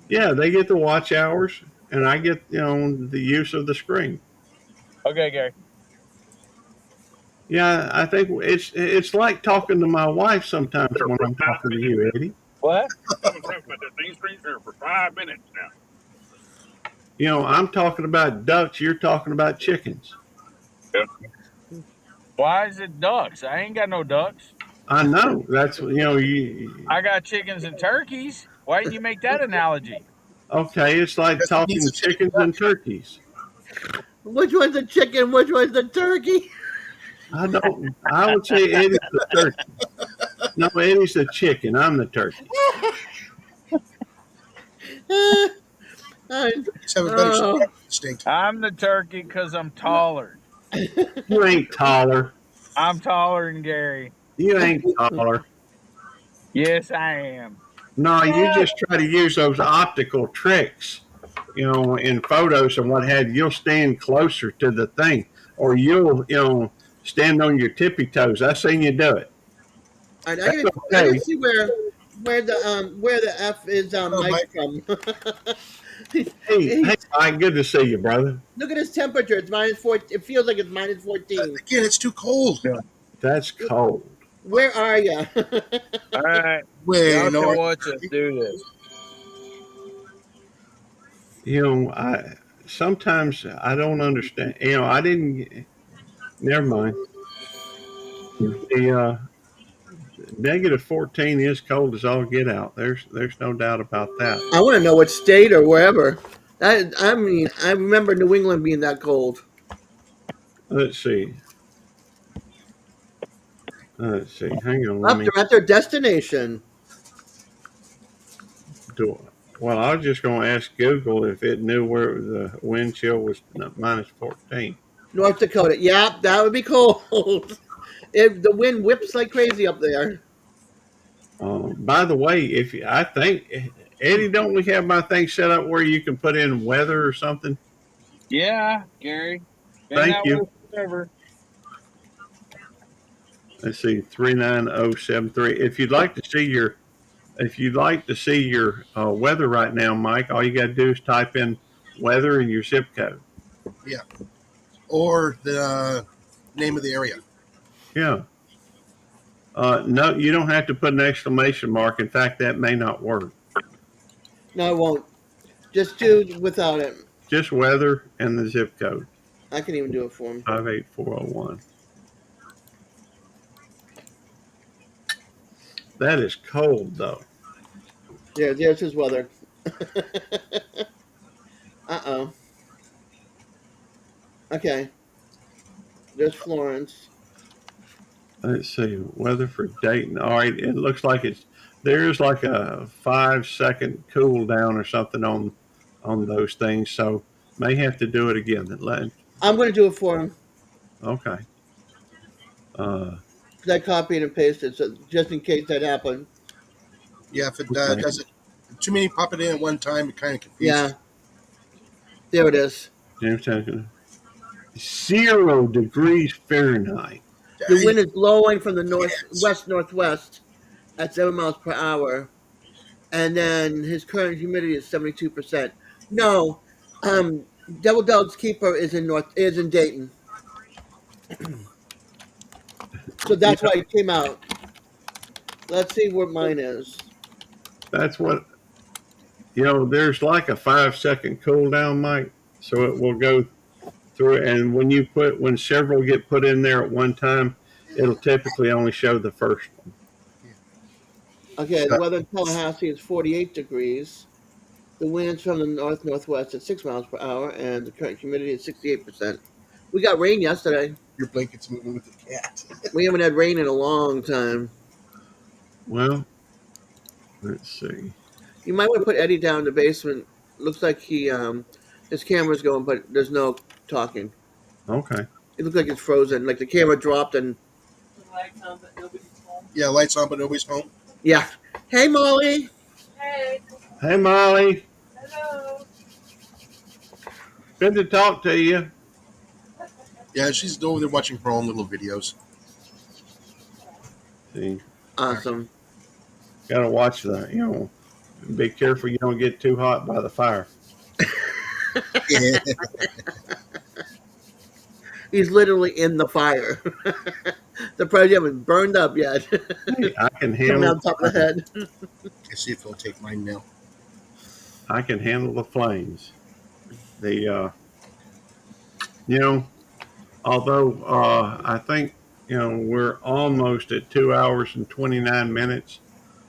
Yeah, they get the watch hours, and I get the use of the screen. Okay, Gary. Yeah, I think it's like talking to my wife sometimes when I'm talking to you, Eddie. What? I've been talking about that thing screen share for 5 minutes now. I'm talking about ducks. You're talking about chickens. Yep. Why is it ducks? I ain't got no ducks. I know. That's you. I got chickens and turkeys. Why didn't you make that analogy? Okay, it's like Because it needs talking a chicken chickens and turkeys. Which one's the chicken? Which one's the turkey? I don't. I would say Eddie's the turkey. No, Eddie's the chicken. I'm the turkey. Just have a better Oh. instinct. I'm the turkey because I'm taller. You ain't taller. I'm taller than Gary. You ain't taller. Yes, I am. No, you just try to use those optical tricks, in photos and what have you. You'll stand closer to the thing, or you'll, stand on your tippy toes. I've seen you do it. I That's gotta okay. see where the F is Mike Mike. from. Hey, Mike, good to see you, brother. Look at his temperature. It's -4. It feels like it's -14. Again, it's too cold. That's cold. Where are you? All right. Wait, Y'all you know can what? watch us do this. I sometimes I don't understand. I didn't. Never mind. The -14 is cold as all get out. There's no doubt about that. I want to know what state or wherever. I mean, I remember New England being that cold. Let's see. Let's see. Hang on. Let Up, me they're at their destination. do it. Well, I was just going to ask Google if it knew where the wind chill was -14. North Dakota. Yeah, that would be cold. If the wind whips like crazy up there. By the way, I think Eddie, don't we have my thing set up where you can put in weather or something? Yeah, Gary. Been Thank that way you. forever. Let's see, 39073. If you'd like to see your weather right now, Mike, all you got to do is type in weather and your zip code. Yeah. Or the name of the area. Yeah. No, you don't have to put an exclamation mark. In fact, that may not work. No, I won't. Just do without it. Just weather and the zip code, I can even do it for him. 58401. That is cold, though. There's his weather. Uh-oh. Okay. There's Florence. Let's see, weather for Dayton. All right, it looks like there's like a 5 second cool down or something on those things. So may have to do it again. I'm going to do it for him. Okay. Because I copied and pasted, so just in case that happened. Yeah, if it Okay. does it, too many popping in at one time, it kind of confuses. Yeah. There it is. Jamestown, 0 degrees Fahrenheit. The wind is blowing from the northwest at 7 miles per hour, and then his current humidity is 72%. No, Devil Dog's Keeper is in Dayton, so that's why it came out. Let's see where mine is. That's what there's like a 5 second cool down, Mike. So it will go through, and when several get put in there at one time, it'll typically only show the first one. Okay, the weather in Tallahassee is 48 degrees. The wind's from the northwest at 6 miles per hour, and the current humidity is 68%. We got rain yesterday. Your blanket's moving with the cat. We haven't had rain in a long time. Well, let's see. You might want to put Eddie down in the basement. Looks like his camera's going, but there's no talking. Okay. It looks like it's frozen. Like the camera dropped and. Yeah, lights on, but nobody's home. Yeah. Hey, Molly. Hey, Molly. Hello. Good to talk to you. Yeah, she's over there watching her own little videos. See, Awesome. gotta watch be careful you don't get too hot by the fire. Yeah. He's literally in the fire. The probably haven't burned up yet. Hey, I can Coming handle. out top of the head. Let's see if he'll take mine now. I can handle the flames. Although I think we're almost at 2 hours and 29 minutes.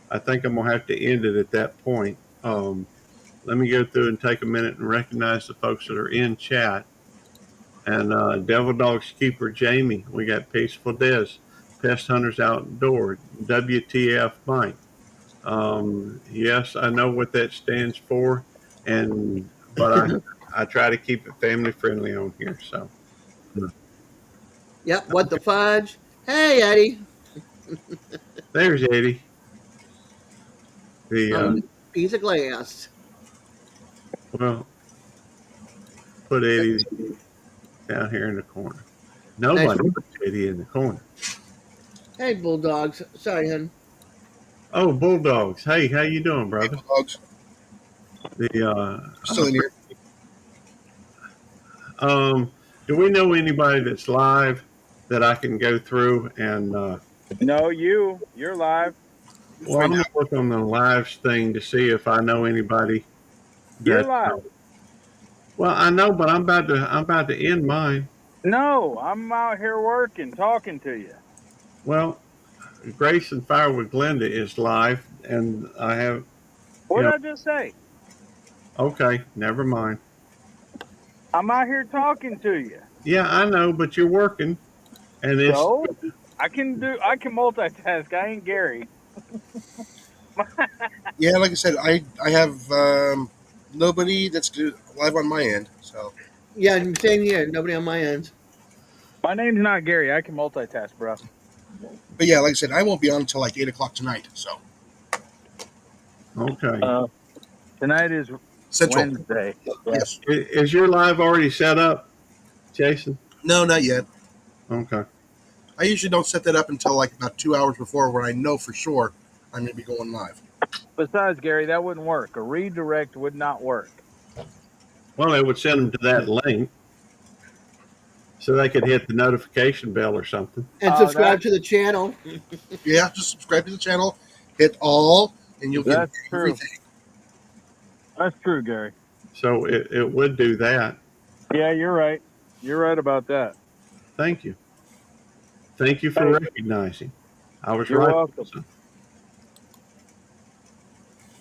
I think I'm gonna have to end it at that point. Let me go through and take a minute and recognize the folks that are in chat. And Devil Dog's Keeper Jamie, we got Peaceful Des, Pest Hunters Outdoor, WTF Mike. Yes, I know what that stands for, but I try to keep it family friendly on here. So Yep. What the fudge? Hey, Eddie. there's Eddie. Piece of glass. Well, put Eddie down here in the corner. Nobody puts Eddie in the corner. Hey, Bulldogs. Sorry, hun. Oh, Bulldogs. Hey, how you doing, brother? Dogs still in here. Do we know anybody that's live that I can go through and? No, you're live. Well, I'm gonna work on the lives thing to see if I know anybody. You're live. Well, I know, but I'm about to end mine. No, I'm out here working, talking to you. Well, Grace and Fire with Glenda is live, and I have, What you did know, I just say? okay, never mind. I'm out here talking to you. Yeah, I know, but you're working, and it's So I can multitask. I ain't Gary. Yeah, like I said, I have nobody that's live on my end. So, Yeah, same here. Nobody on my end. My name's not Gary. I can multitask, bro. but yeah, like I said, I won't be on until like 8 o'clock tonight. So okay. Uh, Tonight is Central. Wednesday. Yeah. Yes. Is your live already set up, Jason? No, not yet. Okay. I usually don't set that up until like about 2 hours before, when I know for sure I'm going to be going live. Besides, Gary, that wouldn't work. A redirect would not work. Well, they would send them to that link so they could hit the notification bell or something. And Oh, subscribe to the channel. Yeah, just subscribe to the channel, hit all, and you'll get that's true. everything. That's true, Gary. So it would do that. Yeah, you're right. You're right about that. Thank you. Thank you for Hey, recognizing. I was you're right. welcome.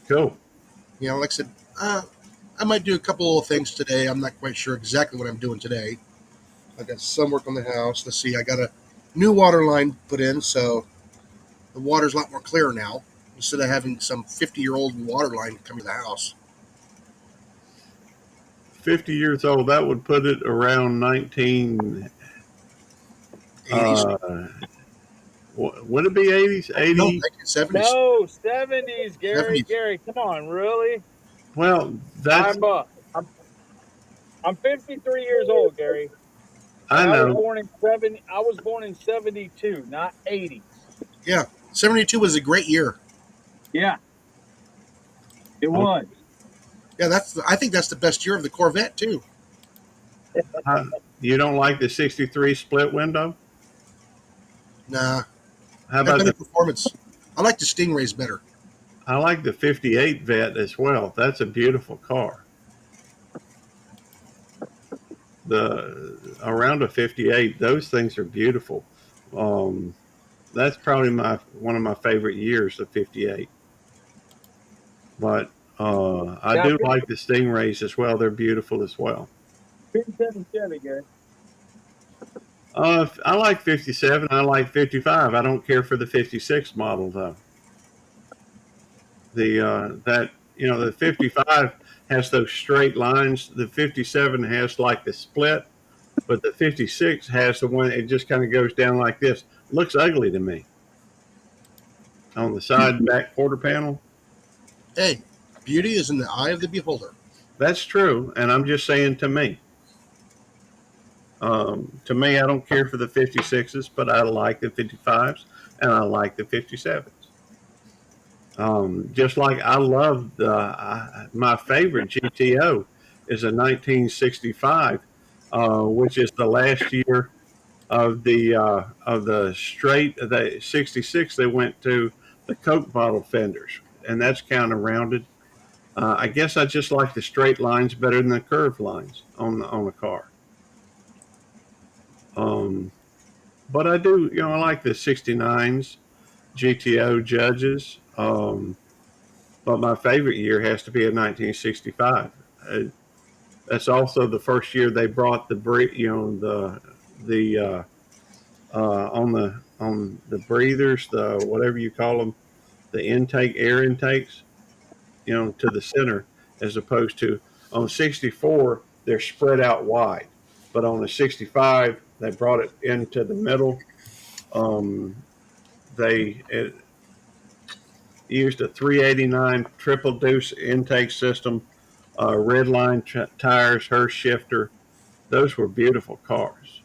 Cool. You know, like I said, I might do a couple of things today. I'm not quite sure exactly what I'm doing today. I got some work on the house. Let's see, I got a new water line put in, so the water's a lot more clear now instead of having some 50-year-old water line come to the house. 50 years old, that would put it around 19. 80s? Would it be 80s? No, 80? 1970s, No, 70s, Gary. 70s. Gary, come on, really? Well, that's, I'm uh, I'm I'm 53 years old, Gary, I and know. I was born in 72, not 80s. Yeah, 72 was a great year. Yeah, it was. Yeah, I think that's the best year of the Corvette too. You don't like the 63 split window? Nah, How had about better the, performance. I like the Stingrays better. I like the 58 Vet as well. That's a beautiful car. The around a 58, those things are beautiful. Um, that's probably my one of my favorite years, the 58. But I Now, do like the Stingrays as well. They're beautiful as well. 57 Chevy, Gary. I like 57. I like 55. I don't care for the 56 model though. The that the 55 has those straight lines. The 57 has like the split, but the 56 has the one it just kind of goes down like this. It looks ugly to me on the side and back quarter panel. Hey, beauty is in the eye of the beholder. That's true, and I'm just saying to me, I don't care for the 56s, but I like the 55s and I like the 57s. Just like I love my favorite GTO is a 1965, which is the last year of the straight the 66. They went to the Coke bottle fenders, and that's kind of rounded. I guess I just like the straight lines better than the curved lines on a car. Um, but I do, I like the 69s GTO Judges. But my favorite year has to be a 1965. Uh, that's also the first year they brought the on the breathers, the whatever you call them, the air intakes, to the center, as opposed to on 64 they're spread out wide, but on the 65 they brought it into the middle. Um, they used a 389 triple deuce intake system, red line tires, Hurst shifter. Those were beautiful cars.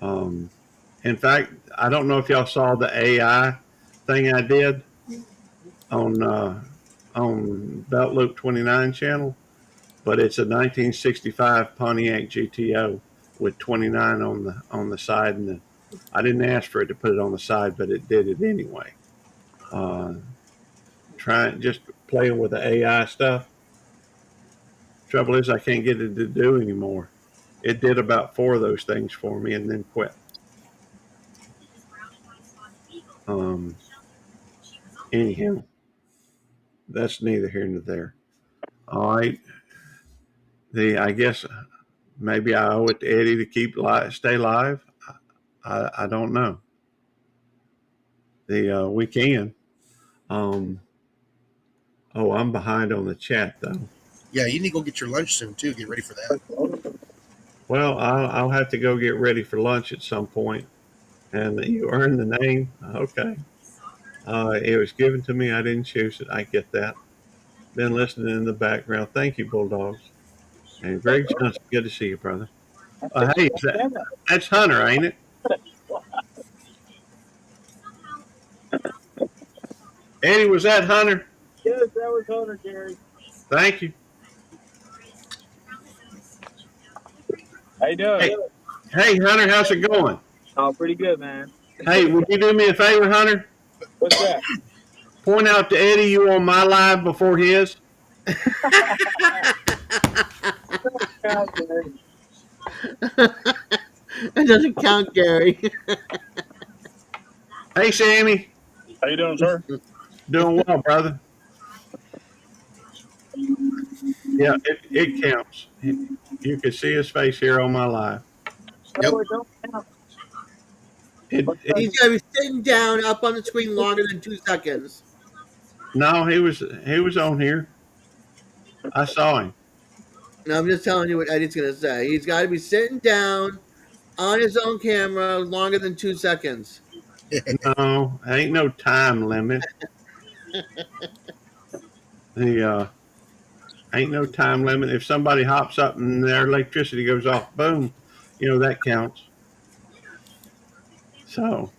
Um, in fact, I don't know if y'all saw the AI thing I did on Belt Loop 29 channel, but it's a 1965 Pontiac GTO with 29 on the side, and I didn't ask for it to put it on the side, but it did it anyway. Uh, Trying just playing with the AI stuff. Trouble is, I can't get it to do anymore. It did about four of those things for me and then quit. Um, anyhow, that's neither here nor there. All right. I guess maybe I owe it to Eddie to stay live. I don't know. We can. Um, oh, I'm behind on the chat though. Yeah, you need to go get your lunch soon too. Get ready for that. Well, I'll have to go get ready for lunch at some point. And you earned the name. Okay. It was given to me. I didn't choose it. I get that. Been listening in the background. Thank you, Bulldogs. And Greg Johnson, good to see you, brother. Hey, that's Hunter, ain't it? Eddie, was that Hunter? Yes, that was Hunter, Gary. Thank you. How you doing? Hey, Hunter, how's it going? Oh, pretty good, man. Hey, would you do me a favor, Hunter? What's that? Point out to Eddie you on my live before his. It doesn't count, Gary. Hey, Sammy. How you doing, sir? Doing well, brother. Yeah, it counts. You can see his face here on my live. Yep. He's got to be sitting down up on the screen longer than 2 seconds. No, he was on here. I saw him. No, I'm just telling you what Eddie's going to say. He's got to be sitting down on his own camera longer than 2 seconds. No, ain't no time limit. Ain't no time limit. If somebody hops up and their electricity goes off, boom, that counts. So,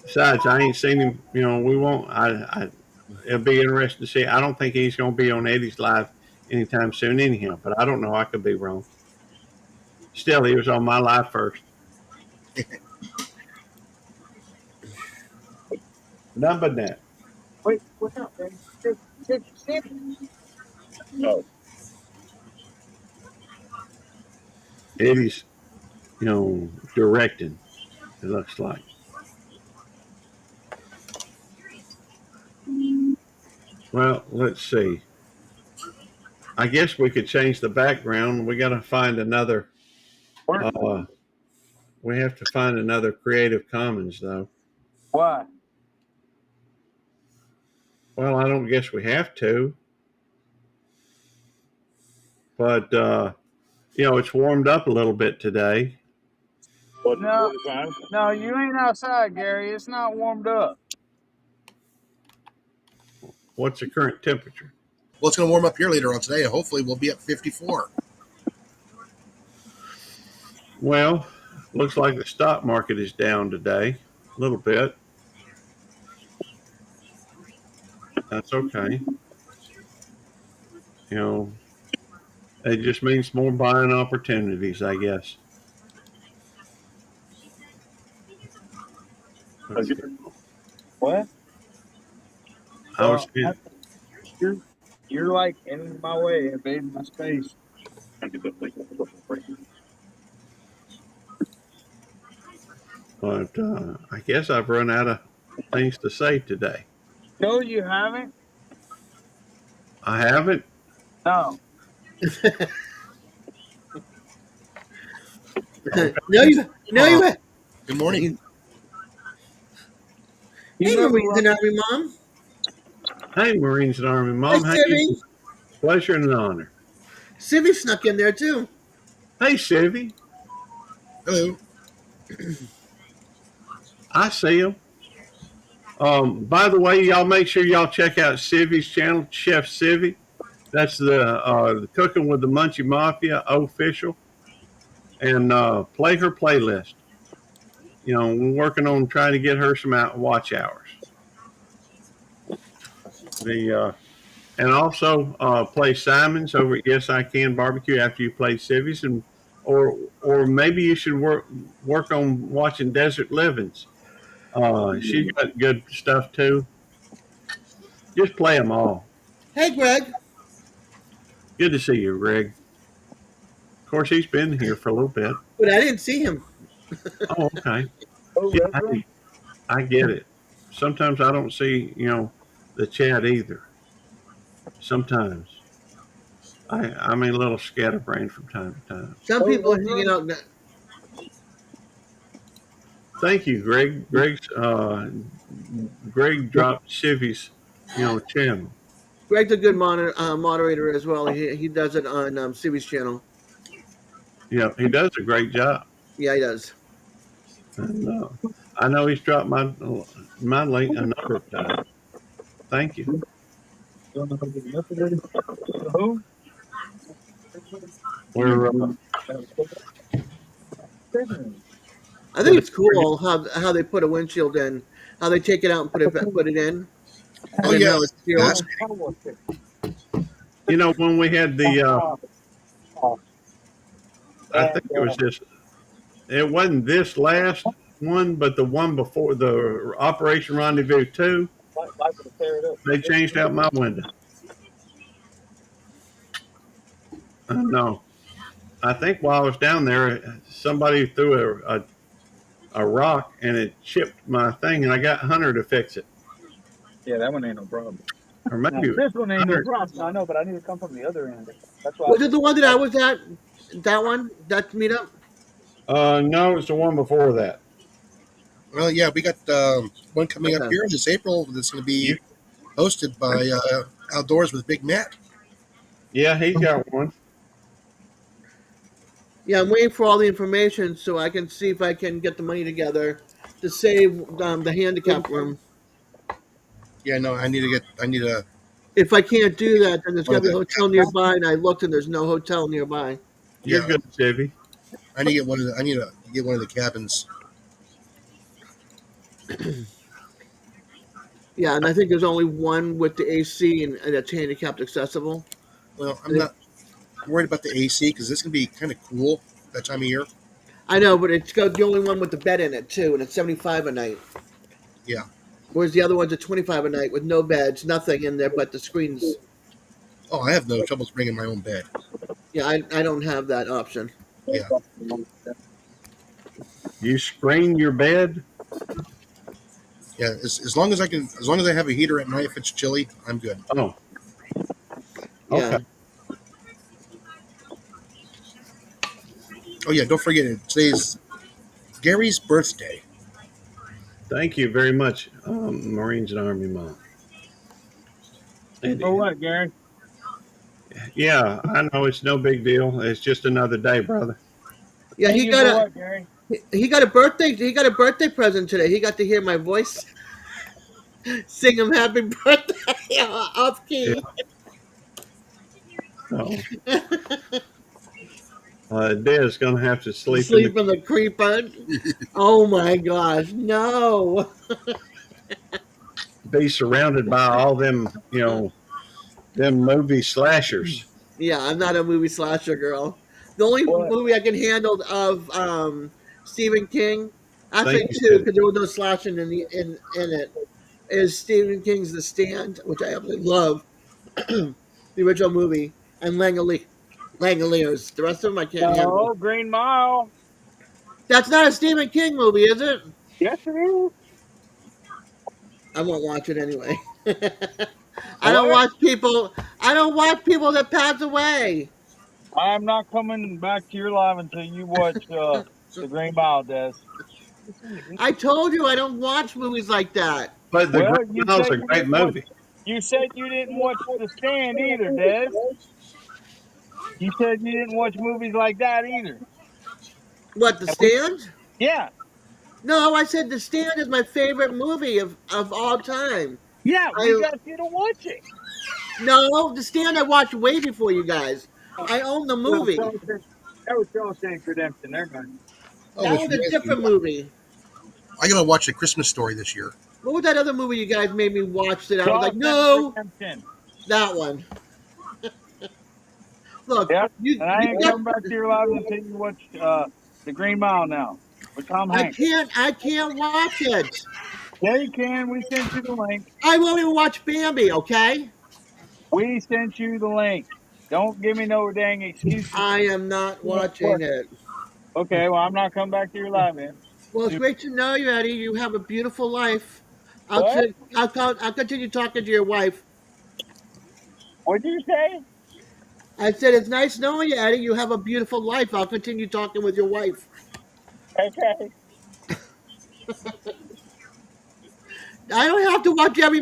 besides, I ain't seen him. We won't. It'll be interesting to see. I don't think he's going to be on Eddie's live anytime soon, anyhow. But I don't know. I could be wrong. Still, he was on my live first. None but that. Wait, what's up, man? Oh, Eddie's, directing. It looks like. Well, let's see. I guess we could change the background. We got to find another. We have to find another Creative Commons, though. Why? Well, I don't guess we have to. But, it's warmed up a little bit today. No, you ain't outside, Gary. It's not warmed up. What's the current temperature? Well, it's going to warm up here later on today. Hopefully, we'll be at 54. Well, looks like the stock market is down today a little bit. That's okay. It just means more buying opportunities, I guess. What? I was You're like in my way, invading my space. but I guess I've run out of things to say today. No, you haven't. I haven't. No. Okay. No, you have. Good morning. Hey, Marines and Army Mom. Hey, Marines and Army Mom. Hi, How you doing? Pleasure and an honor. Civvy snuck in there, too. Hey, Civvy. Hello. I see him. By the way, y'all make sure y'all check out Civy's channel, Chef Civvy. That's the Cooking with the Munchie Mafia official. And play her playlist. We're working on trying to get her some watch hours. And also play Simon's over at Yes I Can Barbecue after you play Civy's, or maybe you should work on watching Desert Livings. She's got good stuff too. Just play them all. Hey, Greg. Good to see you, Greg. Of course, he's been here for a little bit. But I didn't see him. Oh, okay. Oh, Yeah, hey, I get it. Sometimes I don't see, the chat either. Sometimes I'm a little scatterbrained from time to time. Some Oh, people oh, are hanging Greg. out. Thank you, Greg. Greg dropped Chivy's, channel. Greg's a good moderator as well. He does it on Stevie's channel. He does a great job. Yeah, he does. And I know he's dropped my link a number of times. Thank you. Who? We're I think we're, it's cool how they put a windshield in, how they take it out and put it in, Oh and then yeah, how it's sealed. that's when we had I And think it was this. It wasn't this last one, but the one before the Operation Rendezvous 2. like to tear it up. They changed out my window. No, I think while I was down there, somebody threw a rock and it chipped my thing, and I got Hunter to fix it, Yeah, that one ain't no problem. or Now, maybe this one ain't no Hunter. problem. I know, but I need to come from the other end. That's why I Was it said, the one that I was at? That one? That meetup? No, it's the one before that. well, yeah. We got one coming up Okay. here this April that's going to You, be hosted by Outdoors with Big Matt. yeah, he's got one. Yeah, I'm waiting for all the information so I can see if I can get the money together to save the handicap room. Yeah, no, I need to get. I need a If I can't do that, then there's one got of to be a the hotel cabins. nearby, and I looked and there's no hotel nearby. You're Yeah, good, Chevy. I need to get one of the. I need to get one of the cabins. Yeah, and I think there's only one with the AC and it's handicapped accessible. Well, I I'm think not worried about the AC because it's going to be kind of cool that time of year. I know, but it's got the only one with the bed in it too, and it's 75 a night. Yeah. Whereas the other one's at 25 a night with no beds, nothing in there but the screens. Oh, I have no troubles bringing my own bed. Yeah, I don't have that option. Yeah. You screen your bed. Yeah. As long as I can, as long as I have a heater at night if it's chilly, I'm good. Oh, Yeah. okay. Oh yeah, don't forget it. Today's Gary's birthday. Thank you very much, Marines and Army Mom. for what, Gary? Yeah, I know it's no big deal. It's just another day, brother. Yeah, Thank you for what, Gary? he got a birthday present today. He got to hear my voice sing him happy birthday off Yeah. key. So Dad's gonna have to sleep in the Sleep in the creeper. Oh my gosh, no. be surrounded by all them, them movie slashers. Yeah, I'm not a movie slasher girl. The only What? movie I can handle of Stephen King, Thank actually you, two, Ted. because there was no slashing in it, is Stephen King's The Stand, which I absolutely love, the original movie, and Langoliers. The rest of them I can't handle. No, Green Mile. That's not a Stephen King movie, is it? Yes, it is. I won't watch it anyway. I don't What? watch people. I don't watch people that pass away. I'm not coming back to your live until you watch the Green Mile, Des. I told you I don't watch movies like that. But The Well, Green Mile's a great movie. you said you didn't watch The Stand either, Des. You said you didn't watch movies like that either. What, The And we, Stand? yeah, No, I said The Stand is my favorite movie of all time. yeah, we I got you to watch it. No, The Stand I watched way before you guys. I own the Well, movie. that was Shawshank Redemption. Never mind. Oh, That which was a reminds me, different movie. I gotta watch A Christmas Story this year. What was that other movie you guys made me watch that I was like, Shawshank no, Redemption. that one. Look, Yeah, you and I you ain't got coming back to your live until you watch the Green Mile now with Tom Hanks. I can't watch it. Yeah, you can. We sent you the link. I won't even watch Bambi, okay? We sent you the link. Don't give me no dang excuses. I am not watching it. Okay, well, I'm not coming back to your live, man. Well, it's great to know you, Eddie. You have a beautiful life. What? I'll continue talking to your wife. What'd you say? I said it's nice knowing you, Eddie. You have a beautiful life. I'll continue talking with your wife. Okay. I don't have to watch every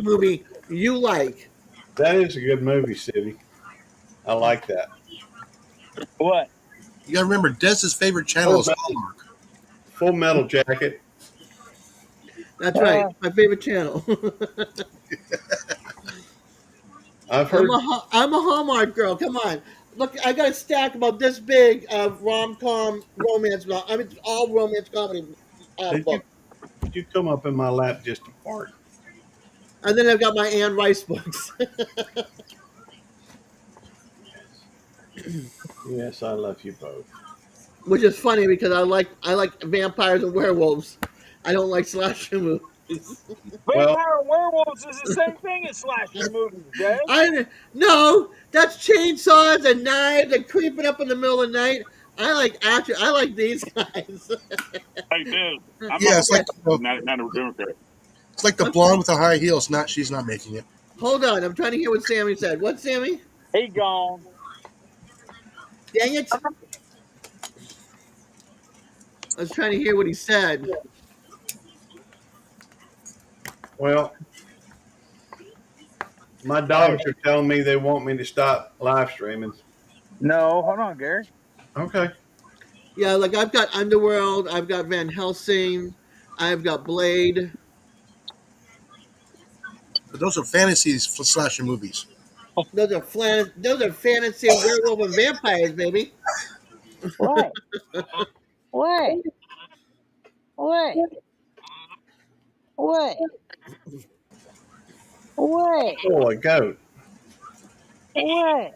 movie you like. That is a good movie, City. I like that. What? You got to remember, Dez's favorite channel Full is Metal, Hallmark. Full Metal Jacket. That's right, my favorite channel. I've heard. I'm a Hallmark girl. Come on, look, I got a stack about this big of rom com romance. I mean, all romance comedy Did you books. did you come up in my lap just to fart? And then I've got my Anne Rice books, Yes, I love you both. which is funny because I like vampires and werewolves. I don't like slasher movies. Well, Vampire and werewolves is the same thing as slasher movies, Jay. I no, that's chainsaws and knives and creeping up in the middle of the night. I like these guys. Hey, Diz, I'm Yeah, not it's like not a Democrat. it's like the blonde with the high heels. Not she's not making it. Hold on, I'm trying to hear what Sammy said. What, Sammy? He gone. Dang it! I was trying to hear what he said. well, my dogs are telling me they want me to stop live streaming. No, hold on, Gary. Okay. Yeah, like I've got Underworld, I've got Van Helsing, I've got Blade. But those are fantasies for slasher movies. Those are fantasy werewolf and vampires, baby. What? What? What? What? What? Oh, a goat. What?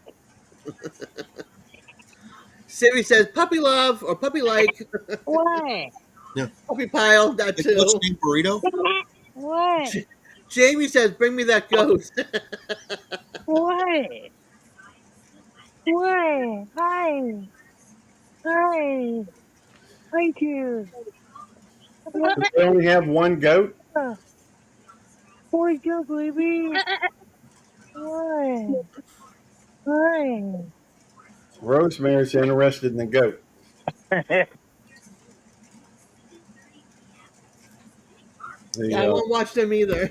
Siri says puppy love or puppy like, What? Yeah, puppy pile, that the goat's too. named Burrito. What? Jamie says bring me that ghost. What? What? Hi. Hi. Thank you. Do they only have one goat? Wake up, baby. What? Hi. Rosemary's interested in the goat. Yeah, I The won't watch them either.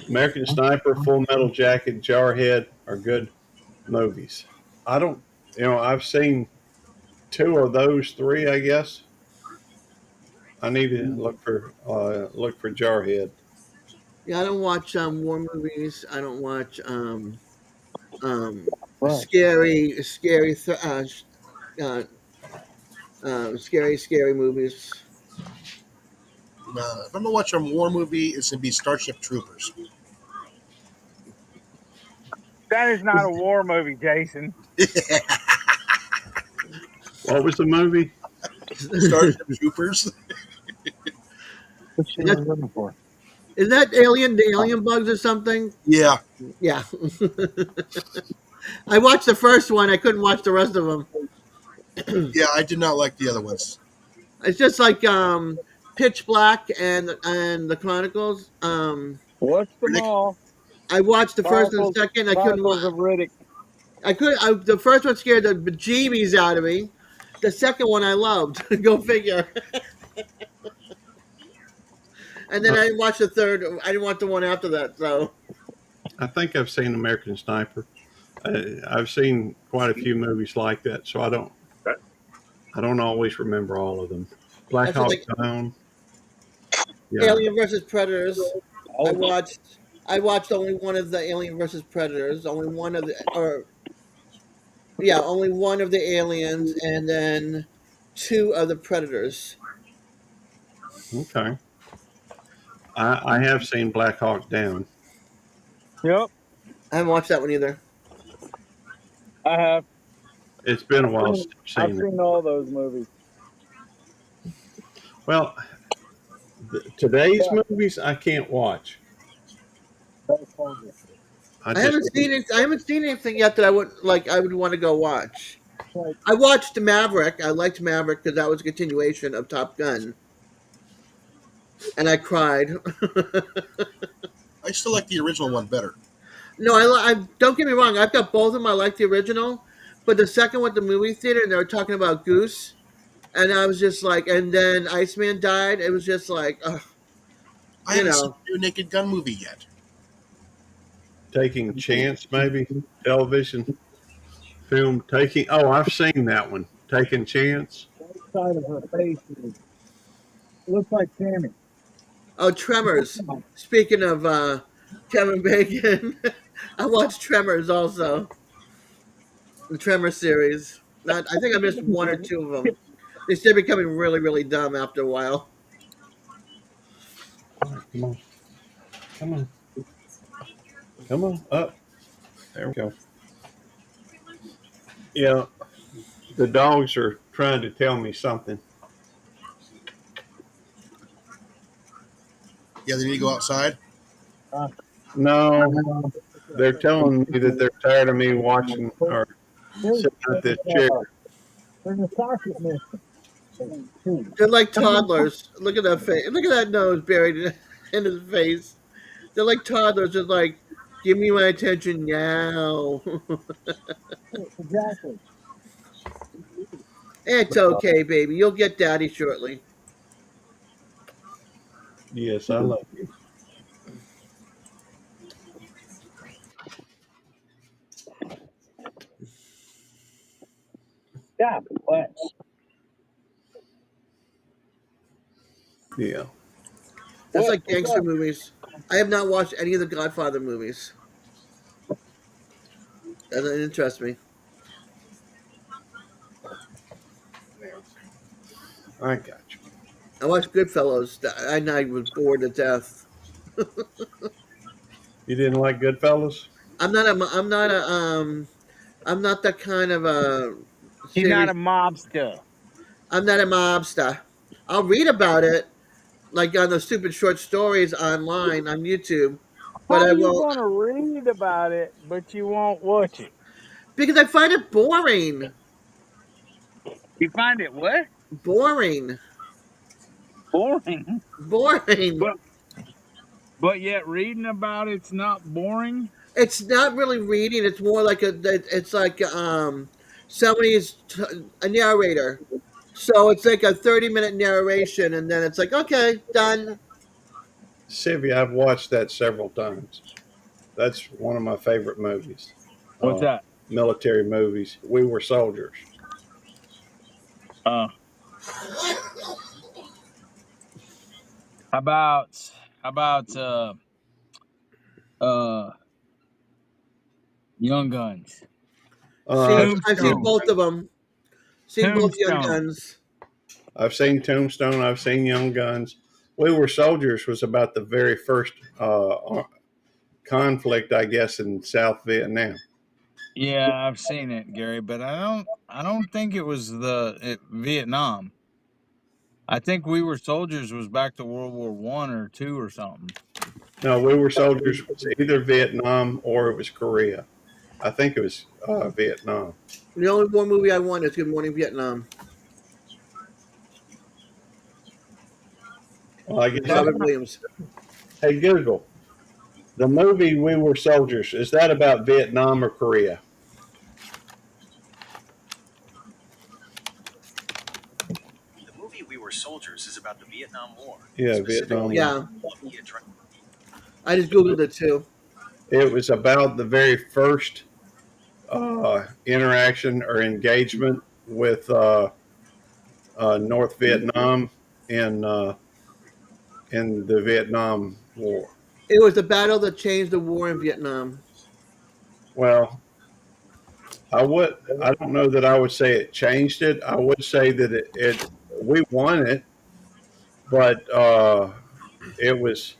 American Sniper, Full Metal Jacket, Jarhead are good movies. I don't, I've seen two of those three. I guess I need to look for Jarhead. Yeah, I don't watch war movies. I don't watch um What? uh, scary movies. If I'm gonna watch a war movie, it's gonna be Starship Troopers. That is not a war movie, Jason. What was the movie? Starship Troopers. What you That- looking for? Is that the alien bugs or something? Yeah, Yeah. I watched the first one. I couldn't watch the rest of them. yeah. I did not like the other ones. It's just like Pitch Black and the Chronicles. What's the Riddick. mall? I watched the first and Chronicles, second. Chronicles of Riddick. The first one scared the bejeebies out of me. The second one I loved. Go figure. And then I didn't watch the third. I didn't watch the one after that. So I think I've seen American Sniper. I've seen quite a few movies like that, so I don't always remember all of them. Black that's Hawk like Down. Yeah. Alien versus Predators. I Oh, watched. I watched only one of the Alien versus Predators. Only one of the, or yeah, only one of the aliens, and then two of the Predators. Okay. I have seen Black Hawk Down. yep, I haven't watched that one either. I have. It's been a while since I've I've seen it. seen all those movies. Well, today's movies I can't watch. I I just haven't seen it. I haven't seen anything yet that I would like. I would want to go watch. I watched Maverick. I liked Maverick because that was a continuation of Top Gun, and I cried. I still like the original one better. No, I don't get me wrong. I've got both of them. I like the original, but the second one, at the movie theater, and they were talking about Goose, and I was just like, and then Iceman died. It was just like, I you haven't seen know. the new Naked Gun movie yet. Taking Chance, maybe television film. Taking. Oh, I've seen that one. Taking Chance. Side of her face looks like Tammy. Oh, Tremors. Speaking of Kevin Bacon, I watched Tremors also. The Tremor series. Not, I think I missed one or two of them. They start becoming really, really dumb after a while. All right, come on, come on, come on, up. There we go. Yeah, the dogs are trying to tell me something. Yeah, they need to go outside. No, they're telling me that they're tired of me watching or sitting at this chair. There's a socket missing. They're like toddlers. Look at that face. Look at that nose buried in his face. They're like toddlers. Just like, give me my attention now. Exactly. It's okay, baby. You'll get daddy shortly. Yes, I love you. Yeah, what? Yeah. That's What? like What's gangster up? movies. I have not watched any of the Godfather movies. That doesn't interest me. I got you. I watched Goodfellas. I was bored to death. You didn't like Goodfellas? I'm not a. I'm not a. I'm not that kind of a He's not series. a mobster. I'm not a mobster. I'll read about it, like on the stupid short stories online on YouTube, but How I are you won't going to read about it, but you won't watch it? because I find it boring. You find it what? Boring. Boring. Boring. But but yet reading about it's not boring. It's not really reading. It's more like a. It's like somebody's a narrator. So it's like a 30-minute narration, and then it's like, okay, done. Sylvia, I've watched that several times. That's one of my favorite movies. What's Uh, that? Military movies. We Were Soldiers. Uh, how about how about uh Young Guns? I've seen Tombstone. both of them. Seen both Young Tombstone. Guns. I've seen Tombstone. I've seen Young Guns. We Were Soldiers was about the very first conflict, I guess, in South Vietnam. Yeah, I've seen it, Gary, but I don't think it was Vietnam. I think We Were Soldiers was back to World War One or two or something. No, We Were Soldiers was either Vietnam or it was Korea. I think it was Vietnam. The only war movie I want is Good Morning Vietnam. Well, I guess Robert Williams. hey Google, the movie We Were Soldiers, is that about Vietnam or Korea? The movie We Were Soldiers is about the Vietnam War. Yeah, Vietnam. Yeah, I just googled it too. It was about the very first interaction or engagement with North Vietnam in the Vietnam War. It was the battle that changed the war in Vietnam. Well, I don't know that I would say it changed it. I would say that we won it, but it was,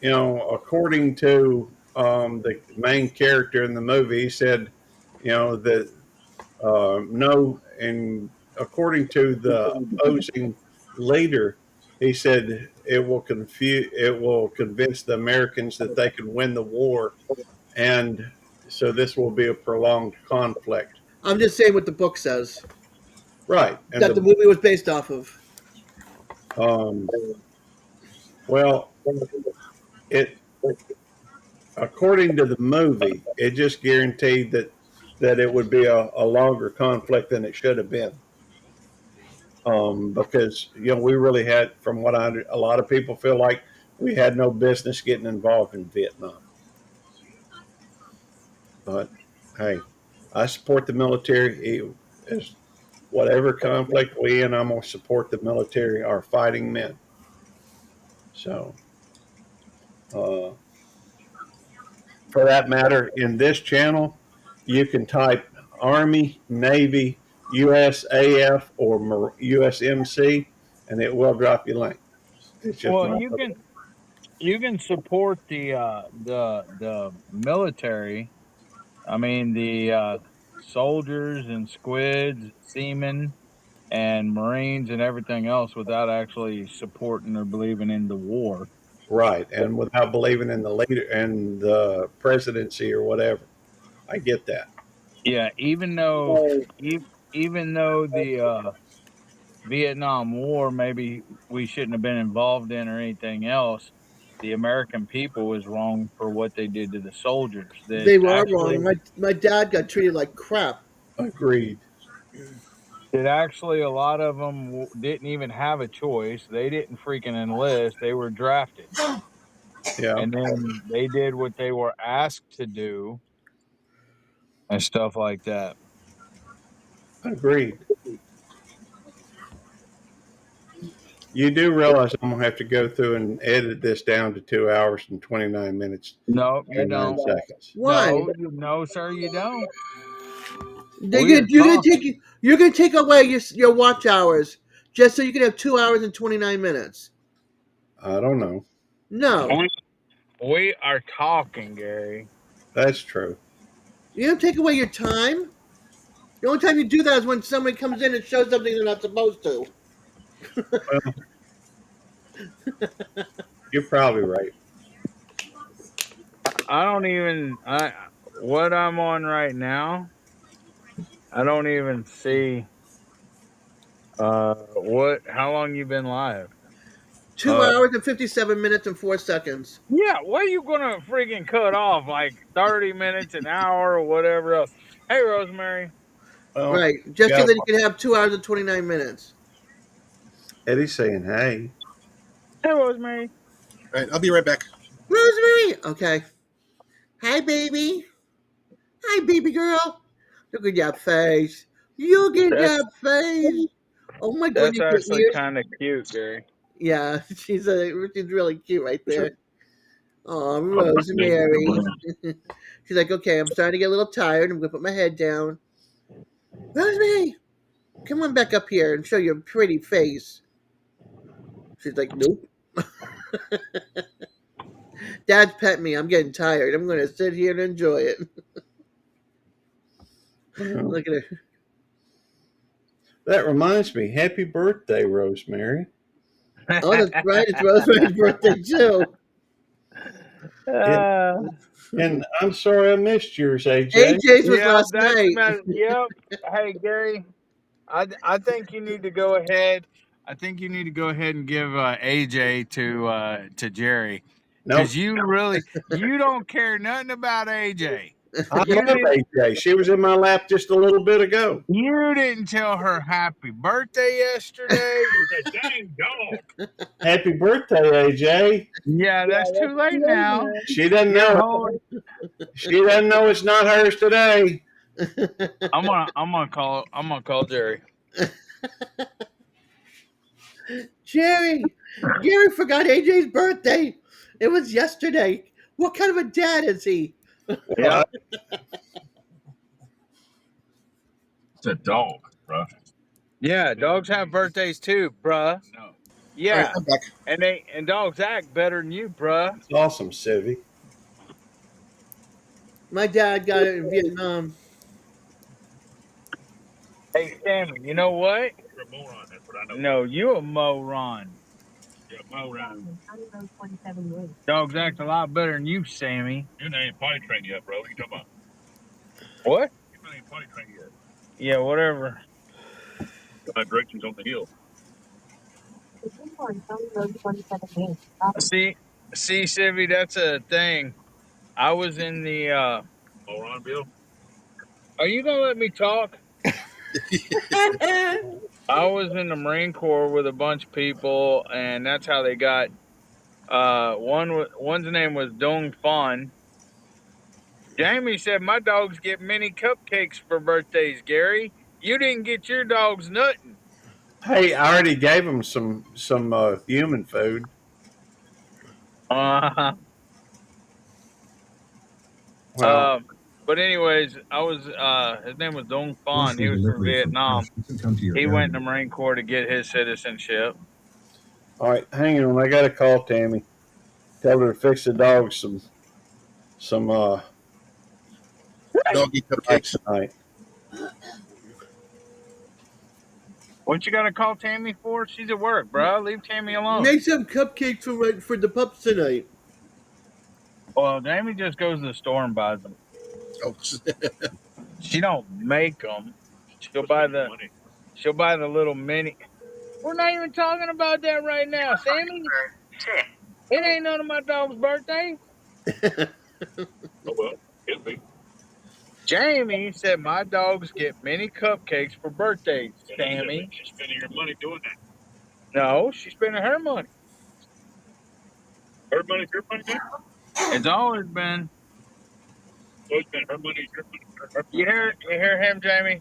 according to the main character in the movie, he said, that no, and according to the opposing leader, he said it will convince the Americans that they can win the war, and so this will be a prolonged conflict. I'm just saying what the book says Right. And that the movie was based off of. um, well, it according to the movie, it just guaranteed that it would be a longer conflict than it should have been. Because we really had, from what a lot of people feel like we had no business getting involved in Vietnam. But hey, I support the military. As whatever conflict we in, I'm gonna support the military, our fighting men. So, uh, for that matter, in this channel, you can type Army, Navy, USAF, or USMC, and it will drop you link. It's just Well, my you can support the military. I mean the soldiers and squids, seamen, and marines and everything else without actually supporting or believing in the war. right, and without believing in the leader and the presidency or whatever. I get that. Yeah, even though the Vietnam War maybe we shouldn't have been involved in or anything else, the American people was wrong for what they did to the soldiers. They were wrong. My dad got treated like crap. Agreed. That actually a lot of them didn't even have a choice. They didn't freaking enlist. They were drafted, Yeah, and then they did what they were asked to do and stuff like that. agreed. You do realize I'm gonna have to go through and edit this down to 2 hours and 29 minutes No, you and nine don't. seconds. Why? No, sir, you don't. They We get are you're gonna talking. take you're gonna take away your watch hours just so you can have 2 hours and 29 minutes. I don't know. No, We, we are talking, Gary. That's true. you don't take away your time. The only time you do that is when somebody comes in and shows something they're not supposed to. Well, you're probably right. I don't even. I what I'm on right now. I don't even see what how long you been live. Two Uh hours and 57 minutes and 4 seconds. yeah, what are you gonna freaking cut off like 30 minutes, an hour, or whatever else? Hey, Rosemary. Well, Right, just so got that you can have 2 hours and 29 minutes. Eddie saying, "Hey, Hey, Rosemary. All right, I'll be right back. Rosemary, okay. Hi, baby. Hi, baby girl. Look at that face. Look at That's that face. Oh my that's goodness, your actually ears. kind of cute, Gary. Yeah, she's really cute right there. Oh, Rosemary. She's like, okay, I'm starting to get a little tired. I'm gonna put my head down. Rosemary, come on back up here and show your pretty face. She's like, nope. Dad's pet me. I'm getting tired. I'm gonna sit here and enjoy it. well, Look at her. that reminds me. Happy birthday, Rosemary." Oh, that's right. It's Rosemary's birthday too. And, uh, and I'm sorry I missed yours, AJ. AJ's was yep, last that's night. about. Yep. Hey, Gary. I think you need to go ahead. I think you need to go ahead and give AJ to Jerry because Nope. you don't care nothing about AJ. I You love didn't AJ. She was in my lap just a little bit ago. you didn't tell her happy birthday yesterday. The dang dog. Happy birthday, AJ. Yeah, that's too late now. She doesn't You're know. home. She doesn't know it's not hers today. I'm gonna call Jerry. Jerry forgot AJ's birthday. It was yesterday. What kind of a dad is he? Well, Yep. It's a dog, bro. Yeah, dogs have birthdays too, bruh. No. All right, Yeah, I'm back. and dogs act better than you, bruh. it's awesome, Civvy. My dad got it in Vietnam. Hey, Sammy, you know what? You're a moron. That's what I know. No, you a moron. You're a moron. Dogs act a lot better than you, Sammy. Your name potty trained yet, bro. What you talking about? What? Your name potty trained yet. Yeah, whatever. Directions on the hill. See, Sivvy, that's a thing. I was in the. All right, Bill. Are you gonna let me talk? I was in the Marine Corps with a bunch of people, and that's how they got. One's name was Dong Fon. Jamie said my dogs get mini cupcakes for birthdays. Gary, you didn't get your dogs nothing. Hey, I already gave them some human food. Uh, Well, but anyways, I was. His name was Dong Fon. He was from Vietnam. He went in the Marine Corps to get his citizenship. all right, hang on. I got to call Tammy. Tell her to fix the dogs some Doggy rice cupcakes. tonight. What you got to call Tammy for? She's at work, bro. Leave Tammy alone. Make some cupcakes for the pups tonight. Well, Jamie just goes to the store and buys them. Oh, She don't make them. She'll buy the. Money. She'll buy the little mini. We're not even talking about that right now, Sammy. It ain't none of my dog's birthday. Oh well, it'll be. Jamie said my dogs get mini cupcakes for birthdays. Sammy. She's spending her money doing that. No, she's spending her money. Her money's your money, man. It's always been. So it's been her money's your money. Her You hear him, Jamie?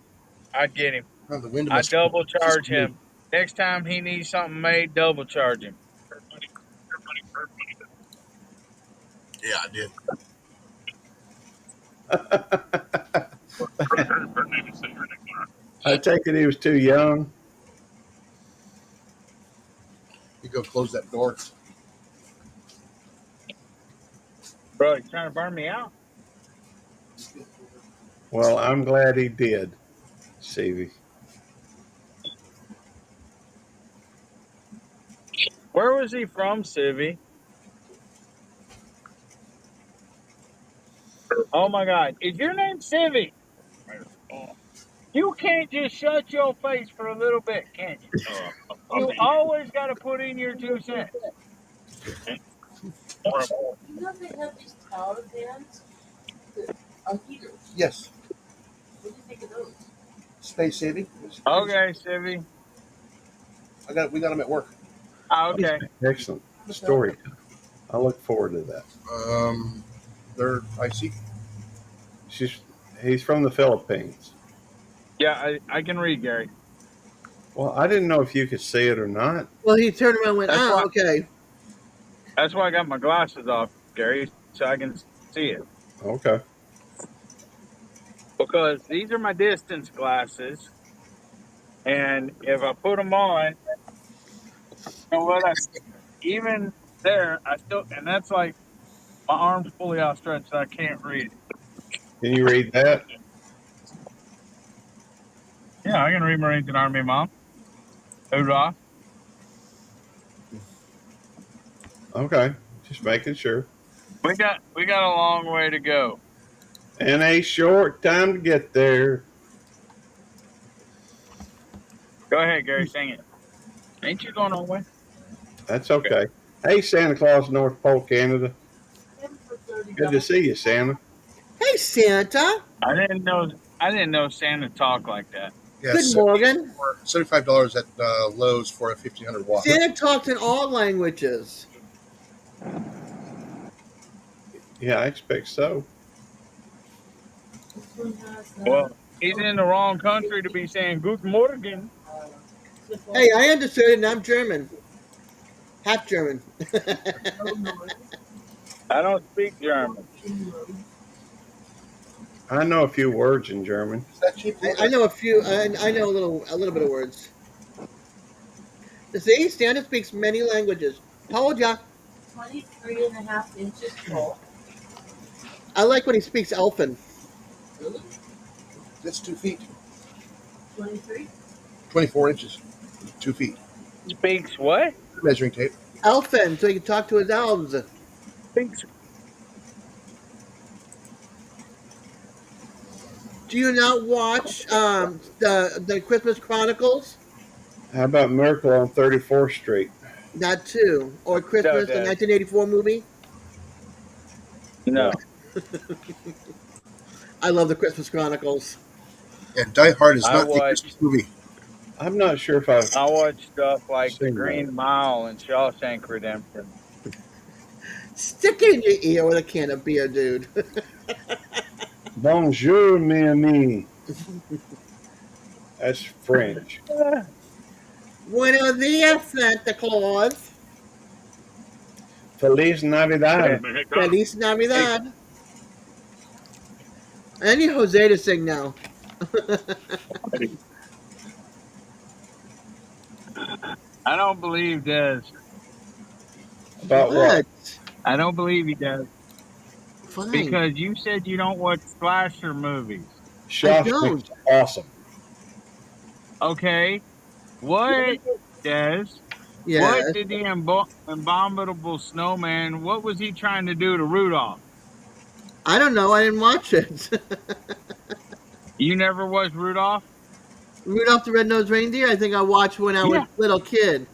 I'd get him. oh, the wind I must. double charge him. Next time he needs something made, double charge him. money. Her money. Her money. Yeah, I did. Her name is her name. I take it he was too young. You go close that door. Bro, you trying to burn me out? Well, I'm glad he did, Stevie. Where was he from, Civvy? Oh my God. Is your name Civvy? You can't just shut your face for a little bit, can you? You always got to put in your 2 cents. You know they have these tower fans that are heaters. Yes, What do you think of those? space saving. Okay, Civvy. We got them at work. Okay. Excellent story. I look forward to that. They're icy. He's from the Philippines. Yeah, I can read, Gary. Well, I didn't know if you could see it or not. Well, he turned around and went, That's why- okay. That's why I got my glasses off, Gary, so I can see it. Okay. Because these are my distance glasses, and if I put them on, you know what? Even there, I still, and that's like my arm's fully outstretched, so I can't read it. Can you read that? Yeah, I can read Marines and Army, Mom. Hoorah. Okay. Just making sure. We got a long way to go. And a short time to get there. Go ahead, Gary, sing it. Ain't you going on way? That's okay. Hey, Santa Claus, North Pole, Canada. Them for $30. Good to see you, Santa. Hey, Santa. I didn't know Santa talked like that. Yeah, Good morning. $75 at Lowe's for a 1500 watt. Santa talks in all languages. Yeah, I expect so. This one has Well, he's in the wrong country to be saying Guten Morgen. clip-on Hey, I understood it, and I'm German. Half German. noise I don't speak German. in road. I know a few words in German. Is that cheap? I know a few. I know a little bit of words. See, Santa speaks many languages. Told ya. 23.5 inches tall. I like when he speaks Elfin. Really? That's 2 feet. 23? 24 inches. 2 feet. Speaks what? Measuring tape. Elfin, so he can talk to his elves. Speaks. Do you not watch the Christmas Chronicles? How about Miracle on 34th Street? That too, or No, Christmas, the Des. 1984 movie. No. No. I love the Christmas Chronicles. And Die Hard is I not a Christmas watched movie. I'm not sure if I've I watched stuff like The seen that. Green Mile and Shawshank Redemption. Stick it in your ear with a can of beer, dude. Bonjour, mes amis. That's French. Buenos dias, Santa Claus. Feliz Navidad. Feliz Hey, Navidad. I need Jose to sing now. I don't believe Des. About what? What? I don't believe he does Fine. because you said you don't watch slasher movies. I don't. Shawshank's awesome. Okay, what, Des? What Yes. did the abominable snowman? What was he trying to do to Rudolph? I don't know. I didn't watch it. You never was Rudolph? Rudolph the Red-Nosed Reindeer. I think I watched when I was Yeah. a little kid.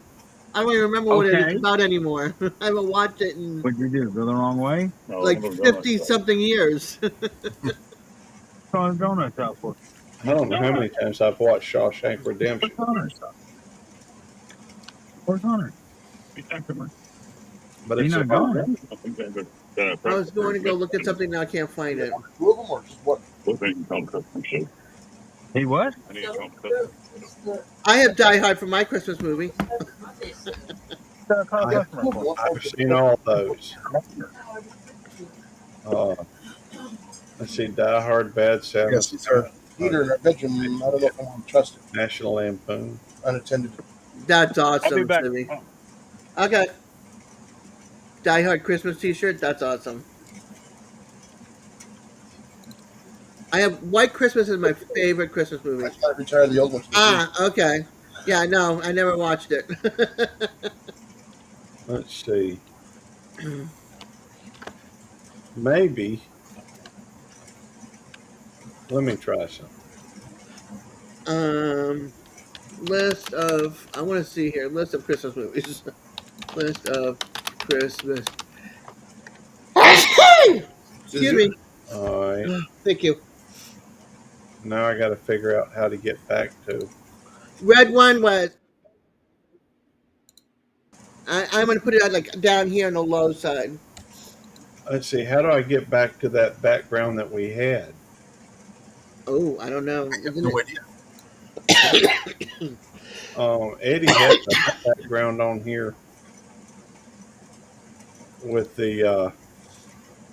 I don't even remember what it is Okay. about anymore. I haven't watched it in What'd you do? Go the wrong way? like 50 something years. Throwing donuts out for. I don't know how many times I've watched Shawshank Where's Redemption. Hunter? Where's Hunter? But He's it's a not lot. going. I was going to go look at something now I can't find it. Two of them or just one? He what? It's the I have Die Hard for my Christmas movie. Monday. I have two of them. I've seen all those. Uh, let's see, Die Hard, Bad Santa, Yes, these are heater in our bedroom. I don't know if I want to trust it. National Lampoon. Unattended. That's I'll be awesome, back. Timmy. Okay. Die Hard Christmas T-shirt. That's awesome. I have White Christmas is my favorite Christmas movie. I can't retire the old ones. Okay. Yeah, no, I never watched it. Let's see. Maybe. Let me try something. List of I want to see here. List of Christmas movies. List of Christmas. Excuse me. All right. Thank you. Now I got to figure out how to get back to. Red one was. I'm gonna put it at like down here on the low side. Let's see. How do I get back to that background that we had? Oh, I don't know. I have Isn't no it? idea. Eddie had a background on here with the.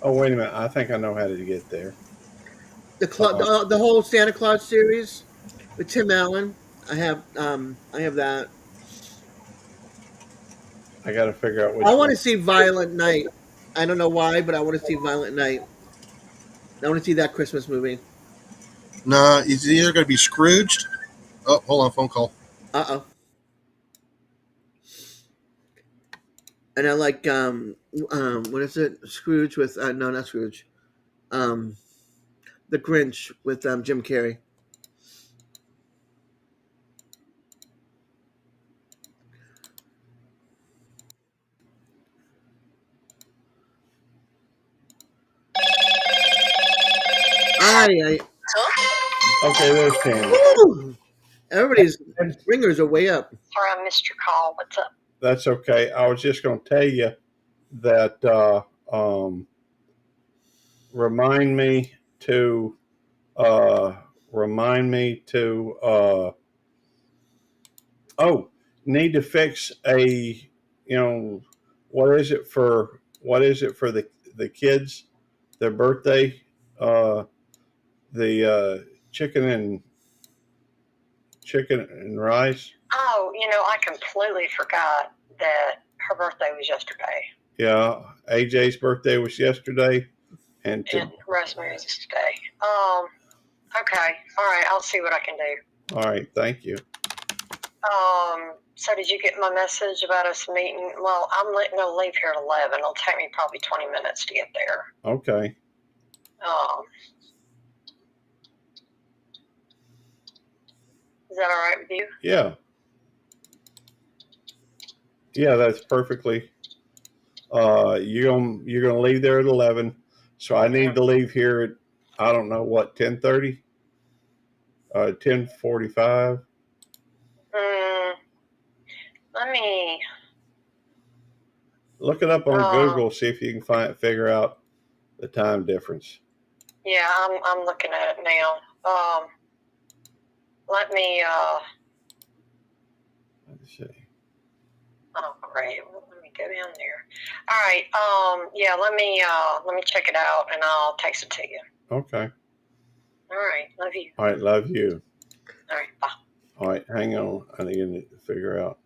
Oh wait a minute! I think I know how to get there. The whole Santa Claus series with Tim Allen. I have that. I got to figure out which I want one. to see Violent Night. I don't know why, but I want to see Violent Night. I want to see that Christmas movie. No, it's either going to be Scrooged. Oh, hold on, phone call. Uh oh. And I like what is it? Scrooge with no, not Scrooge. Um, The Grinch with Jim Carrey. I Okay, there's Candy. woo! Everybody's ringers are way up. Sorry, I missed your call. What's up? That's okay. I was just going to tell you that remind me to remind me to oh, need to fix a what is it for the kids their birthday the chicken and rice. Oh, I completely forgot that her birthday was yesterday Yeah, AJ's birthday was yesterday, and and Rosemary's is today. Okay. All right. I'll see what I can do. all right, thank you. So did you get my message about us meeting? Well, I'm going to leave here at 11. It'll take me probably 20 minutes to get there. Okay. Um, that all right with you? Yeah. Yeah, that's perfectly. You're gonna leave there at 11, so I need to leave here at, I don't know what, 10:30, 10:45. Let me. Look it up on Google, see if you can figure out the time difference. Yeah, I'm looking at it now. Let me. Let's see. Oh, great. Well, let me go down there. All right. Yeah. Let me check it out, and I'll text it to you. Okay. All right. Love you. All right. Love you. All right. Bye. All right. Hang on. I need to figure out.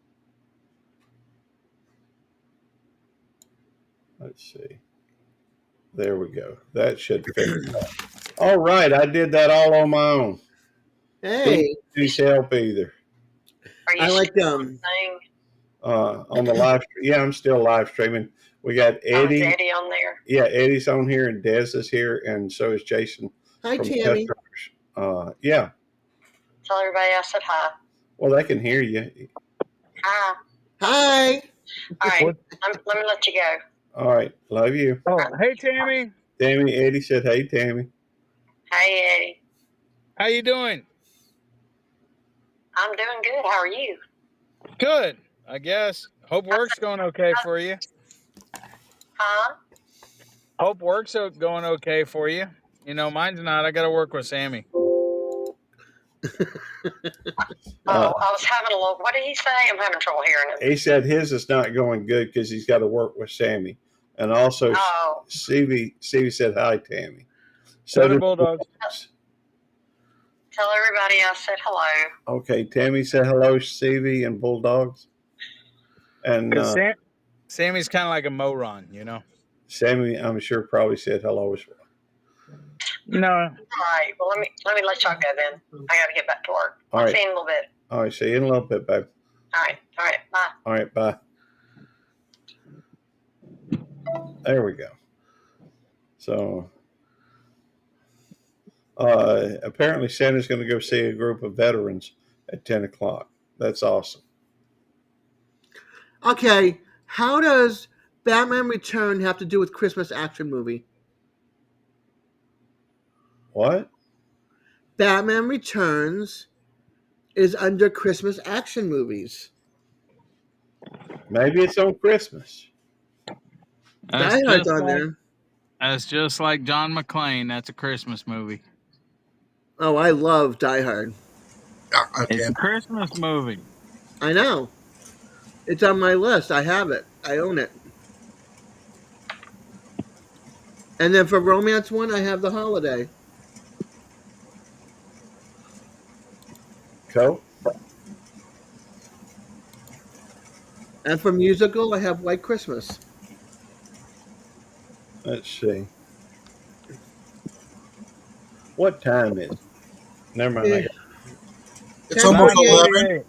Let's see. There we go. That should figure it out. All right. I did that all on my own. Hey, Didn't help either. Are you I like saying? On the live stream. Yeah, I'm still live streaming. We got Oh, is Eddie. Eddie on there? Yeah, Eddie's on here and Des is here, and so is Jason. hi, from Tammy. Yeah. Tell everybody I said hi. Well, they can hear you. Hi. Hi. All right. Let me let you go. All right. Love you. Oh, hey Tammy, Tammy, Eddie said, hey, Tammy. Hey, Eddie. how you doing? I'm doing good. How are you? Good, I guess. Hope work's going okay for you. Huh? Hope work's going okay for you. You know, mine's not. I got to work with Sammy. I was having a little. What did he say? I'm having trouble hearing him. He said his is not going good because he's got to work with Sammy. And also, Stevie said, hi, Tammy. So did Bulldogs. Tell everybody I said hello. Okay, Tammy said hello, Stevie and Bulldogs. And Sammy's kind of like a moron, you know. Sammy, I'm sure, probably said hello as well. No. All right. Well, let me let y'all go then. I got to get back to work. I'll see you in a little bit. All right. See you in a little bit, babe. All right. Bye. All right. Bye. There we go. So apparently Santa's going to go see a group of veterans at 10 o'clock. That's awesome. Okay, how does Batman Return have to do with Christmas action movie? What? Batman Returns is under Christmas action movies. Maybe it's on Christmas. Die Hard's on there. That's just like John McClane. That's a Christmas movie. Oh, I love Die Hard. Okay. It's a Christmas movie. I know. It's on my list. I have it. I own it. And then for romance one, I have The Holiday. Cool. And for musical, I have White Christmas. Let's see. What time is it? Never mind. I got It's almost 11.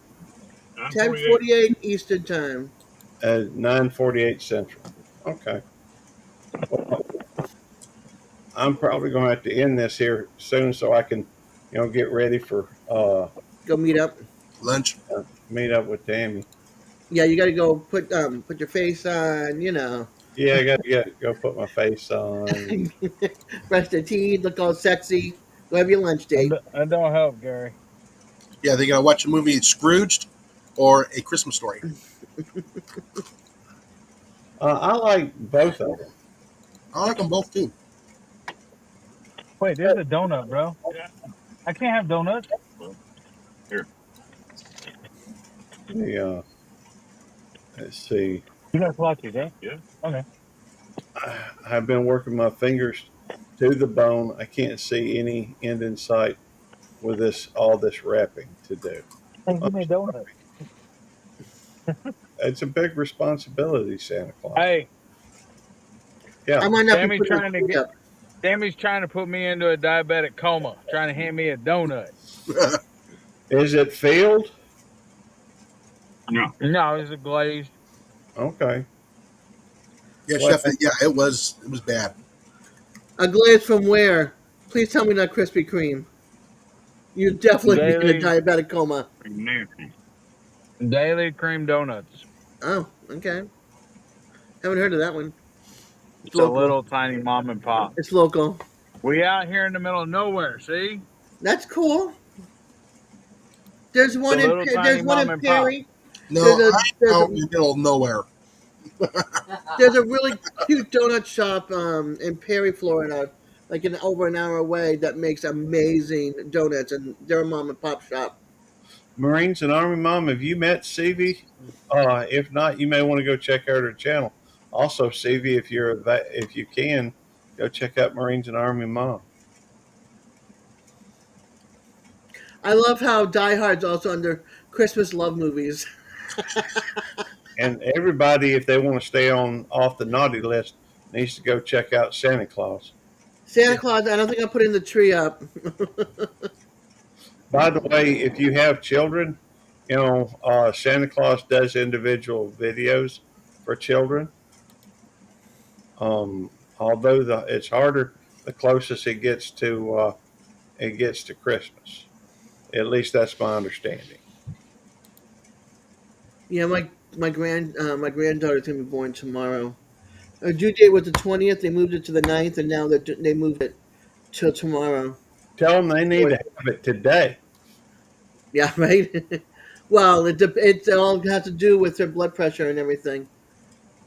10:48 Eastern Time. 9:48 Central. Okay. Well, I'm probably going to have to end this here soon so I can, get ready for Go meet up. Lunch. Meet up with Tammy. Yeah, you got to go put your face on. Yeah, I got to go put my face on. Brush their teeth, look all sexy. Go have your lunch date. I don't help, Gary. Yeah, they got to watch a movie Scrooged or A Christmas Story. I like both of them. I like them both too. Wait, there's a donut, bro. I can't have donuts. Here. Let's see. You got floppies, right? Yeah. Okay. I've been working my fingers to the bone. I can't see any end in sight with all this wrapping to do. Hey, give me a donut. It's a big responsibility, Santa Claus. Hey. Yeah. I might not Sammy's be trying to put me into a diabetic coma, trying to hand me a donut. Is it filled? No, it's a glazed. Okay. Yeah, Chef. Yeah, it was bad. A glaze from where? Please tell me not Krispy Kreme. You'd definitely be in a Daily diabetic coma. Nancy. daily cream donuts. Oh, okay. Haven't heard of that one. It's It's a local. little tiny mom and pop. It's local. We out here in the middle of nowhere. See, That's cool. There's it's a one in little tiny there's one mom in and pop. Perry. No, There's a I'm out in the middle of nowhere. there's a really cute donut shop in Perry, Florida, like over an hour away that makes amazing donuts, and they're a mom and pop shop. Marines and Army Mom, have you met Sevie? If not, you may want to go check out her channel. Also, Sevie, if you can, go check out Marines and Army Mom. I love how Die Hard's also under Christmas love movies. And everybody, if they want to stay on off the naughty list, needs to go check out Santa Claus. Santa Claus, I don't think I'm putting the tree up. By the way, if you have children, Santa Claus does individual videos for children. Although it's harder the closest it gets to Christmas. At least that's my understanding. Yeah, my granddaughter's gonna be born tomorrow. Her due date was the 20th. They moved it to the 9th, and now they moved it till tomorrow. Tell them they need to have it today. Yeah, right. Well, it all has to do with her blood pressure and everything,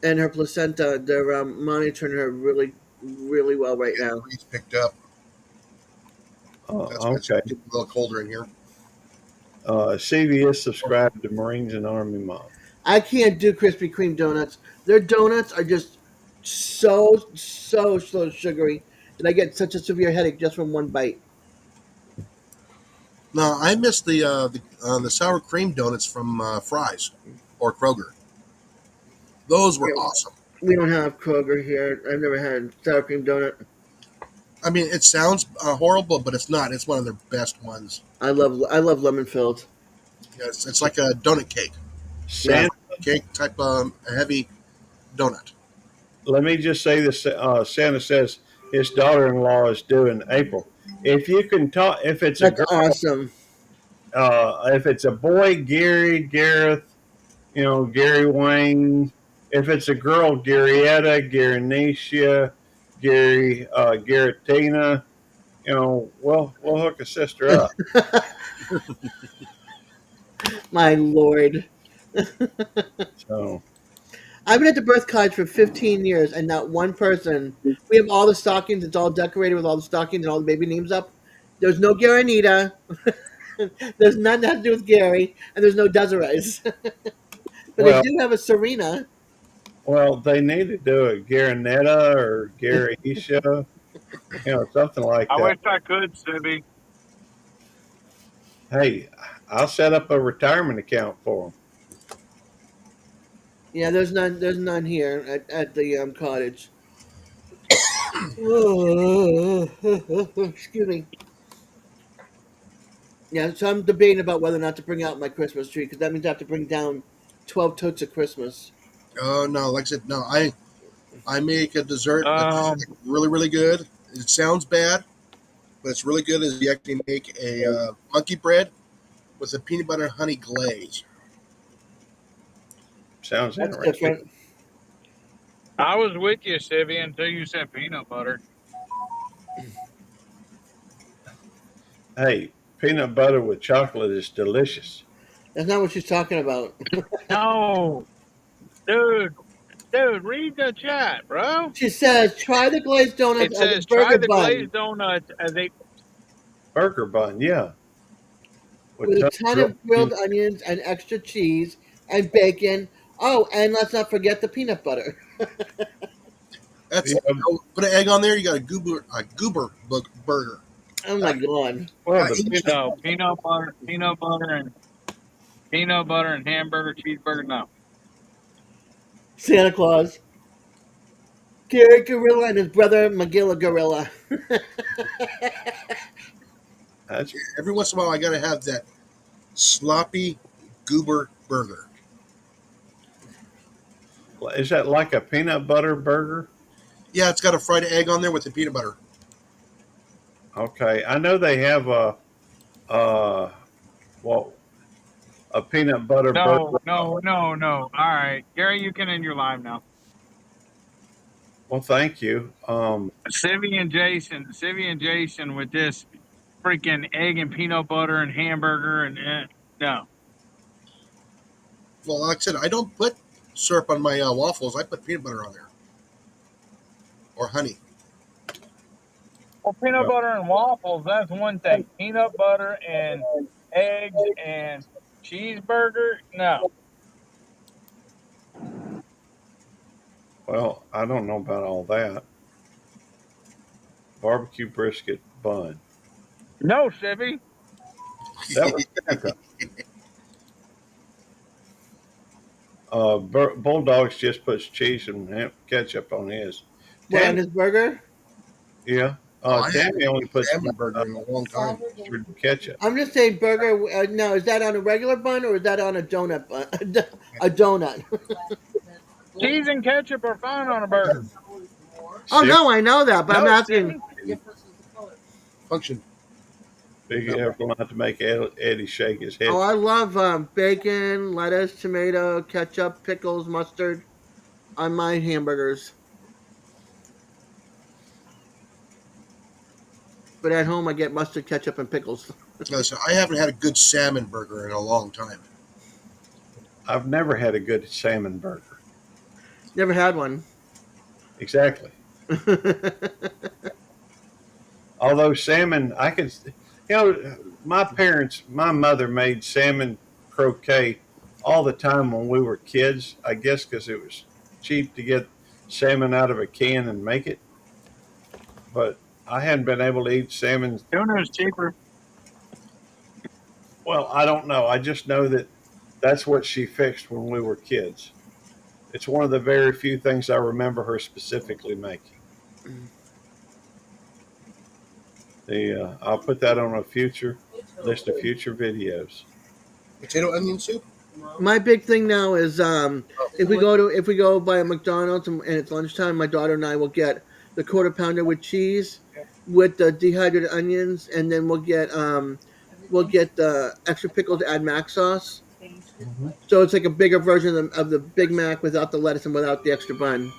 and her placenta. They're monitoring her really, really well right now. He's picked up. That's why it's Okay. a little colder in here. CV is subscribed to Marines and Army Mom. I can't do Krispy Kreme donuts. Their donuts are just so sugary that I get such a severe headache just from one bite. No, I miss the sour cream donuts from Fry's or Kroger. Those were Yeah, awesome. we don't have Kroger here. I've never had sour cream donut. I mean, it sounds horrible, but it's not. It's one of their best ones. I love lemon filled. Yeah, it's like a donut cake, Yeah. Santa, cake type heavy donut. let me just say this: Santa says his daughter-in-law is due in April. If you can talk, if it's a That's girl, awesome. if it's a boy, Gary, Gareth, Gary Wayne. If it's a girl, Garyetta, Garynetia, Garatina. We'll hook a sister up. My lord. So I've been at the birth cottage for 15 years, and not one person. We have all the stockings. It's all decorated with all the stockings and all the baby names up. There's no Garanita. There's none that has to do with Gary, and there's no Desirees. But they well, do have a Serena. they need to do a Garinetta or Garisha, something like I that. wish I could, Sibby. Hey, I'll set up a retirement account for them. Yeah, there's none. There's none here at the cottage. Excuse me. Yeah, so I'm debating about whether or not to bring out my Christmas tree because that means I have to bring down 12 totes of Christmas. Oh no, like I said, no. I make a dessert that's Um, really really good. It sounds bad, but it's really good. Is you actually make a monkey bread with a peanut butter and honey glaze. Sounds That's interesting. different. I was with you, Sibby, until you said peanut butter. Hey, peanut butter with chocolate is delicious. That's not what she's talking about. No, dude, read the chat, bro. She says, try the glazed donuts It as a says try burger the bun glazed donuts as a. Burger bun, yeah, with with a tons ton of of grilled onions and extra cheese and bacon. Oh, and let's not forget the peanut butter. That's yeah, put an egg on there. You got a burger. Oh my god. well, I the eat No, peanut butter and hamburger, cheeseburger. No. Santa Claus. Gary Gorilla and his brother Magilla Gorilla. that's every once in a while. I got to have that sloppy goober burger. is that like a peanut butter burger? Yeah, it's got a fried egg on there with the peanut butter. Okay, I know they have Uh, well, a peanut butter burger. No. All right, Gary, you can end your live now. Well, thank you. Civvy and Jason with this freaking egg and peanut butter and hamburger and no. Well, like I said, I don't put syrup on my waffles. I put peanut butter on there or honey. Well, peanut Well, butter and waffles, that's one thing. Peanut butter and eggs and cheeseburger, no. well, I don't know about all that. Barbecue brisket bun. No, Civvy. That was Santa. Bulldogs just puts cheese and ketchup on his. What on Tammy, his burger? yeah. Oh, I haven't Tammy had only a puts salmon burger in a long time. mustard and ketchup. I'm just saying burger. No, is that on a regular bun or is that on a donut bun? A donut. Cheese and ketchup are fine on a burger. Oh Sim, no, I know that, but I'm No, asking. Civvy. Function. big No. effort not to make Eddie shake his Oh, head. I love bacon, lettuce, tomato, ketchup, pickles, mustard on my hamburgers. But at home, I get mustard, ketchup, and pickles. Listen, I haven't had a good salmon burger in a long time. I've never had a good salmon burger. Never had one. Exactly. Although salmon, I can, my mother made salmon croquet all the time when we were kids. I guess because it was cheap to get salmon out of a can and make it. But I hadn't been able to eat salmon. Tuna is cheaper. Well, I don't know. I just know that that's what she fixed when we were kids. It's one of the very few things I remember her specifically making. I'll put that on a future list of future videos. Potato onion soup? My big thing now is Oh, if we go by a McDonald's and it's lunchtime, my daughter and I will get the quarter pounder with cheese, with the dehydrated onions, and then we'll get the extra pickle to add mac sauce. So it's like a bigger version of the Big Mac without the lettuce and without the extra bun.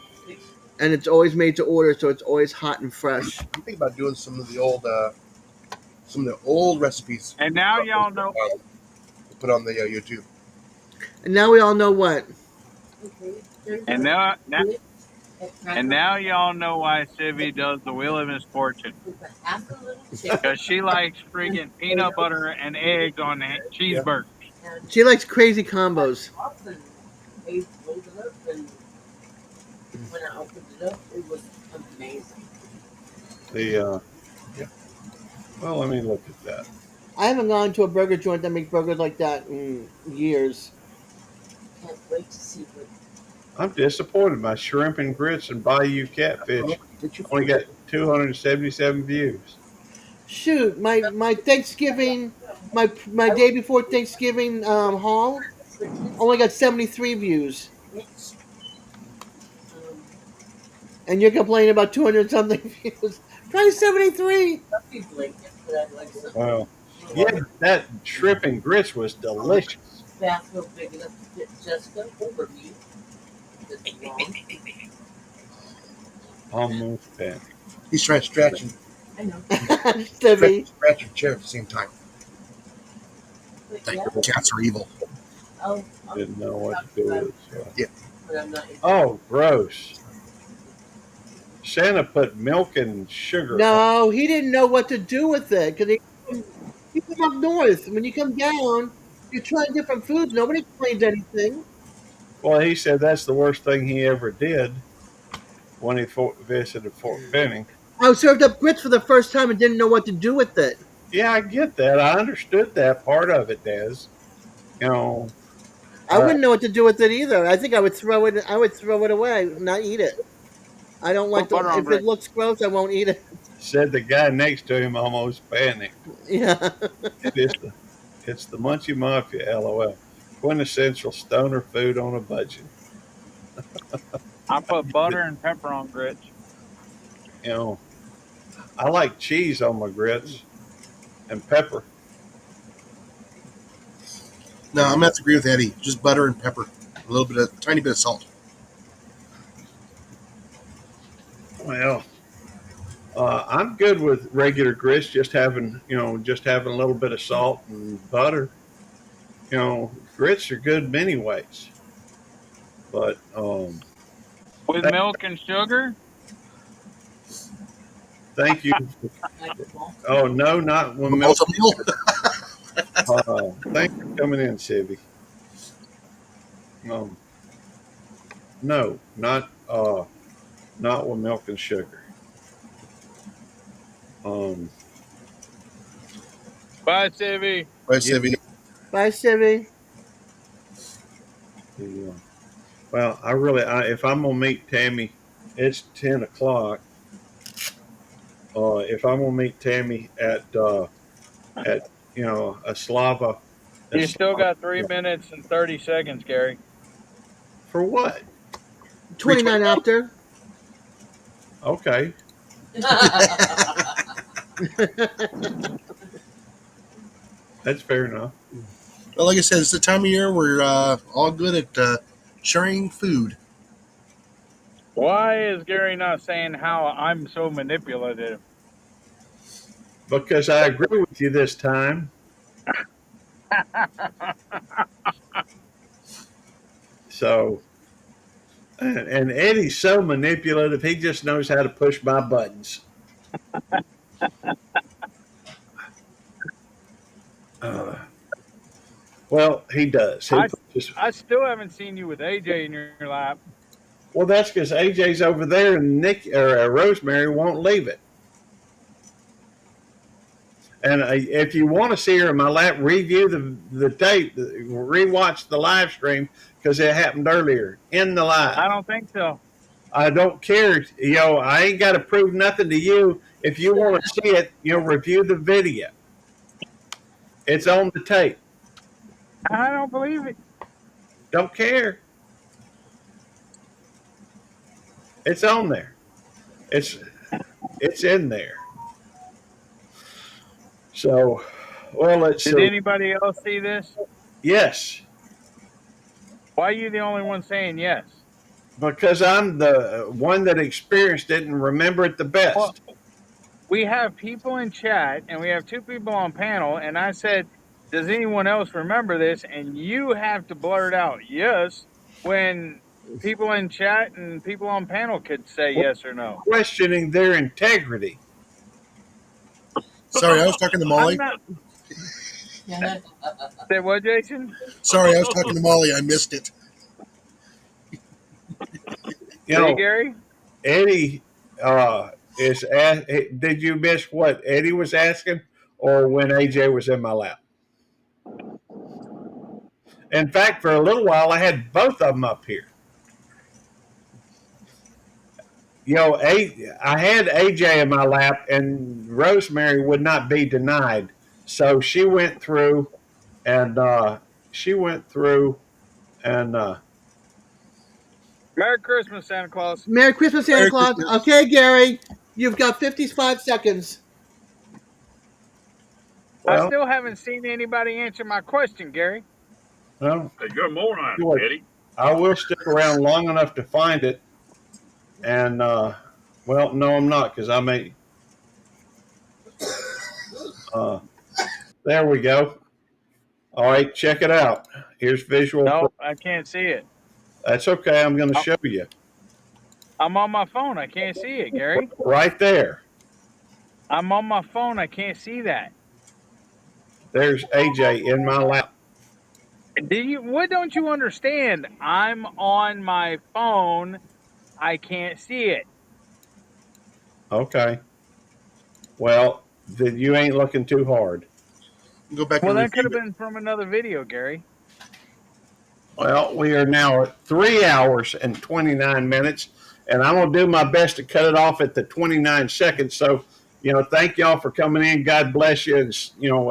And it's always made to order, so it's always hot and fresh. I'm thinking about doing some of the old recipes. And now y'all know. Put on the YouTube. And now we all know what. And now y'all know why Civvy does the Wheel of Misfortune. Because she likes freaking peanut butter and eggs on cheeseburgers. She likes crazy combos. When I opened it up, it was amazing. Well, let me look at that. I haven't gone to a burger joint that makes burgers like that in years. Can't wait to see what. I'm disappointed. My shrimp and grits and Bayou catfish only got 277 views. Shoot, my Thanksgiving, my day before Thanksgiving haul only got 73 views, and you're complaining about 200 something views. Try 73. Well, yeah, that shrimp and grits was delicious. Bathroom big enough to fit Jessica over me. That's wrong. Almost that. He's trying to stretch and I know. Stevie. scratch your chair at the same time. But Like yeah, cats are evil. I'll Didn't know what to do with it. So. but I'm not. Oh, gross. Santa put milk and sugar on. No, he didn't know what to do with it because he come up north. When you come down, you're trying different foods. Nobody explains anything. Well, he said that's the worst thing he ever did when he visited Fort Benning. I served up grits for the first time and didn't know what to do with it. Yeah, I get that. I understood that part of it, Des. You know, I wouldn't know what to do with it either. I think I would throw it. I would throw it away, not eat it. I don't like Put butter on if bread. it looks gross, I won't eat it. said the guy next to him almost panicked. Yeah. It's the Munchie Mafia, LOL. Quintessential stoner food on a budget. I put butter and pepper on grits. You know, I like cheese on my grits and pepper. No, I'm gonna have to agree with Eddie. Just butter and pepper, a little bit of tiny bit of salt. Well, I'm good with regular grits, just having a little bit of salt and butter. Grits are good many ways, but With th- milk and sugar? thank you. Like malt. Oh no, not when milk. Malta meal. Thanks for coming in, Sivvy. Um, no, not with milk and sugar. Um, Bye, Savvy. Right, yeah, Stevie. Bye, Sibby. yeah. Well, if I'm gonna meet Tammy, it's 10 o'clock. If I'm gonna meet Tammy at a a You still Slava, got 3 minutes and 30 seconds, Gary. for what? 29 after. Okay, that's fair enough. Well, like I said, it's the time of year we're all good at sharing food. Why is Gary not saying how I'm so manipulative? Because I agree with you this time. So, and Eddie's so manipulative. He just knows how to push my buttons. Uh, well, he does. He I, pushes. I still haven't seen you with AJ in your lap. Well, that's because AJ's over there, and Nick or Rosemary won't leave it. And if you want to see her in my lap, review the tape, rewatch the live stream because it happened earlier in the live. I don't think so. I don't care. I ain't got to prove nothing to you. If you want to see it, review the video. It's on the tape. I don't believe it. Don't care. It's on there. It's it's in there. So, well, let's Did see. anybody else see this? Yes, Why are you the only one saying yes? because I'm the one that experienced it and remember it the Well, best. we have people in chat and we have two people on panel, and I said, does anyone else remember this? And you have to blurt out yes when people in chat and people on panel could say We're yes or no. questioning their integrity. Sorry, I was talking to I'm Molly. not. Say what, Jason? Sorry, I was talking to Molly. I missed it. You See, know, Gary? Eddie did you miss what Eddie was asking, or when AJ was in my lap? In fact, for a little while, I had both of them up here. I had AJ in my lap, and Rosemary would not be denied, so she went through, and she went through, and Merry Christmas, Santa Claus. Merry Christmas, Santa Merry Claus. Christmas. Okay, Gary, you've got 55 seconds. I well, still haven't seen anybody answer my question, Gary. well, Hey, you're a moron, George, Eddie. I will stick around long enough to find it, and well, no, I'm not because I may. Uh, there we go. All right, check it out. Here's visual. No, I can't see it. That's okay. I'm going to show you I'm on my phone. I can't see it, Gary. right there. I'm on my phone. I can't see that. There's AJ in my lap. What don't you understand? I'm on my phone. I can't see it. Okay. Well, then you ain't looking too hard. Go back Well, and that could review have it. been from another video, Gary. Well, we are now at 3 hours and 29 minutes, and I'm going to do my best to cut it off at the 29 seconds. So, thank y'all for coming in. God bless you. And,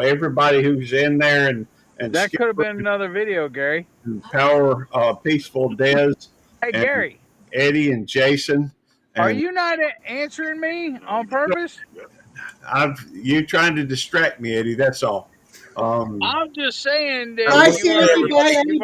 everybody who's in there and That Skipper could have been another video, Gary. and Power Peaceful Des Hey, and Gary, Eddie and Jason. are And you not answering me on purpose? you trying to distract me, Eddie. That's all. Um, I'm just saying that Bye, you've Sandy. already Bye, you've everybody.